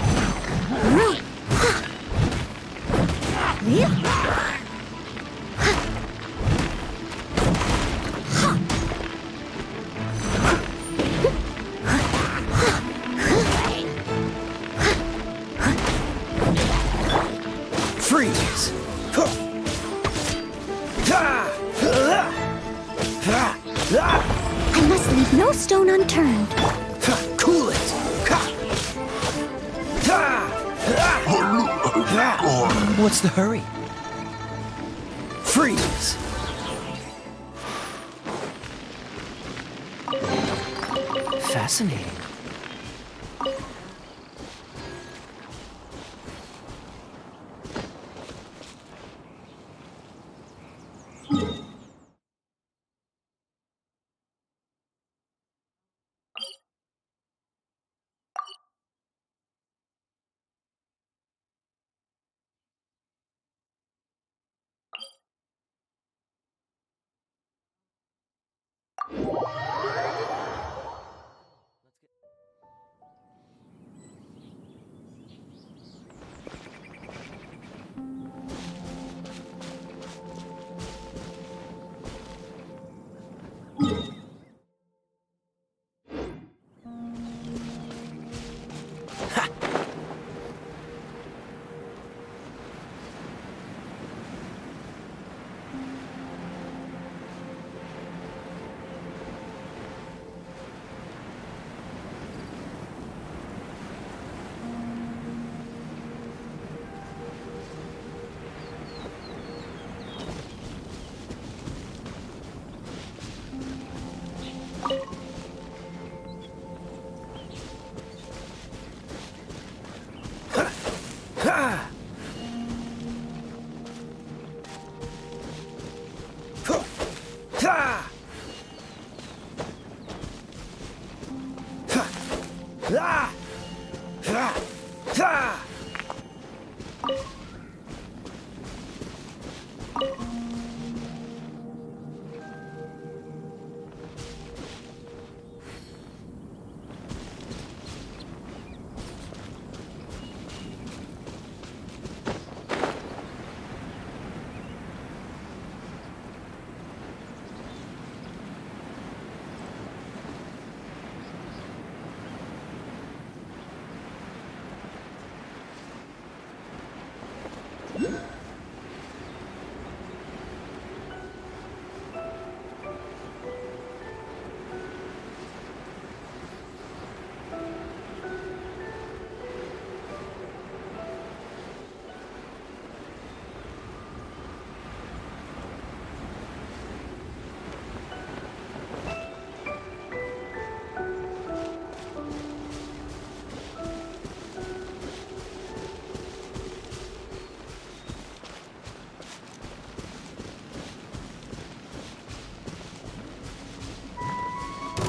Freeze! I must leave no stone unturned. Cool it! What's the hurry? Freeze! Fascinating.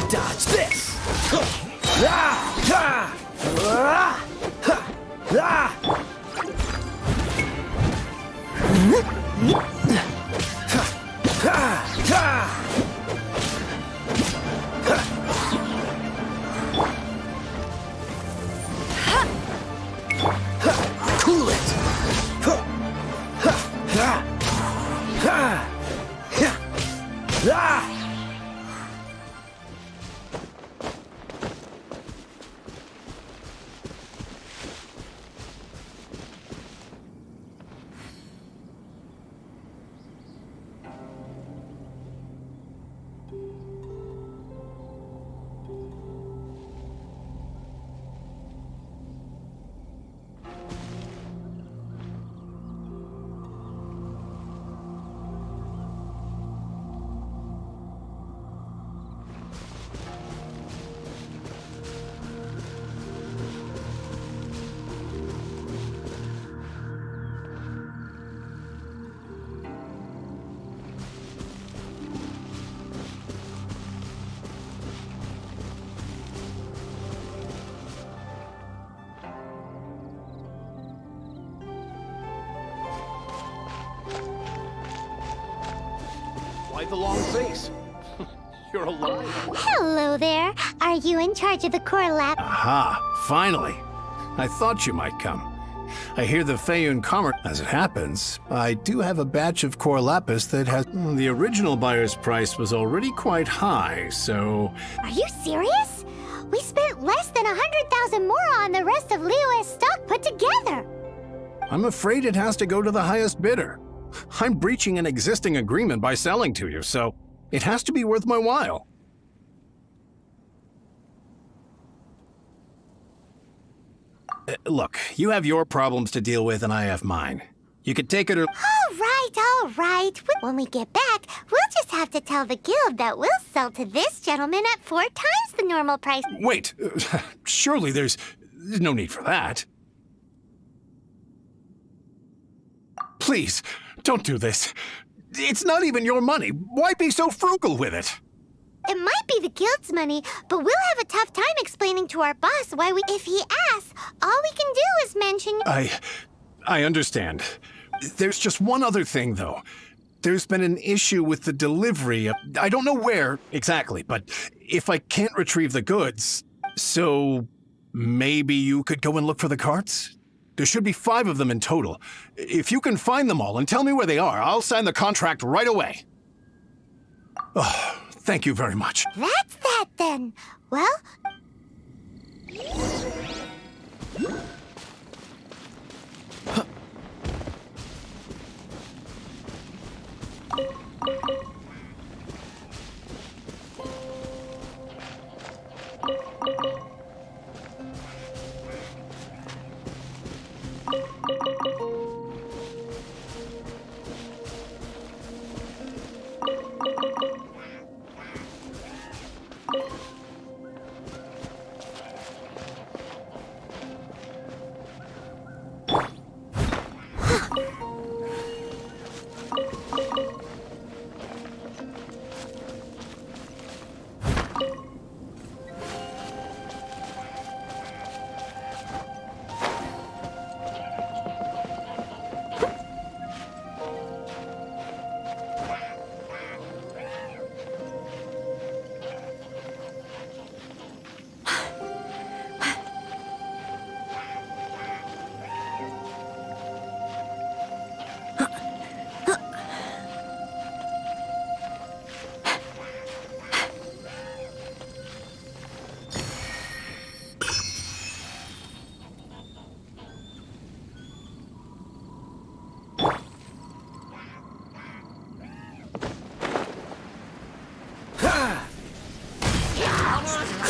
Dodge this! Cool it! Why the long face? You're alive. Hello there. Are you in charge of the core lab? Aha, finally. I thought you might come. I hear the Feiyun Commerce. As it happens, I do have a batch of core lapis that has... The original buyer's price was already quite high, so... Are you serious? We spent less than 100,000 more on the rest of Liyue's stock put together. I'm afraid it has to go to the highest bidder. I'm breaching an existing agreement by selling to you, so it has to be worth my while. Look, you have your problems to deal with and I have mine. You could take it or... All right. When we get back, we'll just have to tell the guild that we'll sell to this gentleman at 4 times the normal price. Wait, surely there's no need for that. Please, don't do this. It's not even your money. Why be so frugal with it? It might be the guild's money, but we'll have a tough time explaining to our boss why if he asks, all we can do is mention... I understand. There's just one other thing, though. There's been an issue with the delivery. I don't know where exactly, but if I can't retrieve the goods, so maybe you could go and look for the carts? There should be 5 of them in total. If you can find them all and tell me where they are, I'll sign the contract right away. Oh, thank you very much. That's that, then. Well...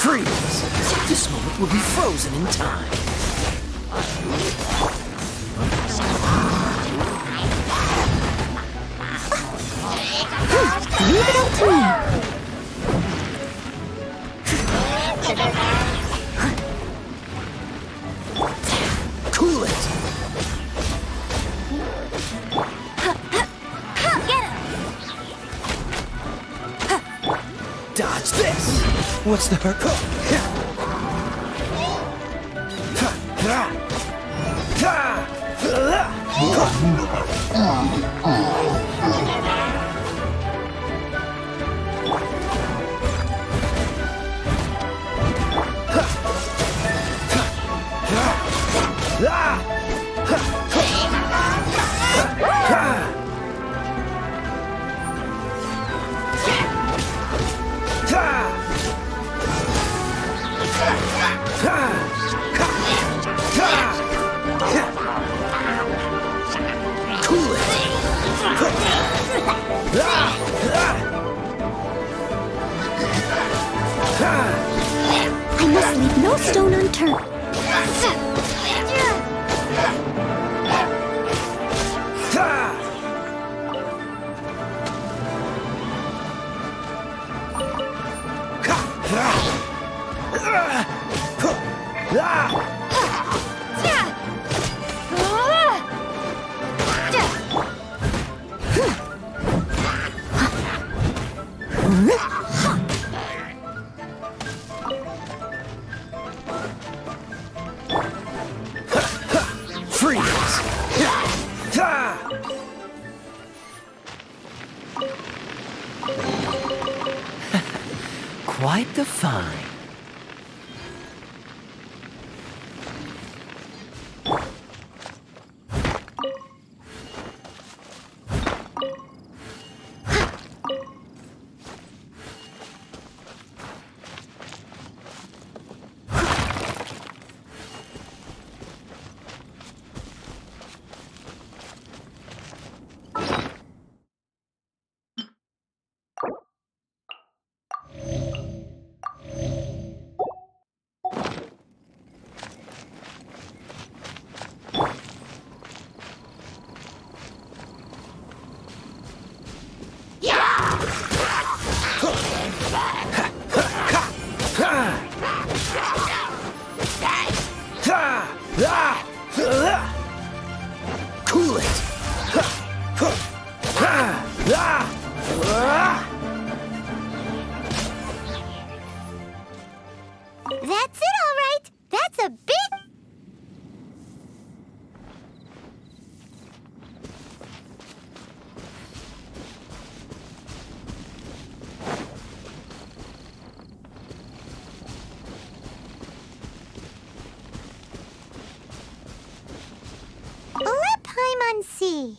Freeze! This moment will be frozen in time. Leave it up to me. Cool it! Dodge this! What's the hurt? I must leave no stone unturned. Quite the find. Cool it! That's it, all right. That's a big... Let Paimon see.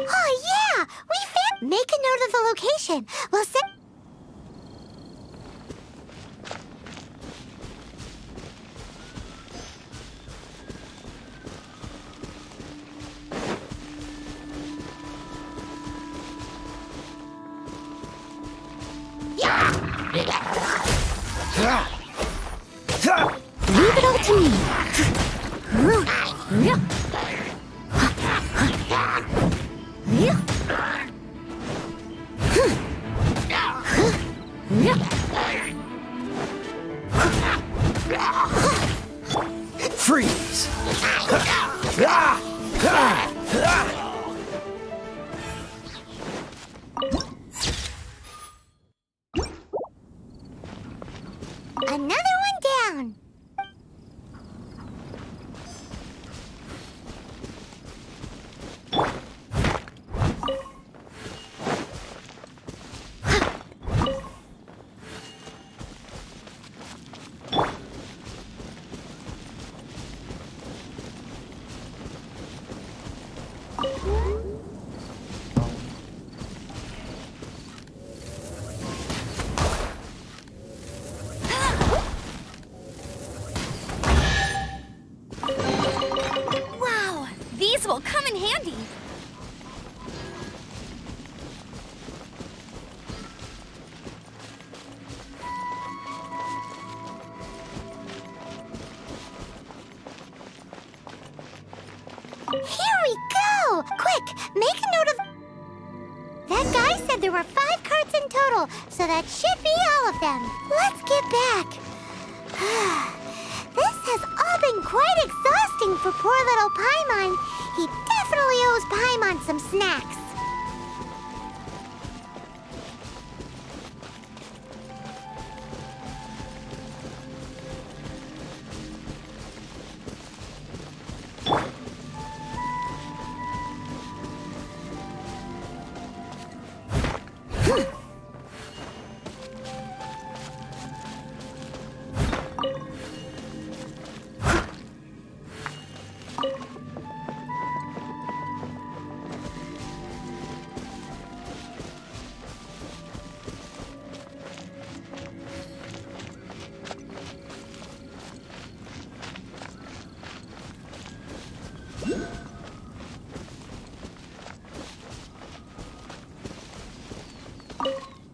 Oh, yeah! We found... Make a note of the location. We'll send... Leave it all to me. Freeze! Another one down. Wow, these will come in handy. Here we go! Quick, make a note of... That guy said there were 5 carts in total, so that should be all of them. Let's get back. This has all been quite exhausting for poor little Paimon. He definitely owes Paimon some snacks.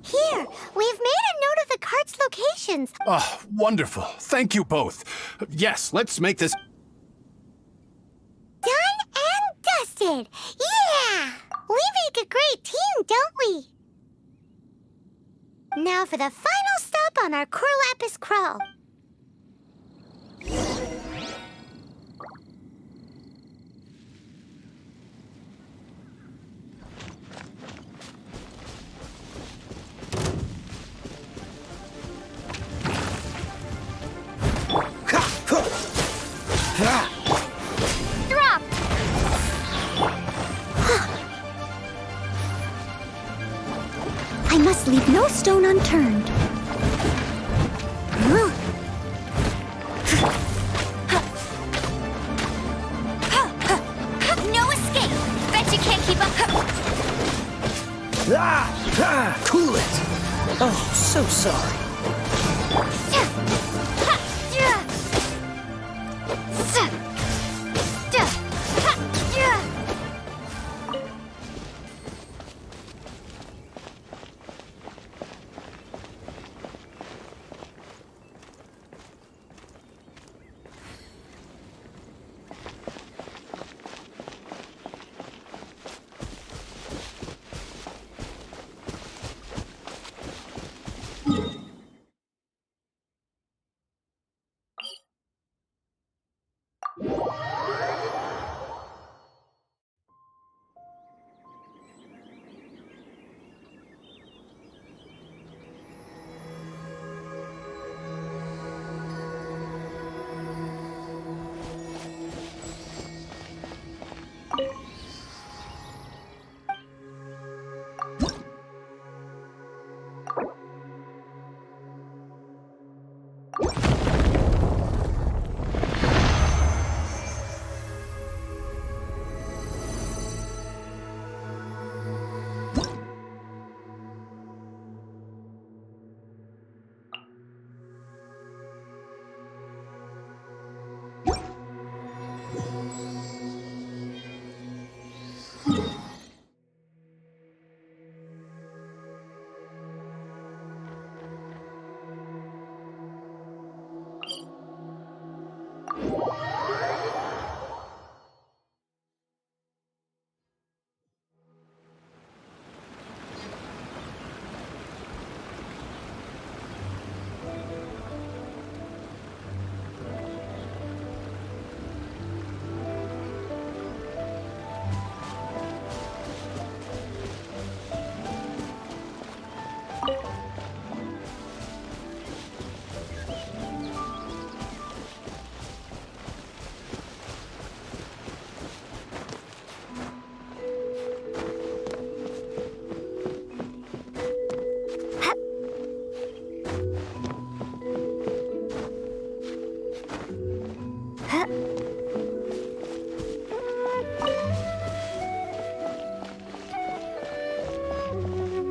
Here, we've made a note of the cart's locations. Oh, wonderful. Thank you both. Yes, let's make this... Done and dusted. Yeah! We make a great team, don't we? Now for the final stop on our Corlapis crawl. Drop! I must leave no stone unturned. No escape! Bet you can't keep up. Cool it! Oh, so sorry.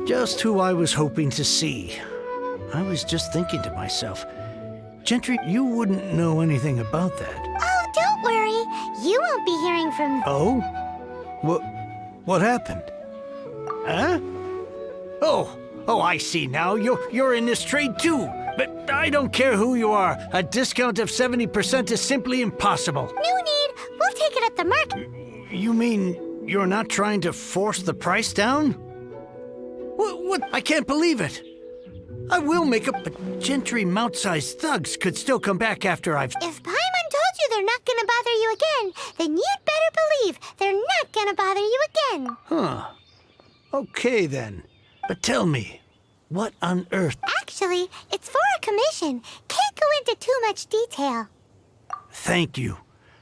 Just who I was hoping to see. I was just thinking to myself, Gentry, you wouldn't know anything about that. Oh, don't worry. You won't be hearing from... Oh? What happened? Huh? Oh, I see now. You're in this trade too. But I don't care who you are. A discount of 70% is simply impossible. No need. We'll take it at the market. You mean you're not trying to force the price down? What? I can't believe it. I will make up, but Gentry mount-sized thugs could still come back after I've... If Paimon told you they're not gonna bother you again, then you'd better believe they're not gonna bother you again. Huh. Okay then. But tell me, what on earth... Actually, it's for a commission. Can't go into too much detail. Thank you.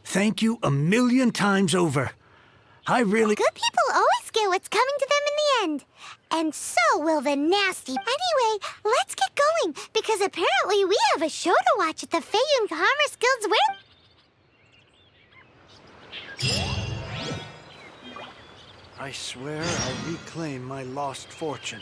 Thank you a million times over. I really... Good people always get what's coming to them in the end. And so will the nasty... Anyway, let's get going, because apparently we have a show to watch at the Feiyun Commerce Guild's I swear I'll reclaim my lost fortune.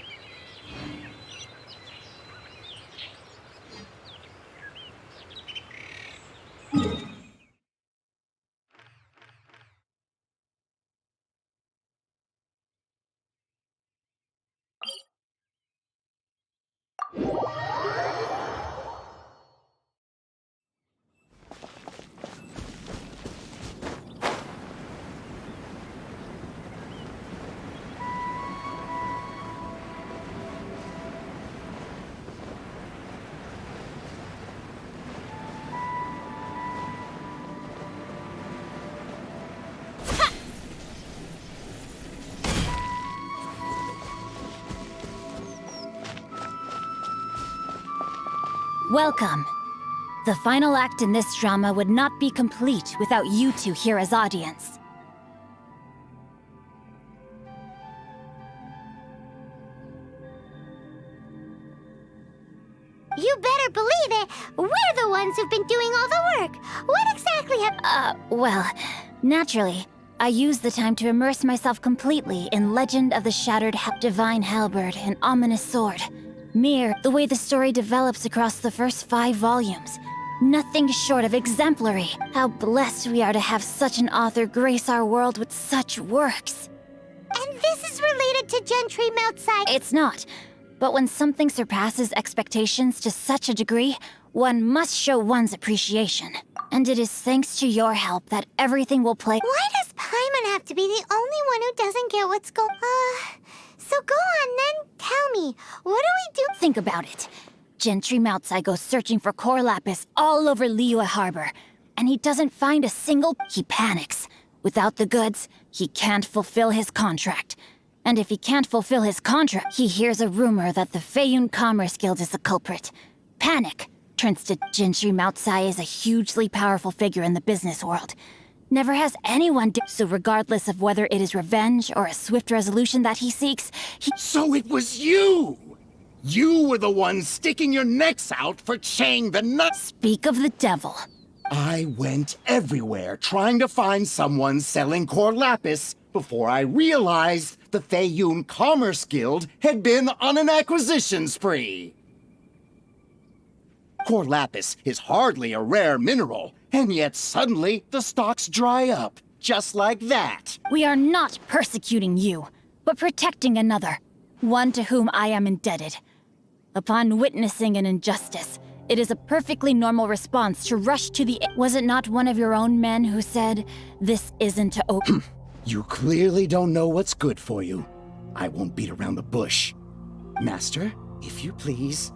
Welcome. The final act in this drama would not be complete without you two here as audience. You better believe it. We're the ones who've been doing all the work. What exactly have... Well, naturally, I used the time to immerse myself completely in Legend of the Shattered Divine Halberd, an ominous sword. Mere, the way the story develops across the first 5 volumes. Nothing short of exemplary. How blessed we are to have such an author grace our world with such works. And this is related to Gentry Moutside. It's not. But when something surpasses expectations to such a degree, one must show one's appreciation. And it is thanks to your help that everything will play— Why does Paimon have to be the only one who doesn't get what's going... So go on then, tell me, what do we do? Think about it. Gentry Moutsai goes searching for core lapis all over Liyue Harbor, and he doesn't find a single... He panics. Without the goods, he can't fulfill his contract. And if he can't fulfill his contract, he hears a rumor that the Feiyun Commerce Guild is the culprit. Panic turns to Gentry Moutsai is a hugely powerful figure in the business world. Never has anyone so regardless of whether it is revenge or a swift resolution that he seeks, So it was you! You were the one sticking your necks out for Chang the Nut. Speak of the devil. I went everywhere trying to find someone selling core lapis before I realized the Feiyun Commerce Guild had been on an acquisition spree. Core lapis is hardly a rare mineral, and yet suddenly the stocks dry up, just like that. We are not persecuting you, but protecting another, one to whom I am indebted. Upon witnessing an injustice, it is a perfectly normal response to rush to the... Was it not one of your own men who said, this isn't to open... You clearly don't know what's good for you. I won't beat around the bush. Master, if you please...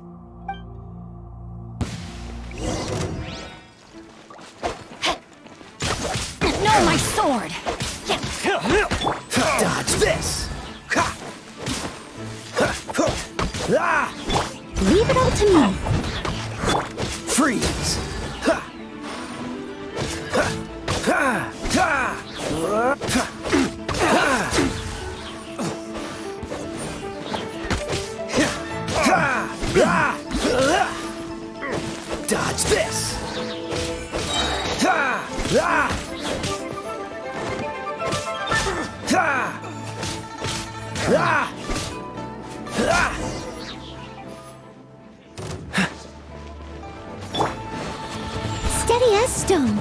No, my sword! Dodge this! Leave it all to me! Freeze! Dodge this! stone.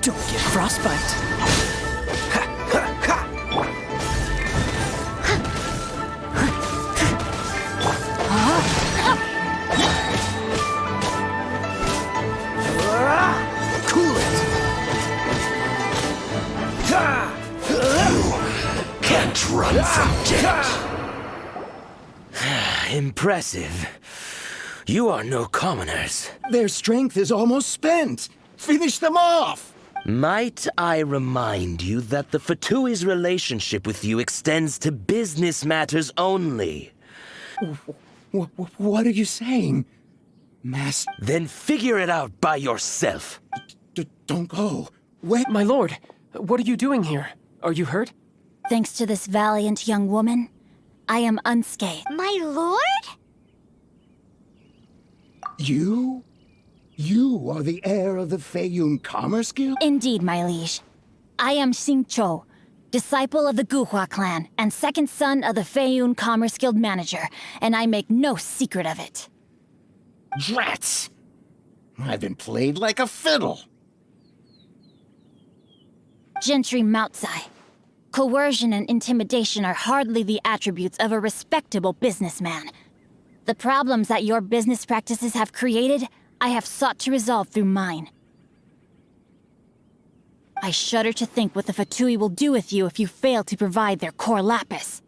Don't get frostbite. Cool it! You can't run from death. Impressive. You are no commoners. Their strength is almost spent. Finish them off! Might I remind you that the Fatui's relationship with you extends to business matters only? What are you saying? Master... Then figure it out by yourself. Don't go. Wait... My lord, what are you doing here? Are you hurt? Thanks to this valiant young woman, I am unscathed. My lord? You? You are the heir of the Feiyun Commerce Guild? Indeed, my liege. I am Xing Cho, disciple of the Guhua clan and second son of the Feiyun Commerce Guild manager, and I make no secret of it. Drats! I've been played like a fiddle. Gentry Moutsai. Coercion and intimidation are hardly the attributes of a respectable businessman. The problems that your business practices have created, I have sought to resolve through mine. I shudder to think what the Fatui will do with you if you fail to provide their core lapis.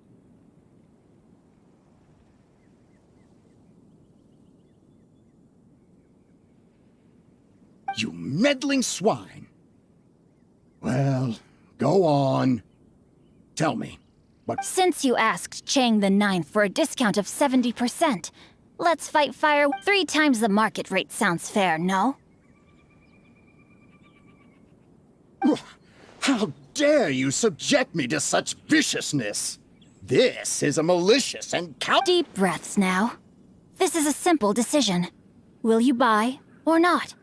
You meddling swine. Well, go on. Tell me, what... Since you asked Chang the Ninth for a discount of 70%, let's fight fire 3 times the market rate sounds fair, no? How dare you subject me to such viciousness? This is a malicious and Deep breaths now. This is a simple decision. Will you buy or not?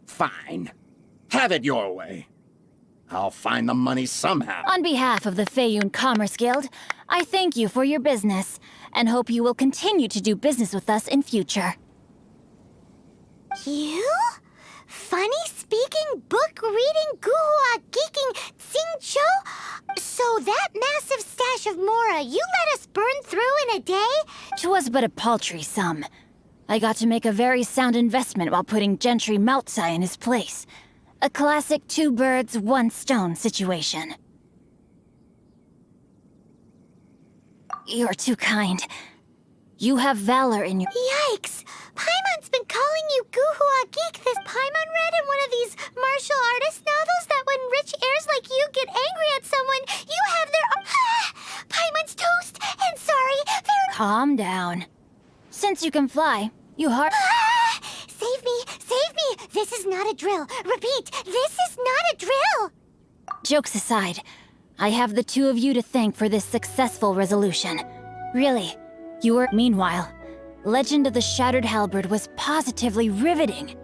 Fine. Have it your way. I'll find the money somehow. On behalf of the Feiyun Commerce Guild, I thank you for your business, and hope you will continue to do business with us in future. You? Funny-speaking, book-reading, guhua geeking Xing Cho? So that massive stash of Mora you let us burn through in a day? 'Twas but a paltry sum. I got to make a very sound investment while putting Gentry Moutsai in his place. A classic 2 birds, 1 stone situation. You're too kind. You have valor in your— Yikes! Paimon's been calling you Guhua Geek. This Paimon read in one of these martial artist novels that when rich heirs like you get angry at someone, you have their... Paimon's toast! And sorry, they're... Calm down. Since you can fly, you Save me! Save me! This is not a drill. Repeat, this is not a drill! Jokes aside, I have the 2 of you to thank for this successful resolution. Really, you were... Meanwhile, Legend of the Shattered Halberd was positively riveting.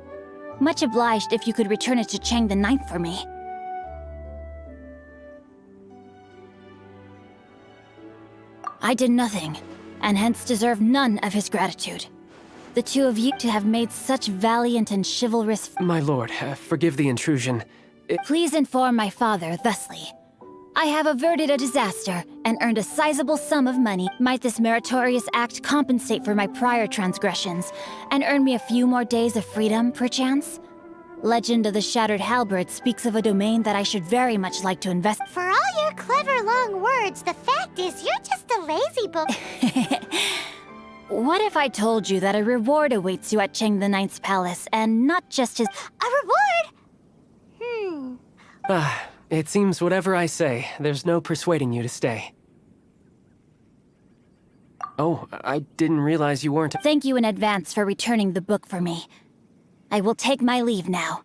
Much obliged if you could return it to Chang the Ninth for me. I did nothing, and hence deserve none of his gratitude. The 2 of you to have made such valiant and chivalrous... My lord, forgive the intrusion. Please inform my father thusly. I have averted a disaster and earned a sizable sum of money. Might this meritorious act compensate for my prior transgressions and earn me a few more days of freedom, perchance? Legend of the Shattered Halberd speaks of a domain that I should very much like to invest... For all your clever long words, the fact is you're just a lazy book. What if I told you that a reward awaits you at Chang the Ninth's palace, and not just his... A reward? It seems whatever I say, there's no persuading you to stay. Oh, I didn't realize you weren't... Thank you in advance for returning the book for me. I will take my leave now.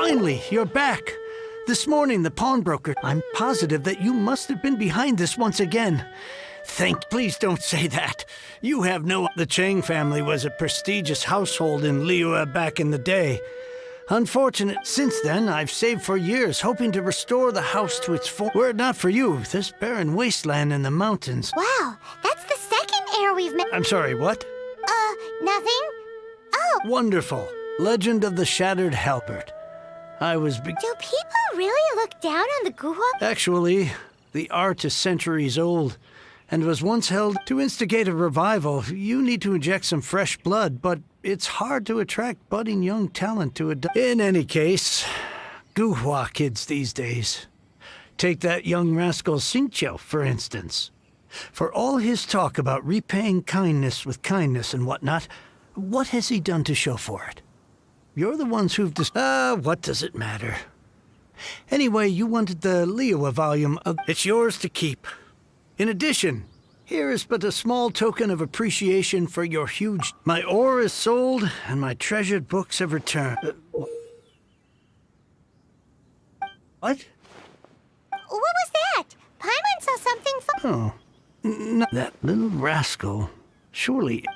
Finally, you're back. This morning, the pawnbroker. I'm positive that you must have been behind this once again. Please don't say that. You have no... The Chang family was a prestigious household in Liyue back in the day. Unfortunate, since then, I've saved for years, hoping to restore the house to its form. Were it not for you, this barren wasteland in the mountains... Wow, that's the second heir we've met. I'm sorry, what? Nothing? Oh. Wonderful. Legend of the Shattered Halberd. Do people really look down on the Guhua? Actually, the art is centuries old, and was once held to instigate a revival. You need to inject some fresh blood, but it's hard to attract budding young talent to In any case, Guhua kids these days. Take that young rascal Xingqiu, for instance. For all his talk about repaying kindness with kindness and whatnot, what has he done to show for it? You're the ones who've what does it matter? Anyway, you wanted the Liyue volume of... It's yours to keep. In addition, here is but a small token of appreciation for your huge... My ore is sold, and my treasured books have returned. What? What was that? Paimon saw something Oh, that little rascal. Surely...